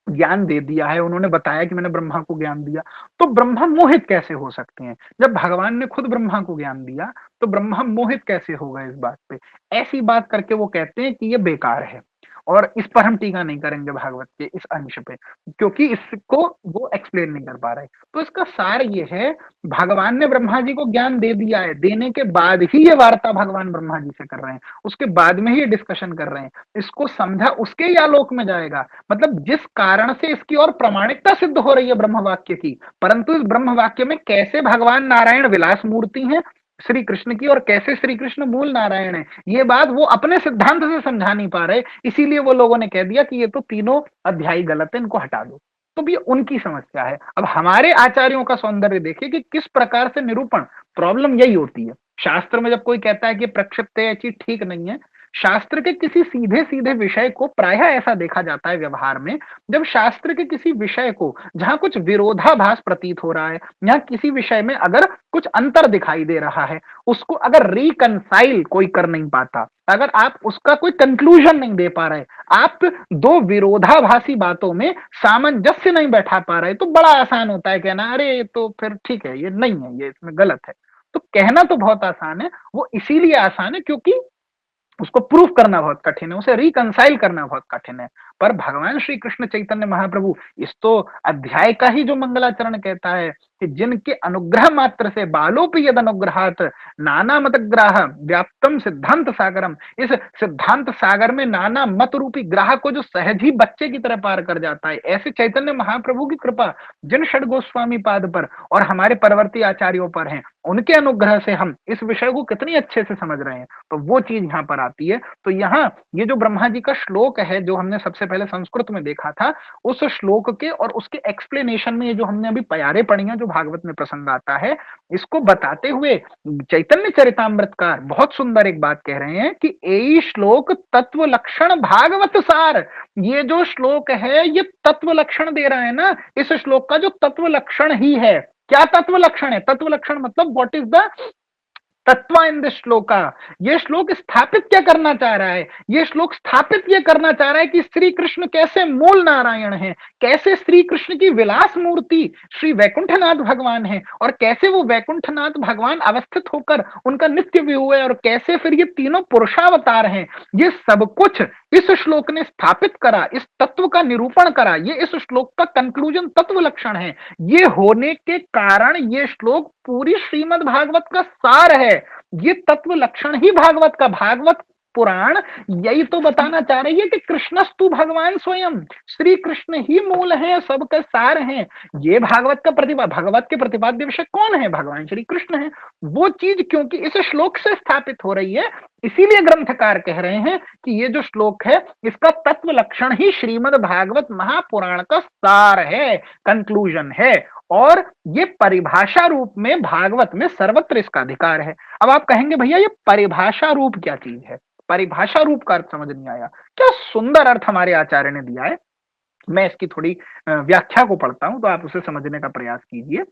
ज्ञान दे दिया है, उन्होंने बताया कि मैंने ब्रह्मा को ज्ञान दिया, तो ब्रह्मा मोहित कैसे हो सकते हैं? जब भगवान ने खुद ब्रह्मा को ज्ञान दिया तो ब्रह्मा मोहित कैसे होगा इस बात पे? ऐसी बात करके वो कहते हैं कि ये बेकार है, और इस पर हम टीका नहीं करेंगे भागवत के इस अंश पे, क्योंकि इसको वो एक्सप्लेन नहीं कर पा रहे। तो इसका सार ये है, भगवान ने ब्रह्मा जी को ज्ञान दे दिया है, देने के बाद ही ये वार्ता भगवान ब्रह्मा जी से कर रहे हैं, उसके बाद में ही डिस्कशन कर रहे हैं। इसको समझा उसके ही आलोक में जाएगा, मतलब जिस कारण से इसकी और प्रामाणिकता सिद्ध हो रही है ब्रह्म वाक्य की, परंतु इस ब्रह्म वाक्य में कैसे भगवान नारायण विलास मूर्ति है श्री कृष्ण की और कैसे श्री कृष्ण मूल नारायण है, ये बात वो अपने सिद्धांत से समझा नहीं पा रहे, इसीलिए वो लोगों ने कह दिया कि ये तो तीनों अध्याय गलत है, इनको हटा दो। तो भी उनकी समस्या है। अब हमारे आचार्यों का सौंदर्य देखिए कि किस प्रकार से निरूपण, प्रॉब्लम यही होती है शास्त्र में जब कोई कहता है कि प्रक्षिप्त है, चीज ठीक नहीं है, शास्त्र के किसी सीधे सीधे विषय को प्रायः ऐसा देखा जाता है व्यवहार में, जब शास्त्र के किसी विषय को जहां कुछ विरोधाभास प्रतीत हो रहा है या किसी विषय में अगर कुछ अंतर दिखाई दे रहा है, उसको अगर रिकंसाइल कोई कर नहीं पाता, अगर आप उसका कोई कंक्लूजन नहीं दे पा रहे, आप दो विरोधाभासी बातों में सामंजस्य नहीं बैठा पा रहे, तो बड़ा आसान होता है कहना अरे ये तो फिर ठीक है, ये नहीं है, ये इसमें गलत है। तो कहना तो बहुत आसान है, वो इसीलिए आसान है क्योंकि उसको प्रूफ करना बहुत कठिन है, उसे रिकंसाइल करना बहुत कठिन है। पर भगवान श्री कृष्ण चैतन्य महाप्रभु इस तो अध्याय का ही जो मंगलाचरण कहता है कि जिनके अनुग्रह मात्र से बालोपि यद अनुग्रहात नाना मतग्राह व्याप्तम सिद्धांत सागरम, इस सिद्धांत सागर में नाना मत रूपी ग्राह को जो सहज ही बच्चे की तरह पार कर जाता है, ऐसे चैतन्य महाप्रभु की कृपा जिन षड गोस्वामी पाद पर और हमारे परवर्ती आचार्यों पर है, उनके अनुग्रह से हम इस विषय को कितनी अच्छे से समझ रहे हैं। तो वो चीज यहाँ पर आती है। तो यहाँ ये जो ब्रह्मा जी का श्लोक है जो हमने सबसे पहले संस्कृत में देखा था, उस श्लोक के और उसके एक्सप्लेनेशन में ये जो हमने अभी प्यारे पढ़ी हैं, जो भागवत में प्रसंग आता है, इसको बताते हुए चैतन्य चरितामृतकार बहुत सुंदर एक बात कह रहे हैं कि ए श्लोक तत्व लक्षण भागवत सार। ये जो श्लोक है ये तत्व लक्षण दे रहा है ना, इस श्लोक का जो तत्व लक्षण ही है। क्या तत्व लक्षण है? तत्व लक्षण मतलब व्हाट इज द तत्व इन दिस श्लोका। ये श्लोक स्थापित क्या करना चाह रहा है? ये श्लोक स्थापित ये करना चाह रहा है कि श्री कृष्ण कैसे मूल नारायण है, कैसे श्री कृष्ण की विलास मूर्ति श्री वैकुंठनाथ भगवान है, और कैसे वो वैकुंठनाथ भगवान अवस्थित होकर उनका नित्य विभू है, और कैसे फिर ये तीनों पुरुषावतार हैं। ये सब कुछ इस श्लोक ने स्थापित करा, इस तत्व का निरूपण करा। ये इस श्लोक का कंक्लूजन तत्व लक्षण है। ये होने के कारण ये श्लोक पूरी श्रीमद् भागवत का सार है। ये तत्व लक्षण ही भागवत का, भागवत पुराण यही तो बताना चाह रही है कि कृष्णस्तु भगवान स्वयं, श्री कृष्ण ही मूल है, सबका सार है। ये भागवत का भागवत के प्रतिपाद्य विषय कौन है? भगवान श्री कृष्ण है। वो चीज क्योंकि इस श्लोक से स्थापित हो रही है, इसीलिए ग्रंथकार कह रहे हैं कि ये जो श्लोक है इसका तत्व लक्षण ही श्रीमद् भागवत महापुराण का सार है, कंक्लूजन है। और ये परिभाषा रूप में भागवत में सर्वत्र इसका अधिकार है। अब आप कहेंगे भैया ये परिभाषा रूप क्या चीज है? परिभाषा रूप का अर्थ समझ नहीं आया। क्या सुंदर अर्थ हमारे आचार्य ने दिया है। मैं इसकी थोड़ी व्याख्या को पढ़ता हूं तो आप उसे समझने का प्रयास कीजिए।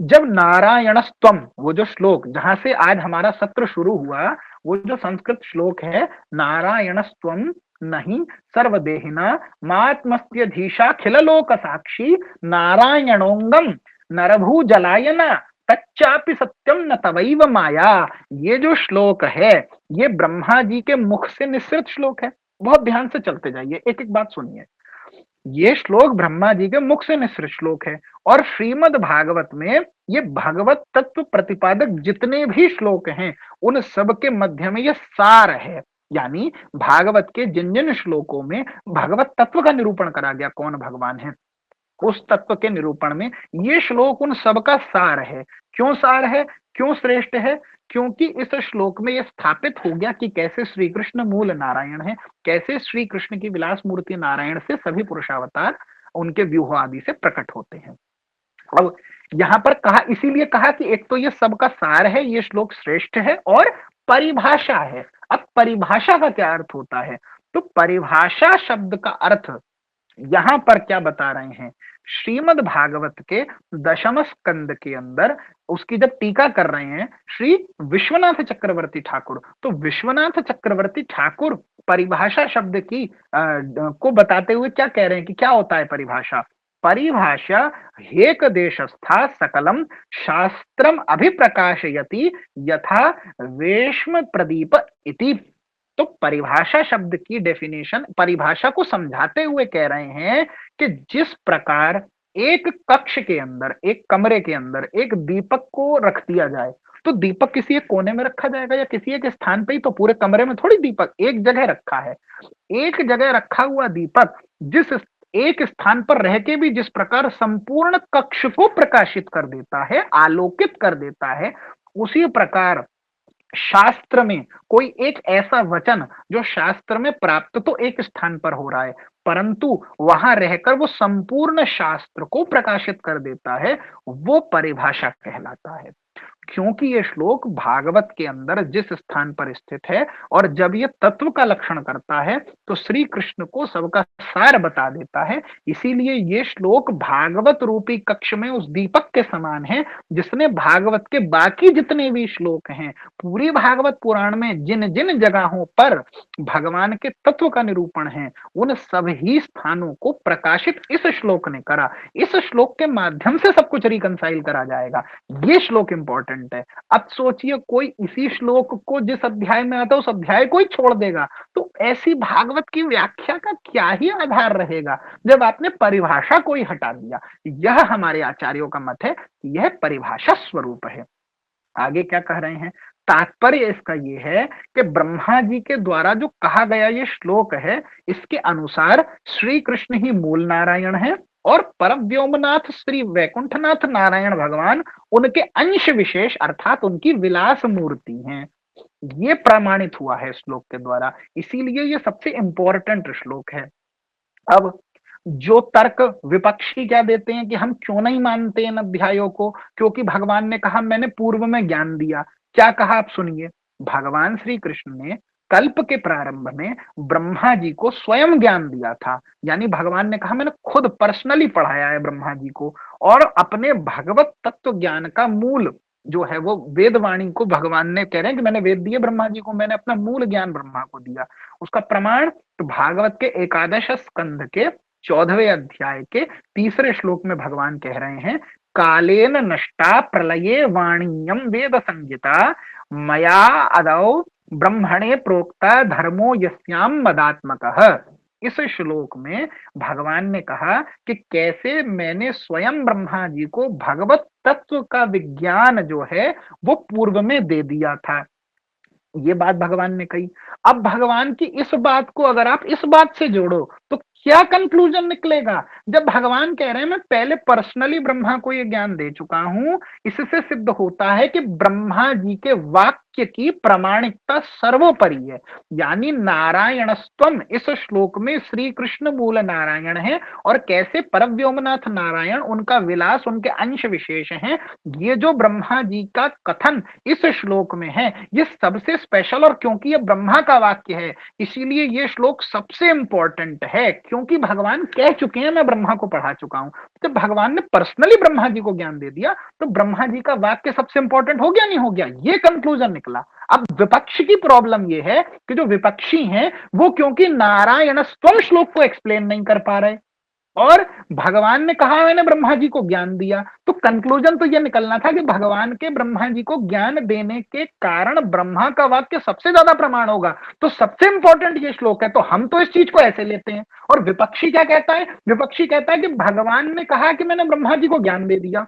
जब नारायणस्त्वम, वो जो श्लोक जहां से आज हमारा सत्र शुरू हुआ, वो जो संस्कृत श्लोक है, नारायणस्त्वम नहीं सर्वदेहिना मात्मस्त्यधीशाखिल लोक साक्षी नारायणोंगम नरभू जलायना तच्चापि सत्यम न तवैव माया। ये जो श्लोक है ये ब्रह्मा जी के मुख से निसृत श्लोक है। बहुत ध्यान से चलते जाइए, एक एक बात सुनिए। ये श्लोक ब्रह्मा जी के मुख से निसृत श्लोक है, और श्रीमद् भागवत में ये भगवत तत्व प्रतिपादक जितने भी श्लोक हैं उन सब के मध्य में ये सार है। यानी भागवत के जिन जिन श्लोकों में भगवत तत्व का निरूपण करा गया, कौन भगवान है, उस तत्व के निरूपण में ये श्लोक उन सबका सार है। क्यों सार है, क्यों श्रेष्ठ है? क्योंकि इस श्लोक में यह स्थापित हो गया कि कैसे श्री कृष्ण मूल नारायण है, कैसे श्री कृष्ण की विलास मूर्ति नारायण से सभी पुरुषावतार उनके व्यूह आदि से प्रकट होते हैं। अब यहां पर कहा, इसीलिए कहा कि एक तो ये सबका सार है, ये श्लोक श्रेष्ठ है, और परिभाषा है। अब परिभाषा का क्या अर्थ होता है? तो परिभाषा शब्द का अर्थ यहां पर क्या बता रहे हैं, श्रीमद् भागवत के दशम स्कंद के अंदर उसकी जब टीका कर रहे हैं श्री विश्वनाथ चक्रवर्ती ठाकुर, तो विश्वनाथ चक्रवर्ती ठाकुर परिभाषा शब्द की को बताते हुए क्या कह रहे हैं कि क्या होता है परिभाषा? परिभाषा हेक देशस्था सकलम शास्त्रम अभिप्रकाशयति यथा वेश्म प्रदीप इति। तो परिभाषा शब्द की डेफिनेशन, परिभाषा को समझाते हुए कह रहे हैं कि जिस प्रकार एक कक्ष के अंदर, एक कमरे के अंदर एक दीपक को रख दिया जाए, तो दीपक किसी एक कोने में रखा जाएगा या किसी एक स्थान पे ही? तो पूरे कमरे में थोड़ी दीपक एक जगह रखा है। एक जगह रखा हुआ दीपक जिस एक स्थान पर रह के भी जिस प्रकार संपूर्ण कक्ष को प्रकाशित कर देता है, आलोकित कर देता है, उसी प्रकार शास्त्र में कोई एक ऐसा वचन जो शास्त्र में प्राप्त तो एक स्थान पर हो रहा है, परंतु वहां रहकर वो संपूर्ण शास्त्र को प्रकाशित कर देता है, वो परिभाषा कहलाता है। क्योंकि ये श्लोक भागवत के अंदर जिस स्थान पर स्थित है और जब ये तत्व का लक्षण करता है तो श्री कृष्ण को सबका सार बता देता है। इसीलिए ये श्लोक भागवत रूपी कक्ष में उस दीपक के समान है जिसने भागवत के बाकी जितने भी श्लोक हैं, पूरी भागवत पुराण में जिन जिन जगहों पर भगवान के तत्व का निरूपण है, उन सभी स्थानों को प्रकाशित इस श्लोक ने करा। इस श्लोक के माध्यम से सब कुछ रिकंसाइल करा जाएगा। ये श्लोक इंपॉर्टेंट है। अब सोचिए कोई इसी श्लोक को जिस अध्याय में आता है उस अध्याय को ही छोड़ देगा तो ऐसी भागवत की व्याख्या का क्या ही आधार रहेगा जब आपने परिभाषा को ही हटा दिया। यह हमारे आचार्यों का मत है कि यह परिभाषा स्वरूप है। आगे क्या कह रहे हैं, तात्पर्य इसका यह है कि ब्रह्मा जी के द्वारा जो कहा गया ये श्लोक है, इसके अनुसार श्री कृष्ण ही मूल नारायण है और परव्योमनाथ श्री वैकुंठनाथ नारायण भगवान उनके अंश विशेष अर्थात उनकी विलास मूर्ति हैं। ये प्रमाणित हुआ है श्लोक के द्वारा, इसीलिए ये सबसे इंपॉर्टेंट श्लोक है। अब जो तर्क विपक्षी क्या देते हैं कि हम क्यों नहीं मानते इन अध्यायों को, क्योंकि भगवान ने कहा मैंने पूर्व में ज्ञान दिया। क्या कहा आप सुनिए, भगवान श्री कृष्ण ने कल्प के प्रारंभ में ब्रह्मा जी को स्वयं ज्ञान दिया था। यानी भगवान ने कहा मैंने खुद पर्सनली पढ़ाया है ब्रह्मा जी को, और अपने भगवत तत्व ज्ञान का मूल जो है वो वेदवाणी को भगवान ने कह रहे हैं कि मैंने वेद दिए ब्रह्मा जी को, मैंने अपना मूल ज्ञान ब्रह्मा को दिया। उसका प्रमाण तो भागवत के एकादश स्कंध के 14वें अध्याय के 3रे श्लोक में भगवान कह रहे हैं, कालेन नष्टा प्रलये वाणीयम वेद संहिता मया अदौ ब्रह्मणे प्रोक्ता धर्मो यस्याम मदात्मकः। इस श्लोक में भगवान ने कहा कि कैसे मैंने स्वयं ब्रह्मा जी को भगवत तत्व का विज्ञान जो है वो पूर्व में दे दिया था। ये बात भगवान ने कही। अब भगवान की इस बात को अगर आप इस बात से जोड़ो तो क्या कंक्लूजन निकलेगा, जब भगवान कह रहे हैं मैं पहले पर्सनली ब्रह्मा को ये ज्ञान दे चुका हूं, इससे सिद्ध होता है कि ब्रह्मा जी के वाक्य की प्रामाणिकता सर्वोपरि है। यानी नारायणस्त्वम इस श्लोक में श्री कृष्ण मूल नारायण है और कैसे परव्योमनाथ नारायण उनका विलास उनके अंश विशेष हैं। ये जो ब्रह्मा जी का कथन इस श्लोक में है ये सबसे स्पेशल, और क्योंकि ये ब्रह्मा का वाक्य है इसीलिए ये श्लोक सबसे इंपॉर्टेंट है, क्योंकि भगवान कह चुके हैं मैं ब्रह्मा को पढ़ा चुका हूं। तो भगवान ने पर्सनली ब्रह्मा जी को ज्ञान दे दिया तो ब्रह्मा जी का वाक्य सबसे इंपॉर्टेंट हो गया नहीं हो गया, ये कंक्लूजन निकला। अब विपक्ष की प्रॉब्लम ये है कि जो विपक्षी हैं वो क्योंकि नारायण स्वयं श्लोक को एक्सप्लेन नहीं कर पा रहे और भगवान ने कहा मैंने ब्रह्मा जी को ज्ञान दिया, तो कंक्लूजन तो यह निकलना था कि भगवान के ब्रह्मा जी को ज्ञान देने के कारण ब्रह्मा का वाक्य सबसे ज्यादा प्रमाण होगा, तो सबसे इंपॉर्टेंट ये श्लोक है। तो हम तो इस चीज को ऐसे लेते हैं। और विपक्षी क्या कहता है, विपक्षी कहता है कि भगवान ने कहा कि मैंने ब्रह्मा जी को ज्ञान दे दिया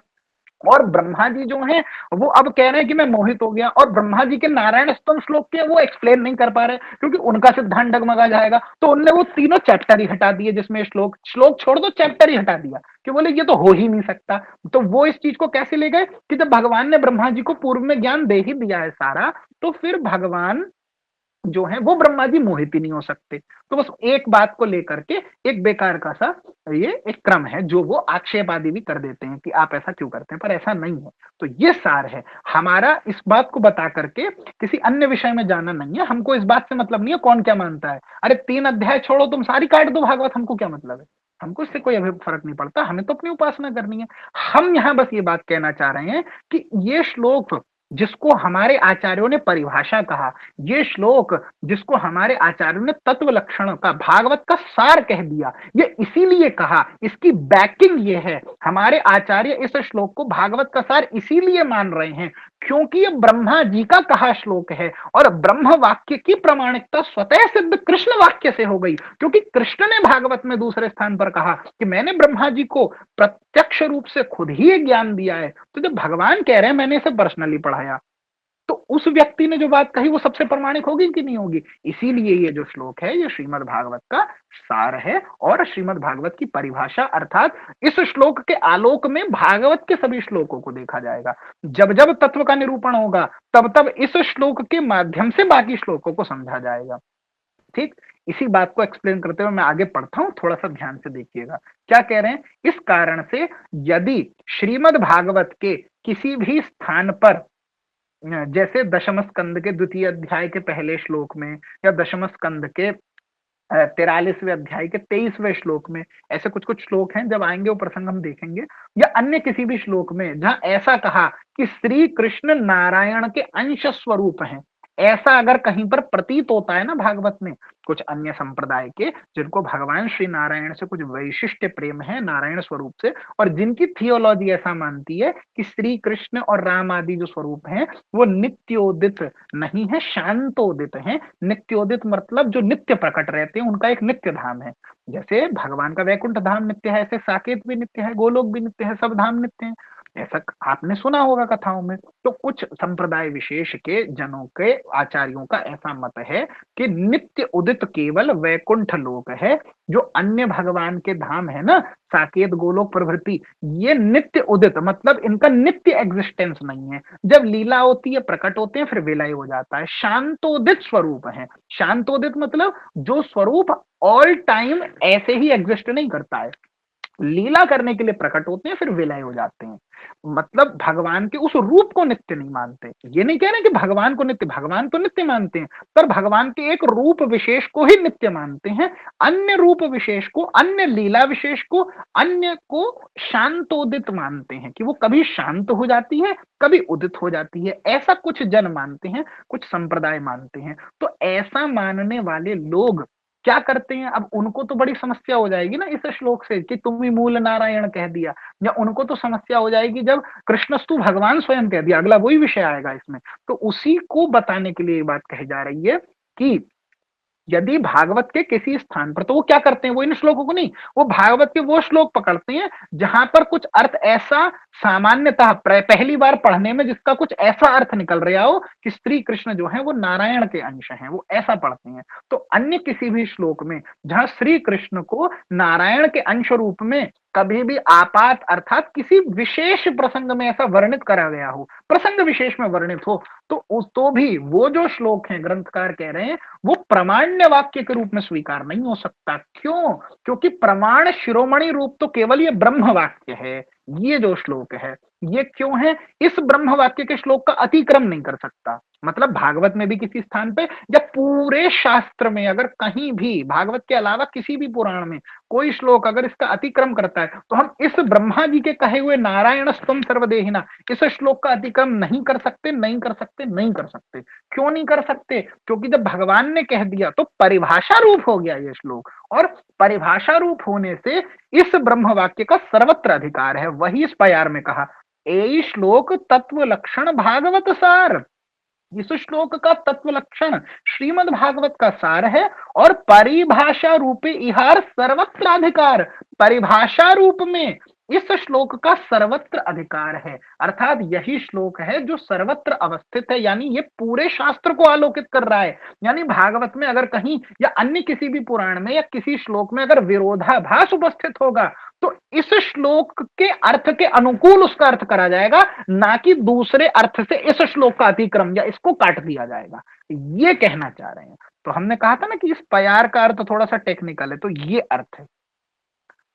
और ब्रह्मा जी जो हैं वो अब कह रहे हैं कि मैं मोहित हो गया, और ब्रह्मा जी के नारायण स्तंभ श्लोक के वो एक्सप्लेन नहीं कर पा रहे क्योंकि उनका सिद्धांत डगमगा जाएगा। तो उनने वो तीनों चैप्टर ही हटा दिए जिसमें श्लोक श्लोक छोड़ दो चैप्टर ही हटा दिया कि बोले ये तो हो ही नहीं सकता। तो वो इस चीज को कैसे ले गए कि जब भगवान ने ब्रह्मा जी को पूर्व में ज्ञान दे ही दिया है सारा, तो फिर भगवान जो है वो ब्रह्मा जी मोहित ही नहीं हो सकते। तो बस एक बात को लेकर के एक बेकार का सा ये एक क्रम है जो वो आक्षेप आदि भी कर देते हैं कि आप ऐसा क्यों करते हैं, पर ऐसा नहीं है। तो ये सार है हमारा, इस बात को बता करके किसी अन्य विषय में जाना नहीं है। हमको इस बात से मतलब नहीं है कौन क्या मानता है। अरे 3 अध्याय छोड़ो तुम सारी काट दो भागवत, हमको क्या मतलब है, हमको इससे कोई अभी फर्क नहीं पड़ता, हमें तो अपनी उपासना करनी है। हम यहाँ बस ये बात कहना चाह रहे हैं कि ये श्लोक जिसको हमारे आचार्यों ने परिभाषा कहा, ये श्लोक जिसको हमारे आचार्यों ने तत्व लक्षण का भागवत का सार कह दिया, ये इसीलिए कहा, इसकी बैकिंग ये है, हमारे आचार्य इस श्लोक को भागवत का सार इसीलिए मान रहे हैं क्योंकि ये ब्रह्मा जी का कहा श्लोक है और ब्रह्म वाक्य की प्रमाणिकता स्वतः सिद्ध कृष्ण वाक्य से हो गई, क्योंकि कृष्ण ने भागवत में दूसरे स्थान पर कहा कि मैंने ब्रह्मा जी को प्रत्यक्ष रूप से खुद ही ज्ञान दिया है। तो जब भगवान कह रहे हैं मैंने इसे पर्सनली पढ़ाया, तो उस व्यक्ति ने जो बात कही वो सबसे प्रमाणिक होगी कि नहीं होगी। इसीलिए ये जो श्लोक है ये श्रीमद् भागवत का सार है और श्रीमद् भागवत की परिभाषा, अर्थात इस श्लोक के आलोक में भागवत के सभी श्लोकों को देखा जाएगा। जब जब तत्व का निरूपण होगा तब तब इस श्लोक के माध्यम से बाकी श्लोकों को समझा जाएगा। ठीक, इसी बात को एक्सप्लेन करते हुए मैं आगे पढ़ता हूं, थोड़ा सा ध्यान से देखिएगा क्या कह रहे हैं। इस कारण से यदि श्रीमद् भागवत के किसी भी स्थान पर जैसे दशम स्कंद के द्वितीय अध्याय के पहले श्लोक में, या दशम स्कंद के 43वें अध्याय के 23वें श्लोक में, ऐसे कुछ कुछ श्लोक हैं, जब आएंगे वो प्रसंग हम देखेंगे, या अन्य किसी भी श्लोक में जहां ऐसा कहा कि श्री कृष्ण नारायण के अंश स्वरूप हैं, ऐसा अगर कहीं पर प्रतीत होता है ना भागवत में, कुछ अन्य संप्रदाय के जिनको भगवान श्री नारायण से कुछ वैशिष्ट प्रेम है नारायण स्वरूप से, और जिनकी थियोलॉजी ऐसा मानती है कि श्री कृष्ण और राम आदि जो स्वरूप हैं वो नित्योदित नहीं है, शांतोदित है। नित्योदित मतलब जो नित्य प्रकट रहते हैं, उनका एक नित्य धाम है। जैसे भगवान का वैकुंठ धाम नित्य है, ऐसे साकेत भी नित्य है, गोलोक भी नित्य है, सब धाम नित्य है। ऐसा आपने सुना होगा कथाओं में। तो कुछ संप्रदाय विशेष के जनों के आचार्यों का ऐसा मत है कि नित्य उदित केवल वैकुंठ लोक है, जो अन्य भगवान के धाम है ना, साकेत गोलोक प्रभृति, ये नित्य उदित मतलब इनका नित्य एग्जिस्टेंस नहीं है। जब लीला होती है, प्रकट होते हैं, फिर विलय हो जाता है। शांतोदित स्वरूप है। शांतोदित मतलब जो स्वरूप ऑल टाइम ऐसे ही एग्जिस्ट नहीं करता है, लीला करने के लिए प्रकट होते हैं, फिर विलय हो जाते हैं। मतलब भगवान के उस रूप को नित्य नहीं मानते। ये नहीं कह रहे कि भगवान को नित्य, भगवान तो नित्य मानते हैं, पर भगवान के एक रूप विशेष को ही नित्य मानते हैं। अन्य रूप विशेष को, अन्य लीला विशेष को, अन्य को शांतोदित मानते हैं कि वो कभी शांत हो जाती है, कभी उदित हो जाती है। ऐसा कुछ जन मानते हैं, कुछ संप्रदाय मानते हैं। तो ऐसा मानने वाले लोग क्या करते हैं, अब उनको तो बड़ी समस्या हो जाएगी ना इस श्लोक से कि तुम ही मूल नारायण कह दिया, या उनको तो समस्या हो जाएगी जब कृष्णस्तु भगवान स्वयं कह दिया, अगला वही विषय आएगा इसमें। तो उसी को बताने के लिए ये बात कही जा रही है कि यदि भागवत के किसी स्थान पर, तो वो क्या करते हैं, वो इन श्लोकों को नहीं, वो भागवत के वो श्लोक पकड़ते हैं जहां पर कुछ अर्थ ऐसा सामान्यतः पहली बार पढ़ने में जिसका कुछ ऐसा अर्थ निकल रहा हो कि श्री कृष्ण जो है वो नारायण के अंश हैं, वो ऐसा पढ़ते हैं। तो अन्य किसी भी श्लोक में जहां श्री कृष्ण को नारायण के अंश रूप में कभी भी आपात अर्थात किसी विशेष प्रसंग में ऐसा वर्णित करा गया हो, प्रसंग विशेष में वर्णित हो, तो भी वो जो श्लोक है ग्रंथकार कह रहे हैं वो प्रमाण्य वाक्य के रूप में स्वीकार नहीं हो सकता। क्यों? क्योंकि प्रमाण शिरोमणि रूप तो केवल ये ब्रह्म वाक्य है। ये जो श्लोक है ये क्यों है, इस ब्रह्म वाक्य के श्लोक का अतिक्रम नहीं कर सकता। मतलब भागवत में भी किसी स्थान पे या पूरे शास्त्र में अगर कहीं भी भागवत के अलावा किसी भी पुराण में कोई श्लोक अगर इसका अतिक्रम करता है, तो हम इस ब्रह्मा जी के कहे हुए नारायण स्तम सर्वदेहिना इस श्लोक का अतिक्रम नहीं कर सकते, नहीं कर सकते, नहीं कर सकते। क्यों नहीं कर सकते? क्योंकि जब भगवान ने कह दिया तो परिभाषा रूप हो गया ये श्लोक, और परिभाषा रूप होने से इस ब्रह्म वाक्य का सर्वत्र अधिकार है। वही इस प्यार में कहा, ए श्लोक तत्व लक्षण भागवत सार। इस श्लोक का तत्व लक्षण श्रीमद् भागवत का सार है, और परिभाषा रूपे इहार सर्वत्र अधिकार। परिभाषा रूप में इस श्लोक का सर्वत्र अधिकार है, अर्थात यही श्लोक है जो सर्वत्र अवस्थित है, यानी ये पूरे शास्त्र को आलोकित कर रहा है। यानी भागवत में अगर कहीं या अन्य किसी भी पुराण में या किसी श्लोक में अगर विरोधाभास उपस्थित होगा, तो इस श्लोक के अर्थ के अनुकूल उसका अर्थ करा जाएगा, ना कि दूसरे अर्थ से इस श्लोक का अतिक्रम या इसको काट दिया जाएगा। ये कहना चाह रहे हैं। तो हमने कहा था ना कि इस प्यार का अर्थ थोड़ा सा टेक्निकल है, तो ये अर्थ है।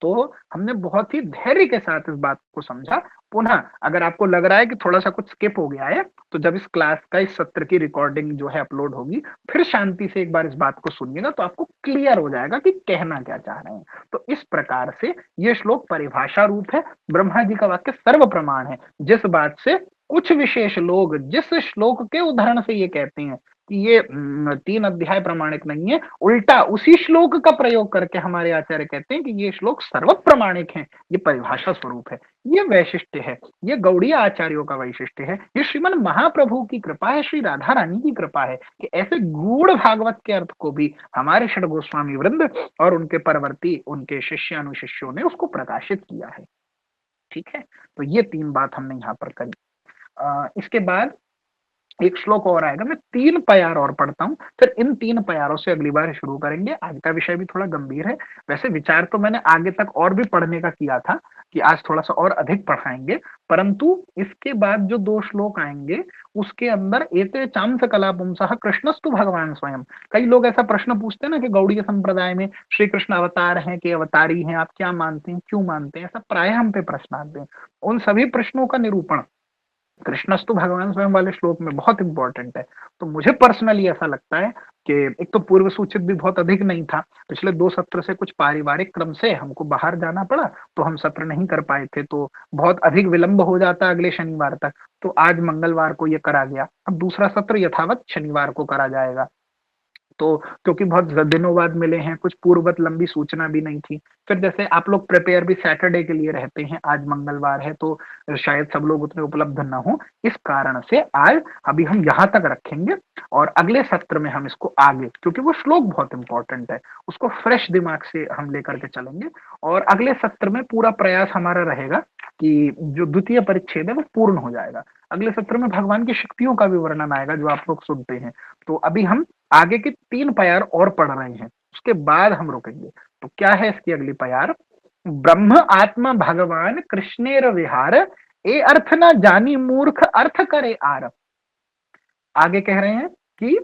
तो हमने बहुत ही धैर्य के साथ इस बात को समझा। पुनः अगर आपको लग रहा है कि थोड़ा सा कुछ स्किप हो गया है, तो जब इस क्लास का इस सत्र की रिकॉर्डिंग जो है अपलोड होगी, फिर शांति से एक बार इस बात को सुनिएगा, तो आपको क्लियर हो जाएगा कि कहना क्या चाह रहे हैं। तो इस प्रकार से ये श्लोक परिभाषा रूप है, ब्रह्मा जी का वाक्य सर्व प्रमाण है। जिस बात से कुछ विशेष लोग जिस श्लोक के उदाहरण से ये कहते हैं कि ये 3 अध्याय प्रमाणिक नहीं है, उल्टा उसी श्लोक का प्रयोग करके हमारे आचार्य कहते हैं कि ये श्लोक सर्व प्रमाणिक है, ये परिभाषा स्वरूप है। ये वैशिष्ट्य है, ये गौड़ीय आचार्यों का वैशिष्ट्य है, ये श्रीमन महाप्रभु की कृपा है, श्री राधा रानी की कृपा है कि ऐसे गूढ़ भागवत के अर्थ को भी हमारे षड गोस्वामी वृंद और उनके परवर्ती उनके शिष्य अनुशिष्यों ने उसको प्रकाशित किया है। ठीक है, तो ये 3 बात हमने यहाँ पर करी। इसके बाद एक श्लोक और आएगा, मैं 3 प्यार और पढ़ता हूं, फिर इन 3 प्यारों से अगली बार शुरू करेंगे। आज का विषय भी थोड़ा गंभीर है, वैसे विचार तो मैंने आगे तक और भी पढ़ने का किया था कि आज थोड़ा सा और अधिक पढ़ाएंगे, परंतु इसके बाद जो 2 श्लोक आएंगे उसके अंदर एते चांस कला पुंसः कृष्णस्तु भगवान स्वयं। कई लोग ऐसा प्रश्न पूछते हैं ना कि गौड़ीय संप्रदाय में श्री कृष्ण अवतार हैं कि अवतारी हैं, आप क्या मानते हैं, क्यों मानते हैं, ऐसा प्राय हम पे प्रश्न आते हैं। उन सभी प्रश्नों का निरूपण कृष्णस्तु भगवान स्वयं वाले श्लोक में बहुत इंपॉर्टेंट है। तो मुझे पर्सनली ऐसा लगता है कि एक तो पूर्व सूचित भी बहुत अधिक नहीं था, पिछले 2 सत्र से कुछ पारिवारिक क्रम से हमको बाहर जाना पड़ा, तो हम सत्र नहीं कर पाए थे, तो बहुत अधिक विलंब हो जाता अगले शनिवार तक। तो आज मंगलवार को ये करा गया, अब दूसरा सत्र यथावत शनिवार को करा जाएगा। तो क्योंकि बहुत दिनों बाद मिले हैं, कुछ पूर्ववत लंबी सूचना भी नहीं थी। फिर जैसे आप लोग प्रिपेयर भी सैटरडे के लिए रहते हैं, आज मंगलवार है तो शायद सब लोग उतने उपलब्ध ना हो, इस कारण से आज अभी हम यहाँ तक रखेंगे और अगले सत्र में हम इसको आगे, क्योंकि वो श्लोक बहुत इंपॉर्टेंट है, उसको फ्रेश दिमाग से हम लेकर के चलेंगे। और अगले सत्र में पूरा प्रयास हमारा रहेगा कि जो द्वितीय परिच्छेद है वो पूर्ण हो जाएगा। अगले सत्र में भगवान की शक्तियों का भी वर्णन आएगा जो आप लोग सुनते हैं। तो अभी हम आगे के 3 प्यार और पढ़ रहे हैं, उसके बाद हम रुकेंगे। तो क्या है इसकी अगली प्यार? ब्रह्म आत्मा भगवान कृष्णेर विहार, ए अर्थ ना जानी मूर्ख अर्थ करे आर। आगे कह रहे हैं कि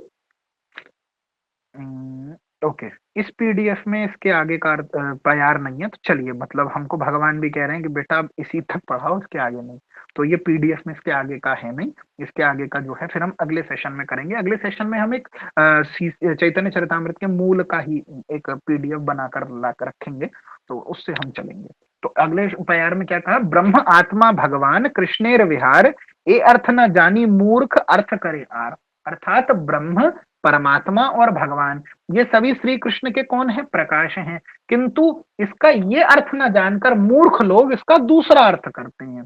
ओके, इस पीडीएफ में इसके आगे का प्यार नहीं है, तो चलिए, मतलब हमको भगवान भी कह रहे हैं कि बेटा आप इसी तक पढ़ाओ, इसके आगे नहीं। तो ये पीडीएफ में इसके आगे का है नहीं, इसके आगे का जो है फिर हम अगले सेशन में करेंगे। अगले सेशन में हम एक चैतन्य चरितामृत के मूल का ही एक पीडीएफ बनाकर ला कर रखेंगे, तो उससे हम चलेंगे। तो अगले प्यार में क्या कहा? ब्रह्म आत्मा भगवान कृष्णेर विहार, ए अर्थ न जानी मूर्ख अर्थ करे आर। अर्थात ब्रह्म, परमात्मा और भगवान, ये सभी श्री कृष्ण के कौन है? प्रकाश हैं। किंतु इसका ये अर्थ न जानकर मूर्ख लोग इसका दूसरा अर्थ करते हैं।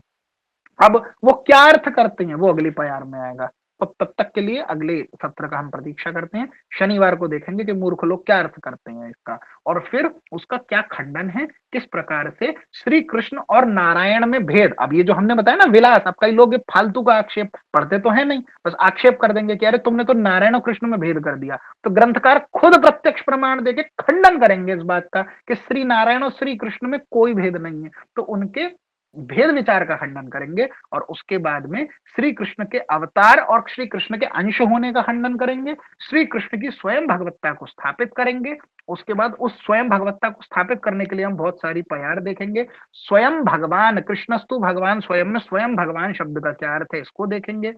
अब वो क्या अर्थ करते हैं वो अगली प्यार में आएगा। तो तब तक के लिए अगले सत्र का हम प्रतीक्षा करते हैं। शनिवार को देखेंगे कि मूर्ख लोग क्या अर्थ करते हैं इसका, और फिर उसका क्या खंडन है, किस प्रकार से श्री कृष्ण और नारायण में भेद। अब ये जो हमने बताया ना विलास, अब कई लोग ये फालतू का आक्षेप पढ़ते तो है नहीं, बस आक्षेप कर देंगे कि अरे तुमने तो नारायण और कृष्ण में भेद कर दिया। तो ग्रंथकार खुद प्रत्यक्ष प्रमाण देके खंडन करेंगे इस बात का कि श्री नारायण और श्री कृष्ण में कोई भेद नहीं है। तो उनके भेद विचार का खंडन करेंगे, और उसके बाद में श्री कृष्ण के अवतार और श्री कृष्ण के अंश होने का खंडन करेंगे, श्री कृष्ण की स्वयं भगवत्ता को स्थापित करेंगे। उसके बाद उस स्वयं भगवत्ता को स्थापित करने के लिए हम बहुत सारी प्यार देखेंगे। स्वयं भगवान, कृष्णस्तु भगवान स्वयं में स्वयं भगवान शब्द का क्या अर्थ है इसको देखेंगे।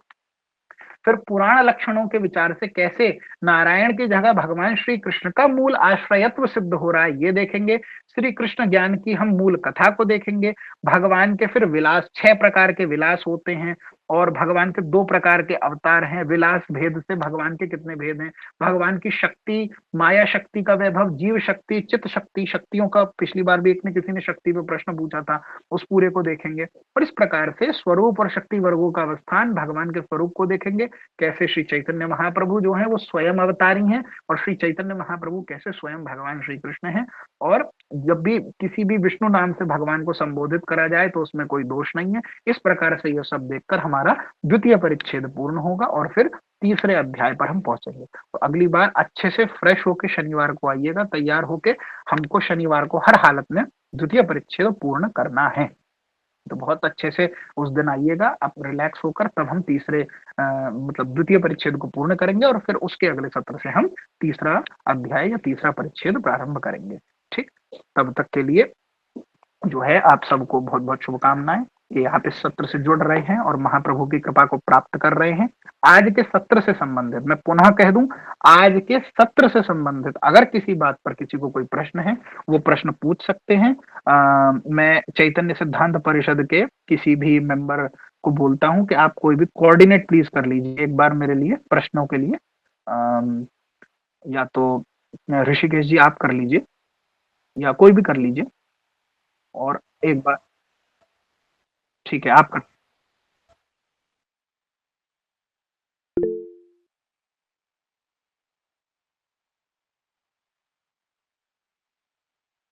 फिर पुराण लक्षणों के विचार से कैसे नारायण की जगह भगवान श्री कृष्ण का मूल आश्रयत्व सिद्ध हो रहा है ये देखेंगे। श्री कृष्ण ज्ञान की हम मूल कथा को देखेंगे। भगवान के फिर विलास, 6 प्रकार के विलास होते हैं, और भगवान के 2 प्रकार के अवतार हैं। विलास भेद से भगवान के कितने भेद हैं, भगवान की शक्ति, माया शक्ति का वैभव, जीव शक्ति, चित्त शक्ति, शक्तियों का पिछली बार भी एक ने किसी ने शक्ति पे प्रश्न पूछा था, उस पूरे को देखेंगे। और इस प्रकार से स्वरूप और शक्ति वर्गों का अवस्थान, भगवान के स्वरूप को देखेंगे। कैसे श्री चैतन्य महाप्रभु जो है वो स्वयं अवतारी हैं, और श्री चैतन्य महाप्रभु कैसे स्वयं भगवान श्री कृष्ण हैं। और जब भी किसी भी विष्णु नाम से भगवान को संबोधित करा जाए तो उसमें कोई दोष नहीं है। इस प्रकार से यह सब देखकर हमारा द्वितीय परिच्छेद पूर्ण होगा, और फिर तीसरे अध्याय पर हम पहुंचेंगे। तो अगली बार अच्छे से फ्रेश होके शनिवार को आइएगा, तैयार होके। हमको शनिवार को हर हालत में द्वितीय परिच्छेद पूर्ण करना है, तो बहुत अच्छे से उस दिन आइएगा आप रिलैक्स होकर, तब हम तीसरे मतलब द्वितीय परिच्छेद को पूर्ण करेंगे, और फिर उसके अगले सत्र से हम तीसरा अध्याय या तीसरा परिच्छेद प्रारंभ करेंगे। ठीक, तब तक के लिए जो है आप सबको बहुत बहुत शुभकामनाएं कि आप इस सत्र से जुड़ रहे हैं और महाप्रभु की कृपा को प्राप्त कर रहे हैं। आज के सत्र से संबंधित मैं पुनः कह दूं, आज के सत्र से संबंधित अगर किसी बात पर किसी को कोई प्रश्न है वो प्रश्न पूछ सकते हैं। मैं चैतन्य सिद्धांत परिषद के किसी भी मेंबर को बोलता हूं कि आप कोई भी कोऑर्डिनेट प्लीज कर लीजिए एक बार मेरे लिए प्रश्नों के लिए। या तो ऋषिकेश जी आप कर लीजिए, या कोई भी कर लीजिए, और एक बार ठीक है आप कर।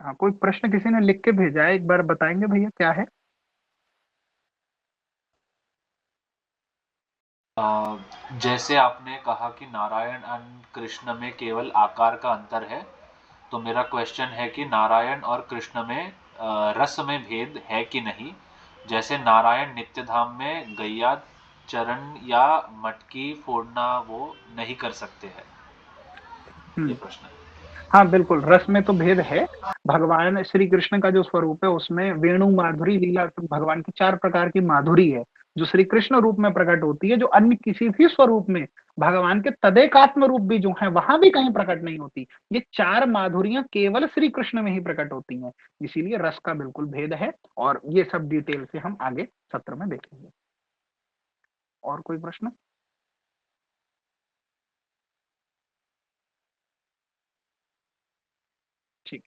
हाँ, कोई प्रश्न किसी ने लिख के भेजा है, एक बार बताएंगे भैया क्या है? जैसे आपने कहा कि नारायण और कृष्ण में केवल आकार का अंतर है, तो मेरा क्वेश्चन है कि नारायण और कृष्ण में रस में भेद है कि नहीं? जैसे नारायण नित्य धाम में गैया चरण या मटकी फोड़ना वो नहीं कर सकते हैं, ये हम्म। प्रश्न है। हाँ बिल्कुल, रस में तो भेद है। भगवान श्री कृष्ण का जो स्वरूप है उसमें वेणु माधुरी लीला, भगवान की 4 प्रकार की माधुरी है। जो श्री कृष्ण रूप में प्रकट होती है, जो अन्य किसी भी स्वरूप में भगवान के तदेकात्म रूप भी जो है वहां भी कहीं प्रकट नहीं होती। ये चार माधुरियां केवल श्री कृष्ण में ही प्रकट होती हैं, इसीलिए रस का बिल्कुल भेद है। और ये सब डिटेल से हम आगे सत्र में देखेंगे। और कोई प्रश्न? ठीक।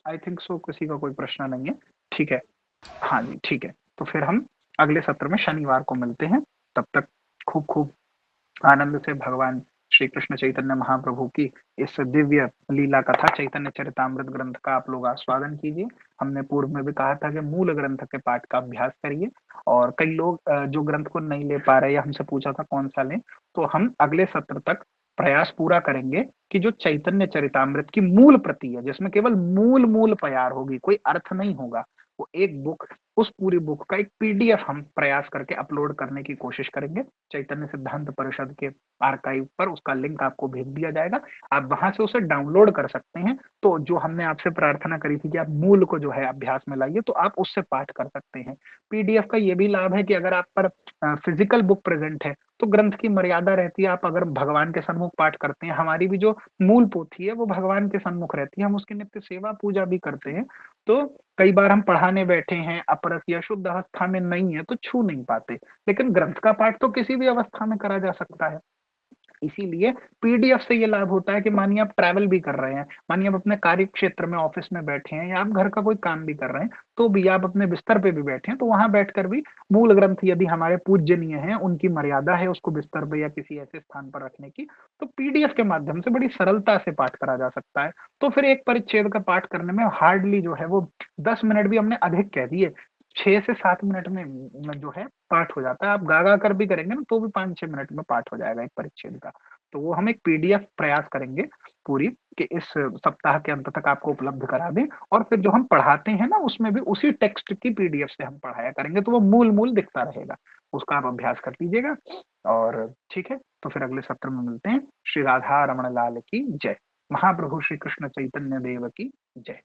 आई थिंक सो किसी का कोई प्रश्न नहीं है। ठीक है। हाँ जी ठीक है। तो फिर हम अगले सत्र में शनिवार को मिलते हैं। तब तक खूब खूब आनंद से भगवान श्री कृष्ण चैतन्य महाप्रभु की इस दिव्य लीला कथा चैतन्य चरितामृत ग्रंथ का आप लोग आस्वादन कीजिए। हमने पूर्व में भी कहा था कि मूल ग्रंथ के पाठ का अभ्यास करिए। और कई लोग जो ग्रंथ को नहीं ले पा रहे या हमसे पूछा था कौन सा लें, तो हम अगले सत्र तक प्रयास पूरा करेंगे कि जो चैतन्य चरितामृत की मूल प्रति है, जिसमें केवल मूल मूल प्यार होगी, कोई अर्थ नहीं होगा, वो एक बुक, उस पूरी बुक का एक पीडीएफ हम प्रयास करके अपलोड करने की कोशिश करेंगे। चैतन्य सिद्धांत परिषद के आर्काइव पर उसका लिंक आपको भेज दिया जाएगा, आप वहां से उसे डाउनलोड कर सकते हैं। तो जो हमने आपसे प्रार्थना करी थी कि आप मूल को जो है अभ्यास में लाइए, तो आप उससे पाठ कर सकते हैं। पीडीएफ का ये भी लाभ है कि अगर आप पर फिजिकल बुक प्रेजेंट है तो ग्रंथ की मर्यादा रहती है। आप अगर भगवान के सन्मुख पाठ करते हैं, हमारी भी जो मूल पोथी है वो भगवान के सन्मुख रहती है, हम उसकी नित्य सेवा पूजा भी करते हैं। तो कई बार हम पढ़ाने बैठे हैं, अपरस या शुद्ध अवस्था में नहीं है तो छू नहीं पाते, लेकिन ग्रंथ का पाठ तो किसी भी अवस्था में करा जा सकता है। इसीलिए पीडीएफ से ये लाभ होता है कि मानिए आप ट्रैवल भी कर रहे हैं, मानिए आप अपने कार्य क्षेत्र में ऑफिस में बैठे हैं या आप घर का कोई काम भी कर रहे हैं, तो भी आप अपने बिस्तर पे भी बैठे हैं तो वहां बैठकर भी मूल ग्रंथ यदि हमारे पूजनीय हैं, उनकी मर्यादा है उसको बिस्तर पे या किसी ऐसे स्थान पर रखने की, तो पीडीएफ के माध्यम से बड़ी सरलता से पाठ करा जा सकता है। तो फिर एक परिच्छेद का पाठ करने में हार्डली जो है वो 10 मिनट भी हमने अधिक कह दिए, 6 से 7 मिनट में जो है पाठ हो जाता है। आप गा गा कर भी करेंगे ना तो भी 5-6 मिनट में पाठ हो जाएगा एक परिच्छेद का। तो वो हम एक पीडीएफ प्रयास करेंगे पूरी कि इस सप्ताह के अंत तक आपको उपलब्ध करा दें। और फिर जो हम पढ़ाते हैं ना उसमें भी उसी टेक्स्ट की पीडीएफ से हम पढ़ाया करेंगे, तो वो मूल मूल दिखता रहेगा, उसका आप अभ्यास कर लीजिएगा। और ठीक है, तो फिर अगले सत्र में मिलते हैं। श्री राधा रमण लाल की जय। महाप्रभु श्री कृष्ण चैतन्य देव की जय।